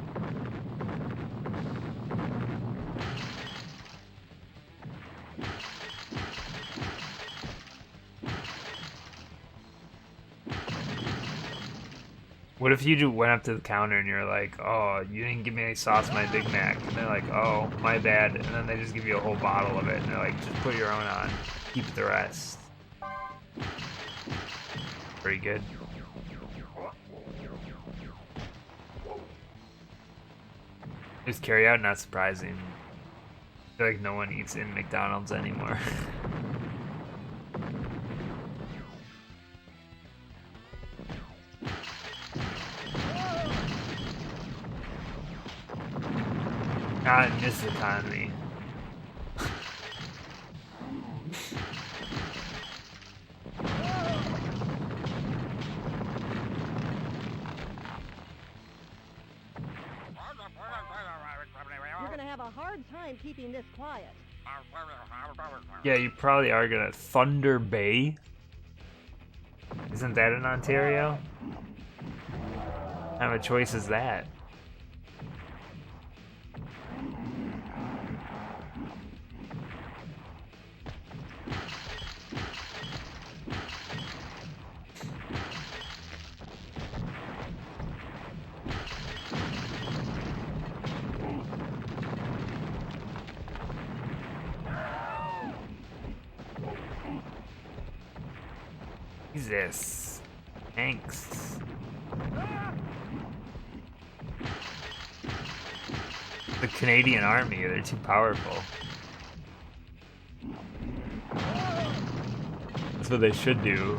What if you went up to the counter and you're like, oh, you didn't give me any sauce in my Big Mac. And they're like, oh, my bad. And then they just give you a whole bottle of it. And they're like, just put your own on. Keep the rest. Pretty good. Just carry out, not surprising. I feel like no one eats in McDonald's anymore. God, I miss the economy. You're gonna have a hard time keeping this quiet. Yeah, you probably are gonna. Thunder Bay? Isn't that in Ontario? What kind of a choice is that? Jesus. Thanks. The Canadian Army, they're too powerful. That's what they should do.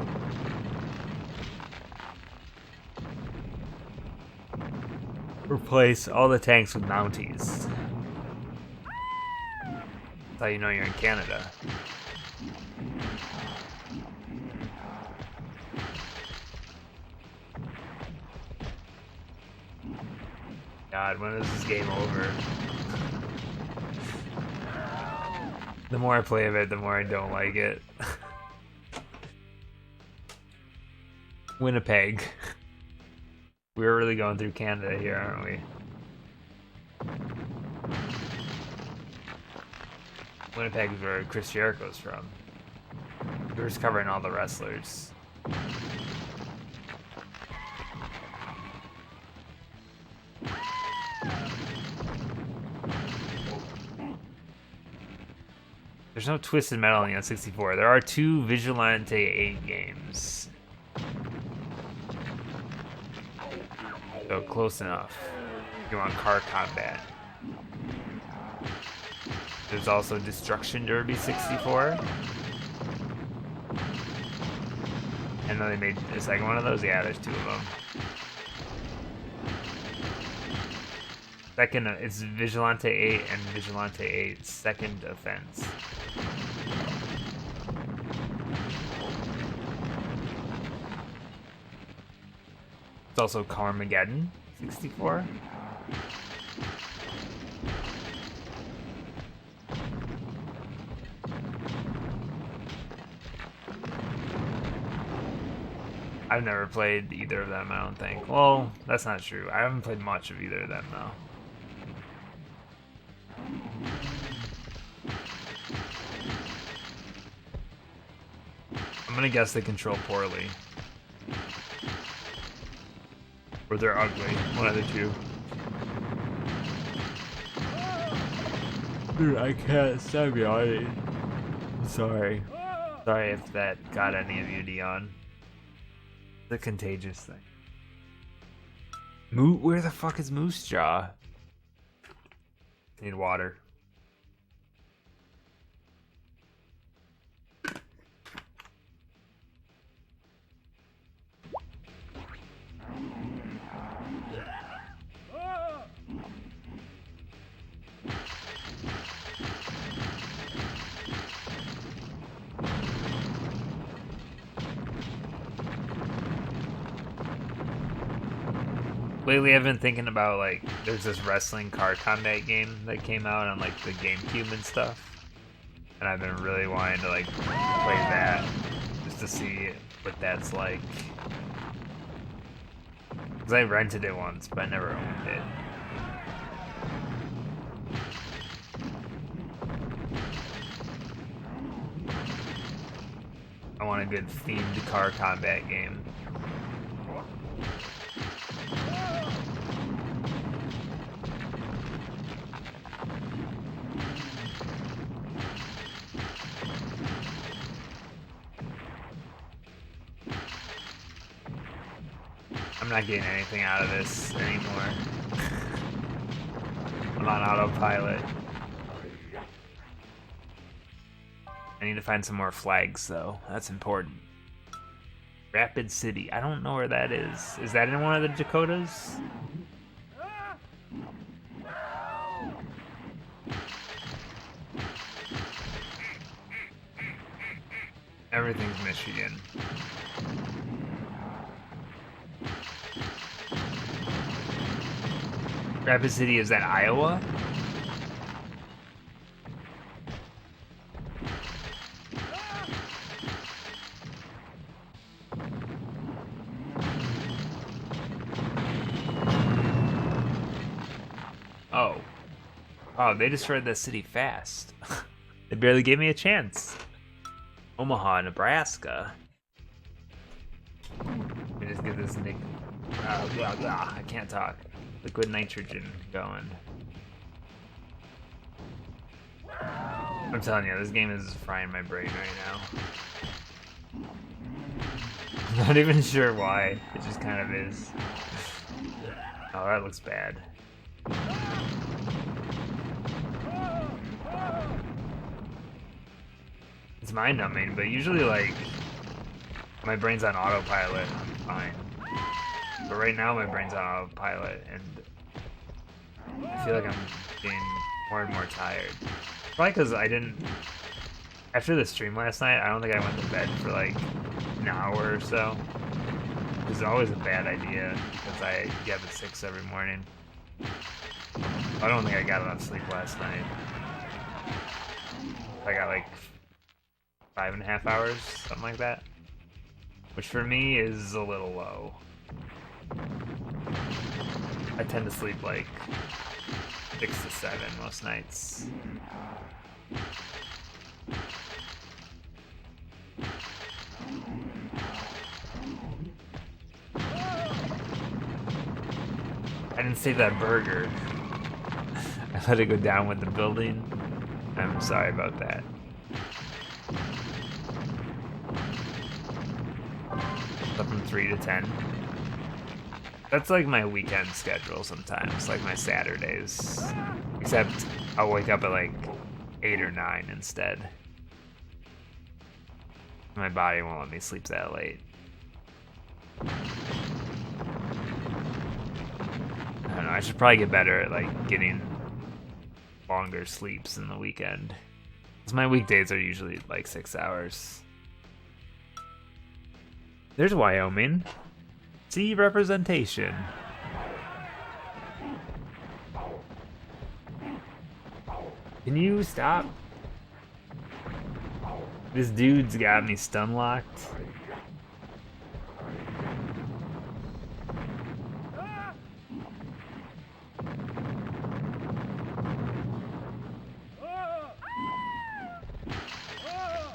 Replace all the tanks with Mounties. That's how you know you're in Canada. God, when is this game over? The more I play of it, the more I don't like it. Winnipeg. We're really going through Canada here, aren't we? Winnipeg is where Chris Jericho's from. We're just covering all the wrestlers. There's no Twisted Metal on the N64. There are 2 Vigilante 8 games. So close enough. If you want car combat. There's also Destruction Derby 64. And then they made a second one of those? Yeah, there's 2 of them. Second, it's Vigilante 8 and Vigilante 8 Second Offense. It's also Carmageddon 64. I've never played either of them, I don't think. Well, that's not true. I haven't played much of either of them, though. I'm gonna guess they control poorly. Or they're ugly. One of the 2. Dude, I can't stop yawning. I'm sorry. Sorry if that got any of you, Dion. The contagious thing. Where the fuck is Moose Jaw? Need water. Lately I've been thinking about, like, there's this wrestling car combat game that came out on, like, the GameCube and stuff. And I've been really wanting to, like, play that just to see what that's like. Because I rented it once, but I never owned it. I want a good themed car combat game. I'm not getting anything out of this anymore. I'm on autopilot. I need to find some more flags, though. That's important. Rapid City. I don't know where that is. Is that in one of the Dakotas? Everything's Michigan. Rapid City, is that Iowa? Oh. Oh, they destroyed that city fast. They barely gave me a chance. Omaha, Nebraska. Let me just get this nick. I can't talk. Liquid nitrogen going. I'm telling you, this game is frying my brain right now. I'm not even sure why. It just kind of is. Oh, that looks bad. It's mind-numbing, but usually, like, my brain's on autopilot, I'm fine. But right now, my brain's on autopilot, and I feel like I'm getting more and more tired. Probably because I didn't... After the stream last night, I don't think I went to bed for, like, an hour or so. Which is always a bad idea, because I get up at 6 every morning. I don't think I got enough sleep last night. I got, like, 5.5 hours, something like that. Which for me is a little low. I tend to sleep like 6 to 7 most nights. I didn't save that burger. I let it go down with the building. I'm sorry about that. Up from 3 to 10. That's like my weekend schedule sometimes, like my Saturdays. Except I'll wake up at like 8 or 9 instead. My body won't let me sleep that late. I don't know, I should probably get better at like getting longer sleeps in the weekend. Because my weekdays are usually like 6 hours. There's Wyoming. See representation. Can you stop? This dude's got me stun locked.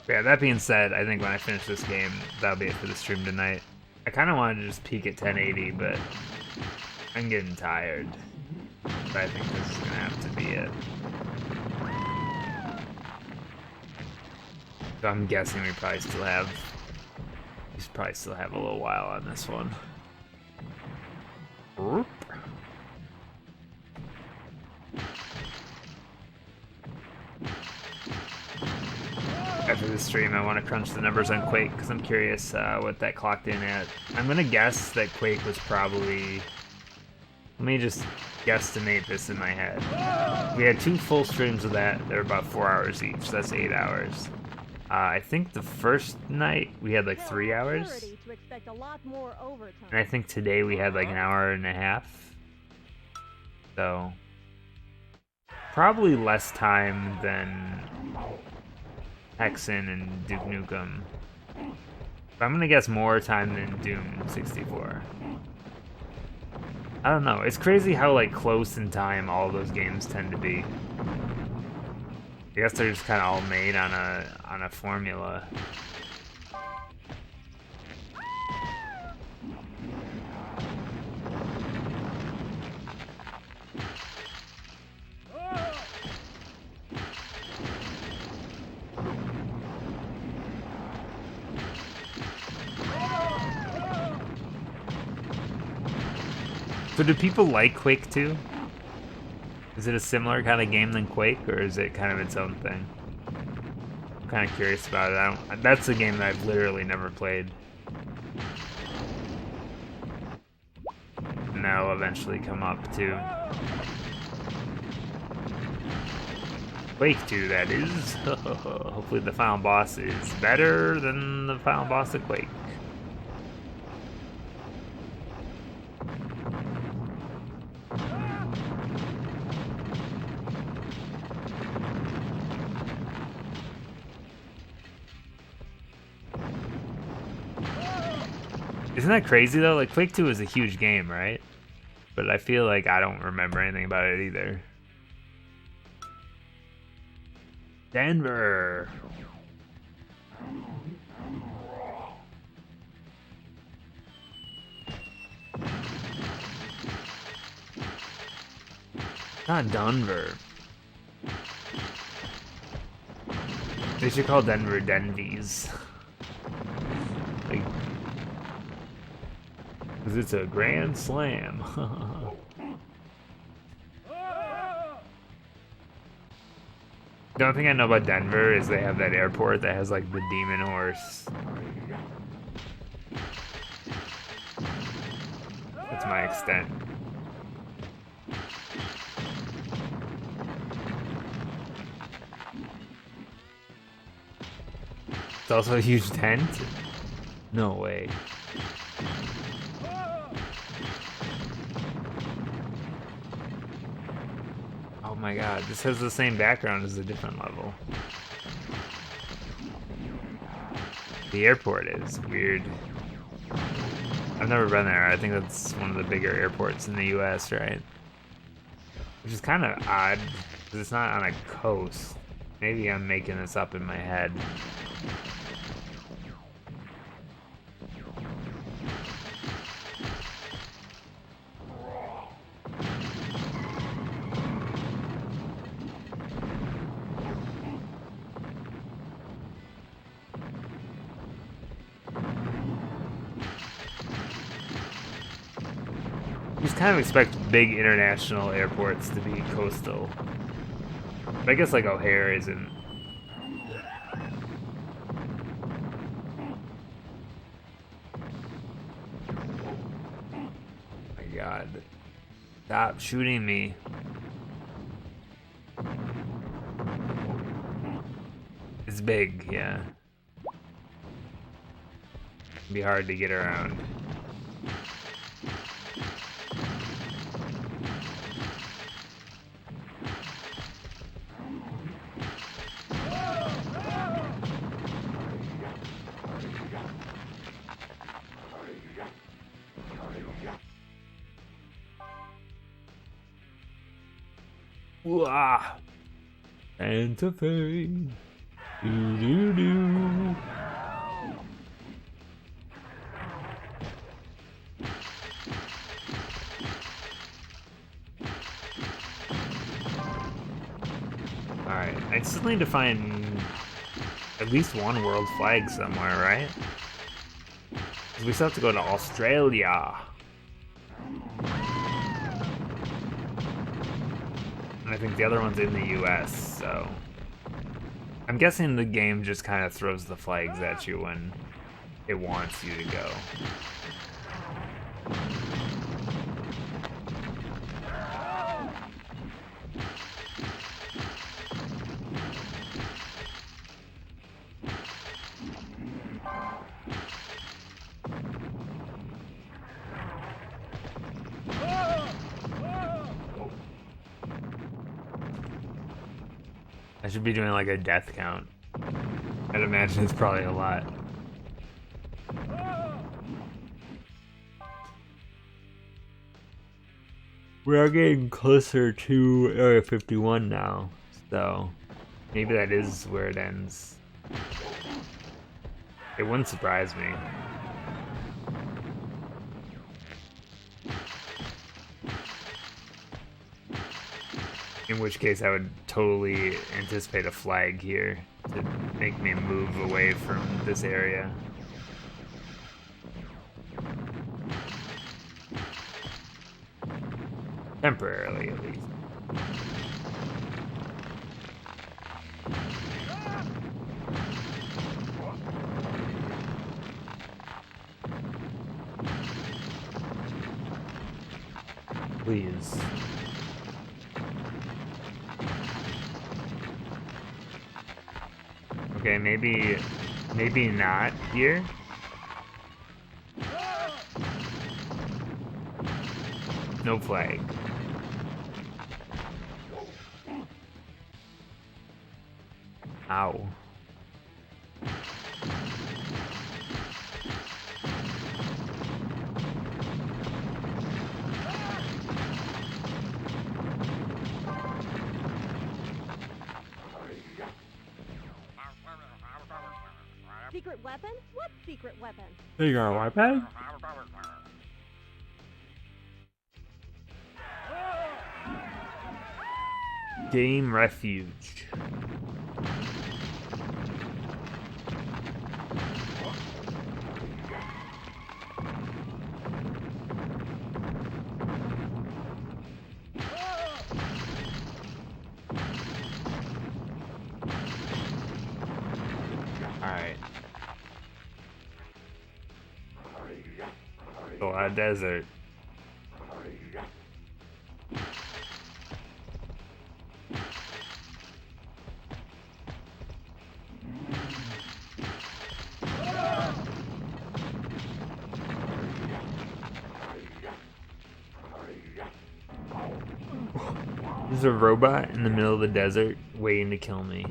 Yeah, that being said, I think when I finish this game, that'll be it for the stream tonight. I kind of wanted to just peak at 1080, but I'm getting tired. But I think this is going to have to be it. So I'm guessing we probably still have a little while on this one. Whoop. After the stream, I want to crunch the numbers on Quake because I'm curious what that clocked in at. I'm gonna guess that Quake was probably. Let me just guesstimate this in my head. We had 2 full streams of that. They're about 4 hours each. So that's 8 hours. I think the first night we had like 3 hours. And I think today we had like an hour and a half. So probably less time than Hexen and Duke Nukem. But I'm gonna guess more time than Doom 64. I don't know. It's crazy how like close in time all those games tend to be. I guess they're just kind of all made on a formula. So do people like Quake 2? Is it a similar kind of game than Quake, or is it kind of its own thing? I'm kind of curious about it. That's a game that I've literally never played. And that'll eventually come up too. Quake 2, that is. Hopefully the final boss is better than the final boss of Quake. Isn't that crazy though? Like Quake 2 is a huge game, right? But I feel like I don't remember anything about it either. Denver. Not Denver. They should call Denver Denvies. Like, because it's a grand slam. The only thing I know about Denver is they have that airport that has like the demon horse. That's my extent. It's also a huge tent? No way. Oh my god, this has the same background as a different level. The airport is weird. I've never been there. I think that's one of the bigger airports in the US, right? Which is kind of odd, because it's not on a coast. Maybe I'm making this up in my head. You just kind of expect big international airports to be coastal. But I guess like O'Hare isn't. My God. Stop shooting me. It's big, yeah. It'd be hard to get around. Wah! Santa Fe. Do do do. Alright, I still need to find at least one world flag somewhere, right? 'Cause we still have to go to Australia. And I think the other one's in the US, so... I'm guessing the game just kind of throws the flags at you when it wants you to go. I should be doing like a death count. I'd imagine it's probably a lot. We are getting closer to Area 51 now, so maybe that is where it ends. It wouldn't surprise me. In which case I would totally anticipate a flag here to make me move away from this area. Temporarily, at least. Please. Okay, maybe not here. No flag. Ow. Secret weapon? What secret weapon? You got a iPad? Game Refuge. Alright. A lot of desert. There's a robot in the middle of the desert waiting to kill me.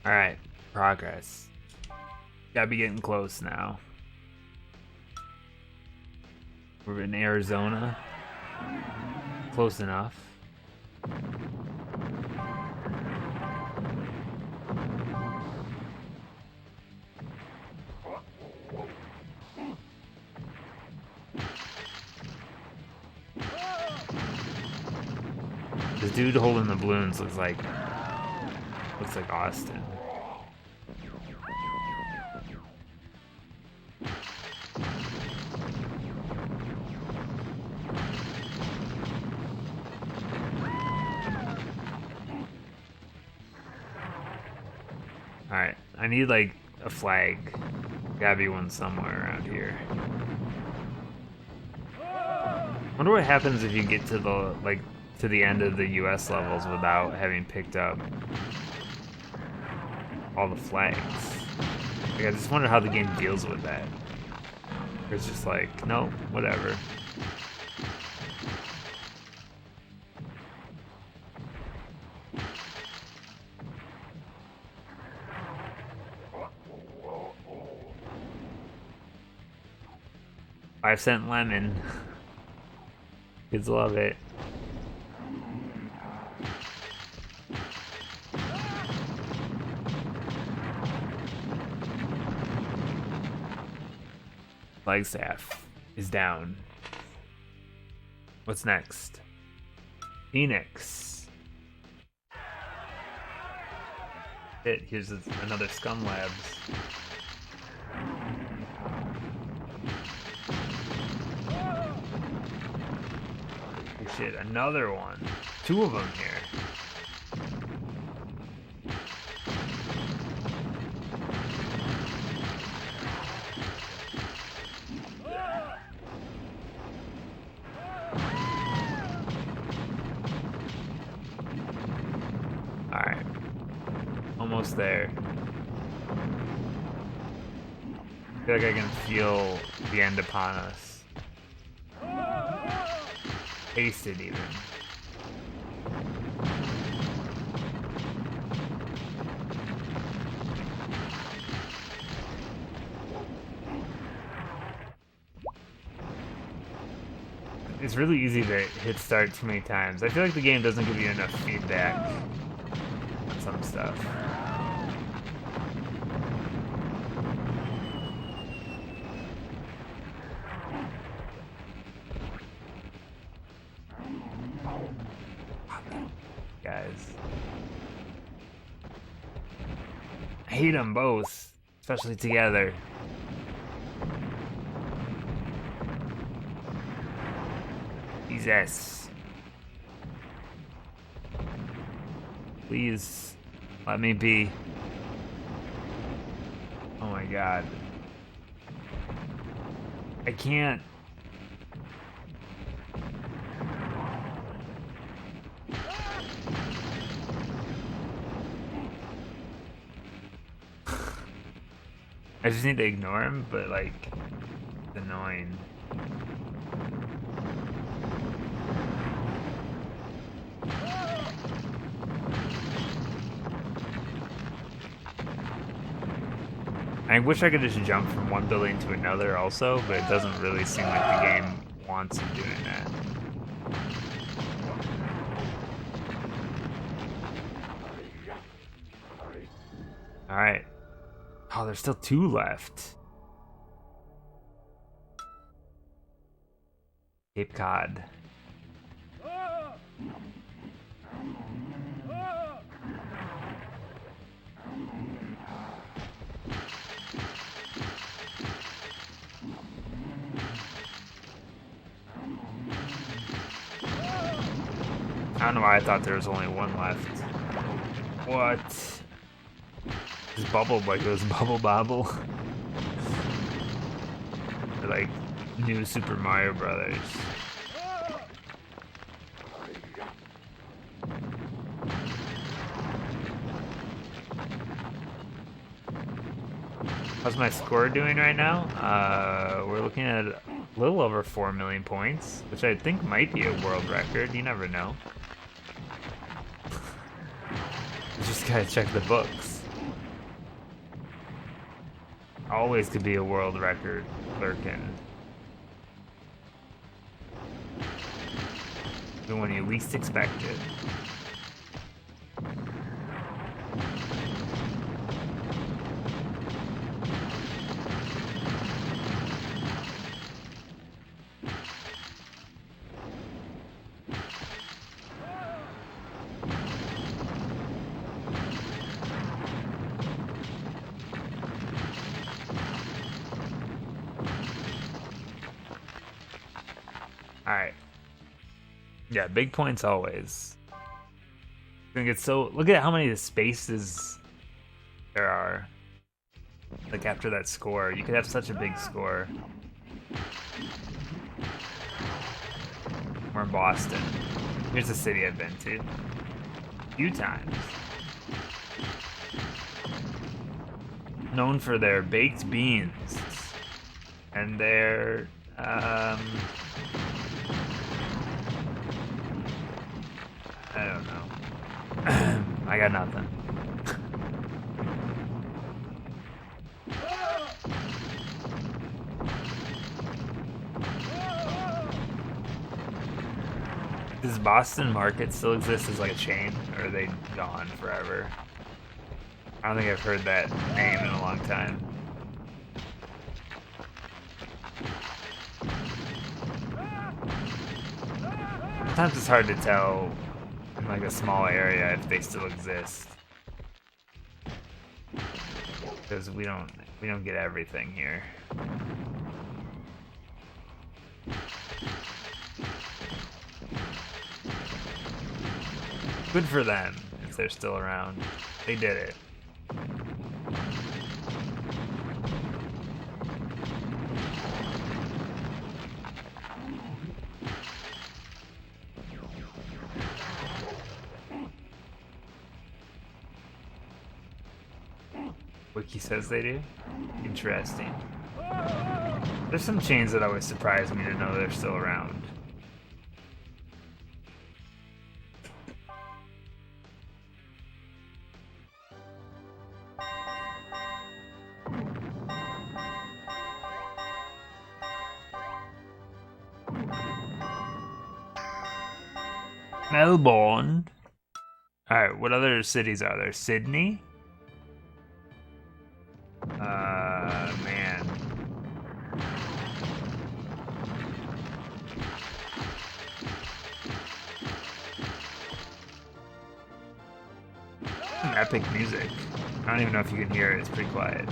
Alright, progress. Gotta be getting close now. We're in Arizona. Close enough. This dude holding the balloons looks like Austin. Alright, I need like a flag. Gotta be one somewhere around here. Wonder what happens if you get to the end of the US levels without having picked up all the flags. Like, I just wonder how the game deals with that. Or it's just like, no, whatever. $5-cent lemon. Kids love it. Flagstaff is down. What's next? Phoenix. Here's another Scum Labs. Oh shit, another one. 2 of them here. Alright. Almost there. I feel like I can feel the end upon us. Taste it even. It's really easy to hit start too many times. I feel like the game doesn't give you enough feedback on some stuff. Guys. I hate them both, especially together. Jesus. Please, let me be. Oh my god. I can't. I just need to ignore him, but like, it's annoying. I wish I could just jump from one building to another also, but it doesn't really seem like the game wants you doing that. Alright. Oh, there's still 2 left. Cape Cod. I don't know why I thought there was only 1 left. What? This bubble like it was Bubble Bobble. Or like New Super Mario Brothers. How's my score doing right now? We're looking at a little over 4 million points, which I think might be a world record. You never know. Just gotta check the books. Always could be a world record lurking. Even when you least expect it. Alright. Yeah, big points always. Gonna get so... Look at how many spaces there are. Like, after that score. You could have such a big score. We're in Boston. Here's a city I've been to. A few times. Known for their baked beans. And their... I don't know. I got nothing. Does Boston Market still exist as like a chain, or are they gone forever? I don't think I've heard that name in a long time. Sometimes it's hard to tell in like a small area if they still exist, because we don't get everything here. Good for them if they're still around. They did it. Wiki says they do. Interesting. There's some chains that always surprise me to know they're still around. Melbourne. Alright, what other cities are there? Sydney? Man. Some epic music. I don't even know if you can hear it, it's pretty quiet.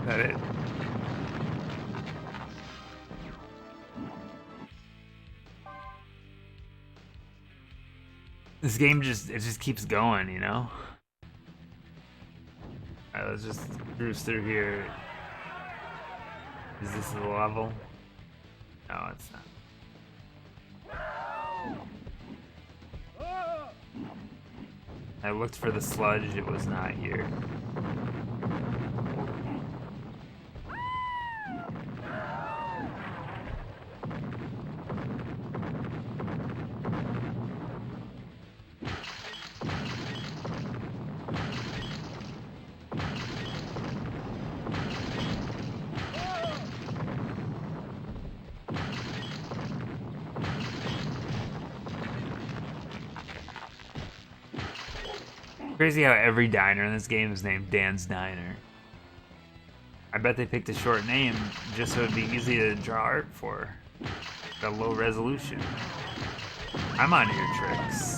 That it? This game just keeps going, you know? Alright, let's just cruise through here. Is this the level? No, it's not. I looked for the sludge, it was not here. Crazy how every diner in this game is named Dan's Diner. I bet they picked a short name just so it'd be easy to draw art for. The low resolution. I'm on your tricks.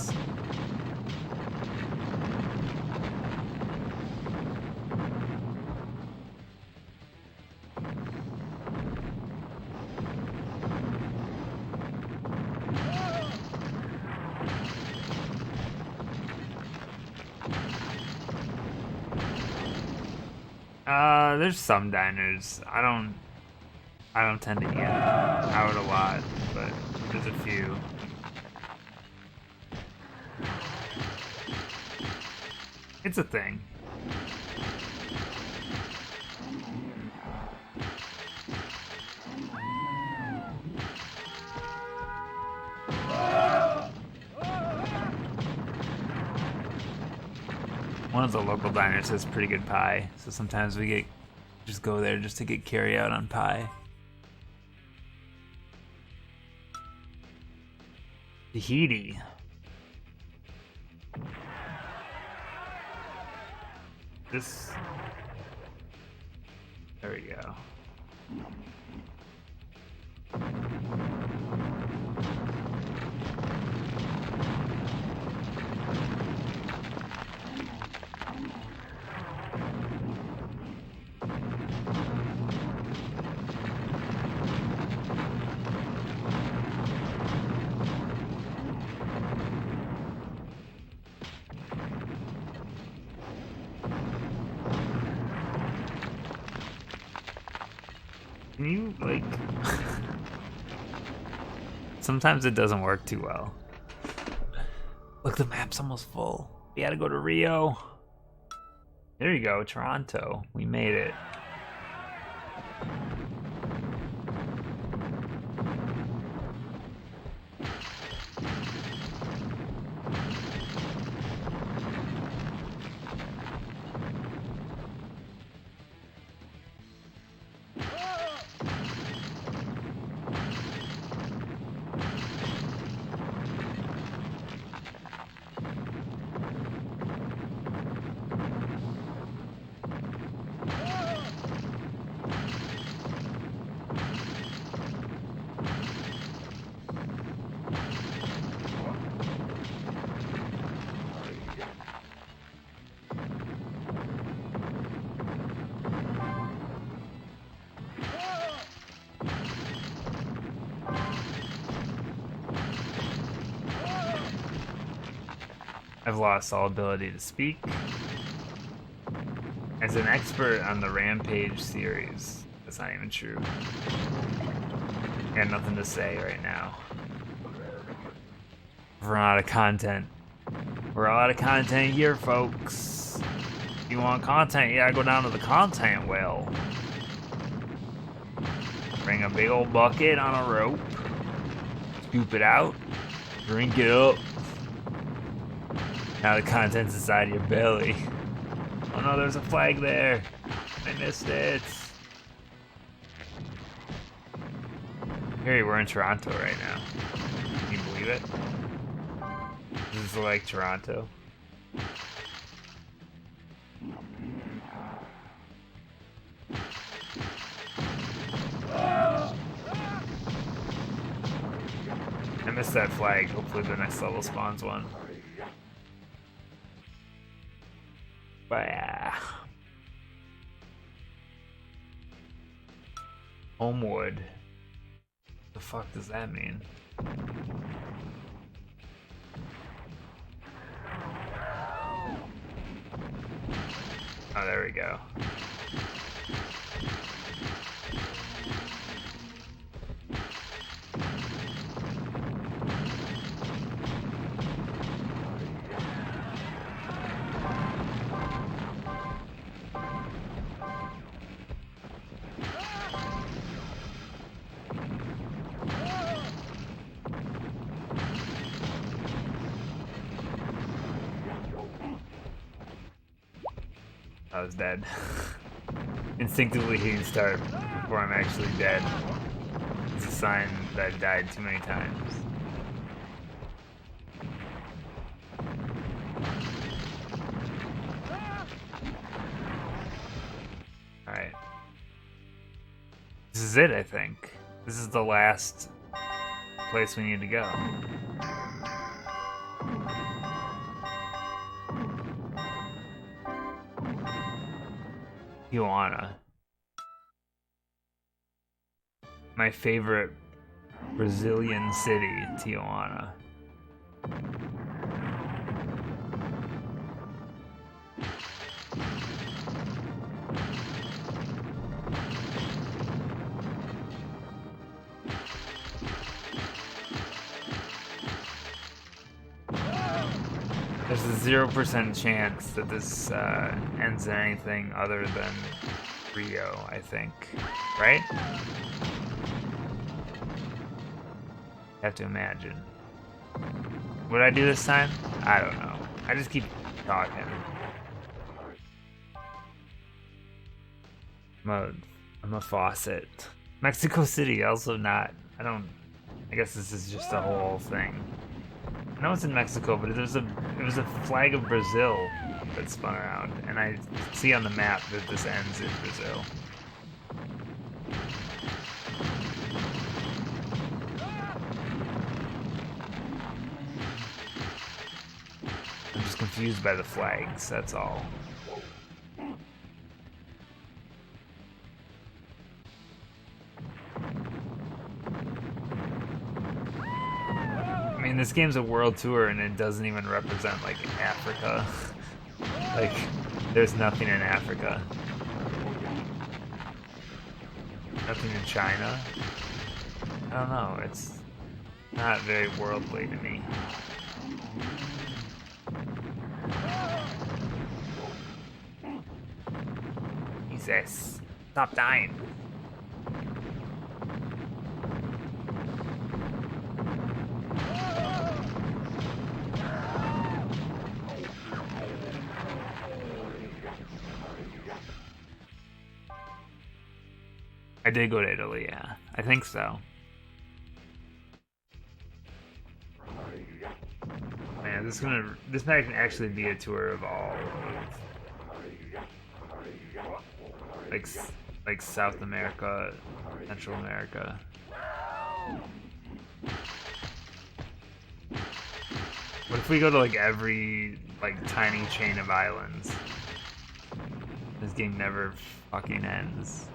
There's some diners. I don't tend to eat out a lot, but there's a few. It's a thing. One of the local diners has pretty good pie, so sometimes we just go there just to get carry out on pie. Tahiti. This. There we go. Can you, like... Sometimes it doesn't work too well. Look, the map's almost full. We gotta go to Rio. There you go, Toronto. We made it. I've lost all ability to speak. As an expert on the Rampage series, that's not even true. Got nothing to say right now. We're out of content. We're out of content here, folks. If you want content, you gotta go down to the content well. Bring a big old bucket on a rope. Scoop it out. Drink it up. Now the content's inside your belly. Oh no, there's a flag there. I missed it. Hey, we're in Toronto right now. Can you believe it? This is like Toronto. I missed that flag. Hopefully the next level spawns one. But yeah. Homewood. The fuck does that mean? Oh, there we go. I was dead. Instinctively hitting start before I'm actually dead is a sign that I've died too many times. Alright. This is it, I think. This is the last place we need to go. Tijuana. My favorite Brazilian city, Tijuana. There's a 0% chance that this ends in anything other than Rio, I think. Right? Have to imagine. What I do this time? I don't know. I just keep talking. I'm a faucet. Mexico City, also not. I guess this is just a whole thing. I know it's in Mexico, but it was a flag of Brazil that spun around, and I see on the map that this ends in Brazil. I'm just confused by the flags, that's all. I mean, this game's a world tour and it doesn't even represent, like, Africa. Like, there's nothing in Africa. Nothing in China. I don't know, it's not very worldly to me. Jesus, stop dying. I did go to Italy, yeah. I think so. Man, this might actually be a tour of all of like South America, Central America. What if we go to like every like tiny chain of islands? This game never fucking ends.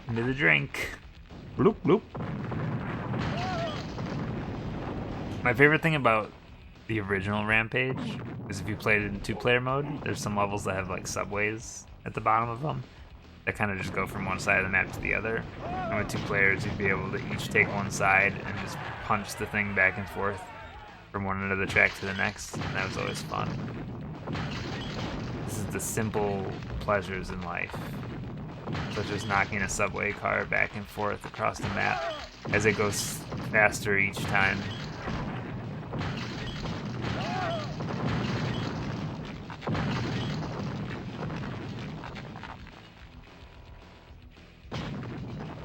Into the drink. Bloop, bloop. My favorite thing about the original Rampage is if you played it in two-player mode, there's some levels that have like subways at the bottom of them that kind of just go from one side of the map to the other. And with 2 players, you'd be able to each take one side and just punch the thing back and forth from one end of the track to the next, and that was always fun. This is the simple pleasures in life, such as knocking a subway car back and forth across the map as it goes faster each time.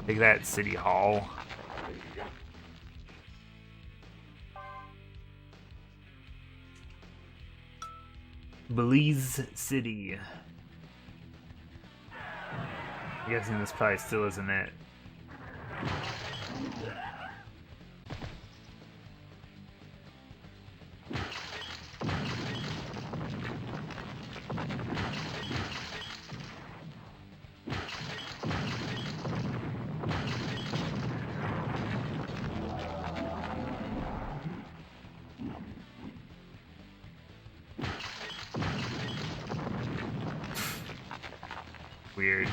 Take that, City Hall. Belize City. I'm guessing this probably still isn't it. Weird.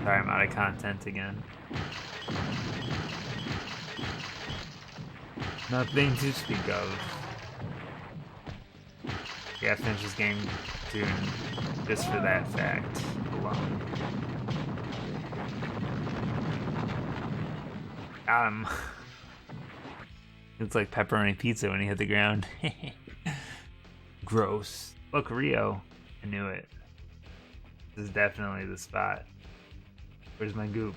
Sorry, I'm out of content again. Nothing to speak of. Yeah, I finished this game soon, just for that fact alone. Got him. Looks like pepperoni pizza when he hit the ground. Gross. Look, Rio. I knew it. This is definitely the spot. Where's my goop?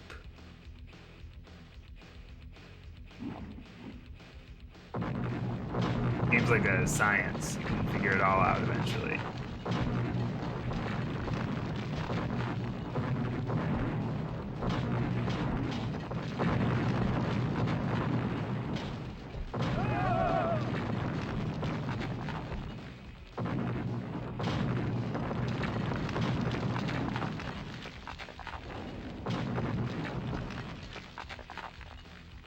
Seems like a science. You can figure it all out eventually.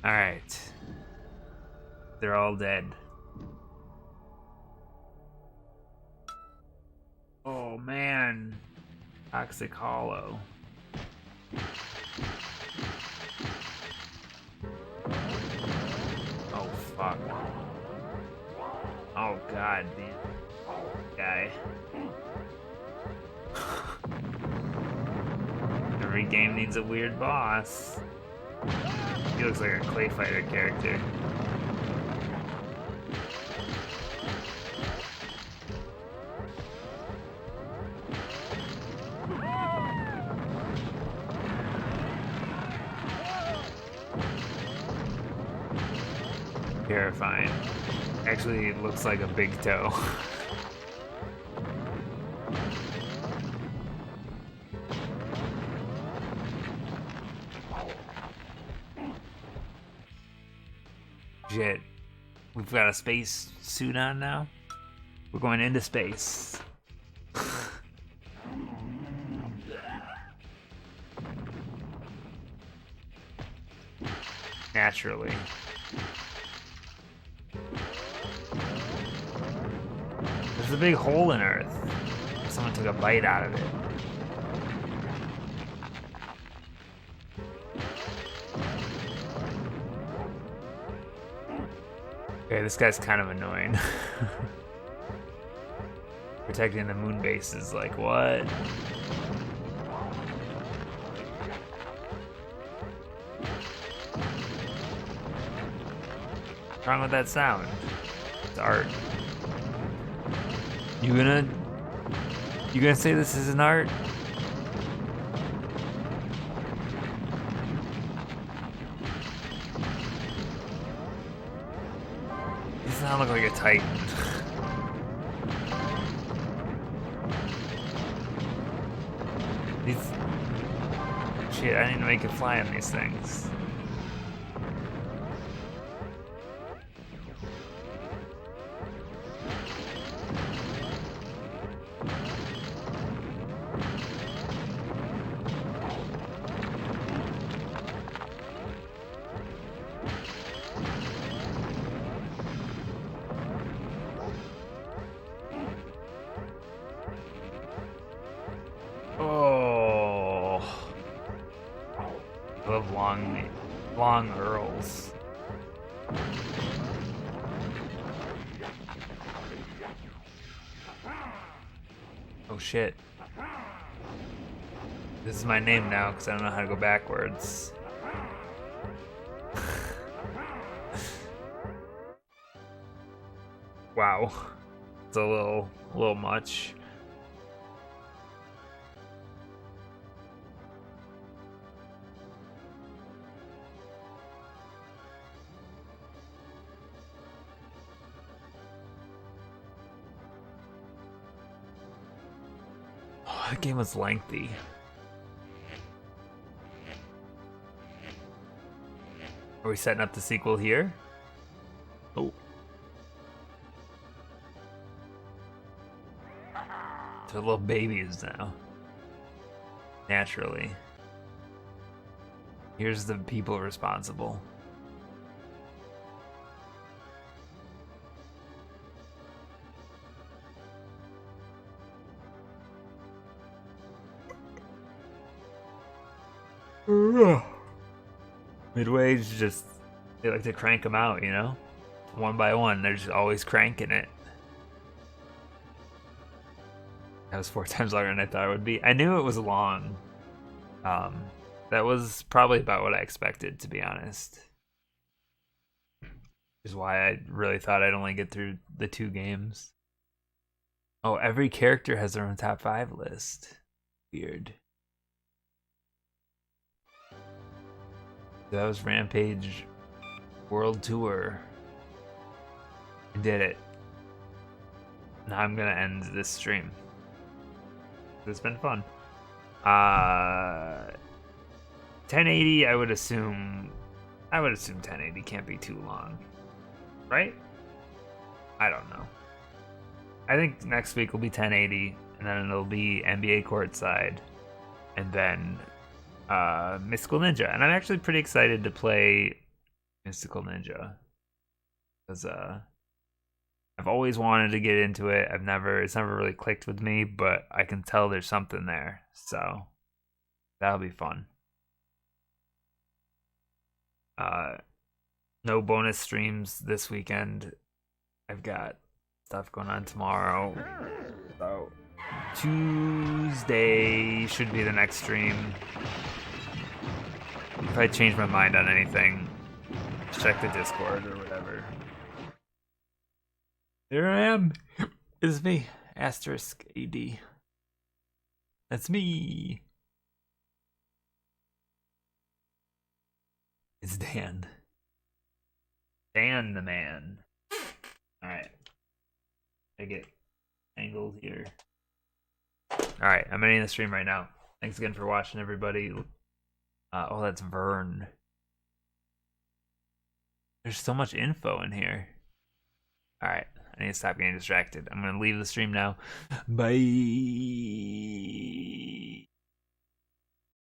Alright. They're all dead. Oh man. Toxic Hollow. Oh fuck. Oh god, man. Guy. Every game needs a weird boss. He looks like a Clay Fighter character. Terrifying. Actually, it looks like a big toe. Shit. We've got a space suit on now. We're going into space. Naturally. There's a big hole in Earth. Someone took a bite out of it. Okay, this guy's kind of annoying. Protecting the moon base is like, what? What's wrong with that sound? It's art. You gonna say this is an art? He does not look like a Titan. Shit, I need to make it fly on these things. Long Earls. Oh shit. This is my name now because I don't know how to go backwards. Wow. It's a little much. That game was lengthy. Are we setting up the sequel here? Oh. They're little babies now. Naturally. Here's the people responsible. Midway's just, they like to crank them out, you know? One by one, they're just always cranking it. That was 4 times longer than I thought it would be. I knew it was long. That was probably about what I expected, to be honest. Which is why I really thought I'd only get through the 2 games. Oh, every character has their own top 5 list. Weird. That was Rampage World Tour. I did it. Now I'm gonna end this stream. It's been fun. 1080, I would assume 1080 can't be too long. Right? I don't know. I think next week will be 1080, and then it'll be NBA Courtside, and then Mystical Ninja. And I'm actually pretty excited to play Mystical Ninja, because I've always wanted to get into it. It's never really clicked with me, but I can tell there's something there, so that'll be fun. No bonus streams this weekend. I've got stuff going on tomorrow. So Tuesday should be the next stream. If I change my mind on anything, check the Discord or whatever. There I am. It's me, asterisk AD. That's me. It's Dan. Dan the man. Alright. I get angled here. Alright, I'm ending the stream right now. Thanks again for watching, everybody. Oh, that's Vern. There's so much info in here. Alright, I need to stop getting distracted. I'm going to leave the stream now. Bye.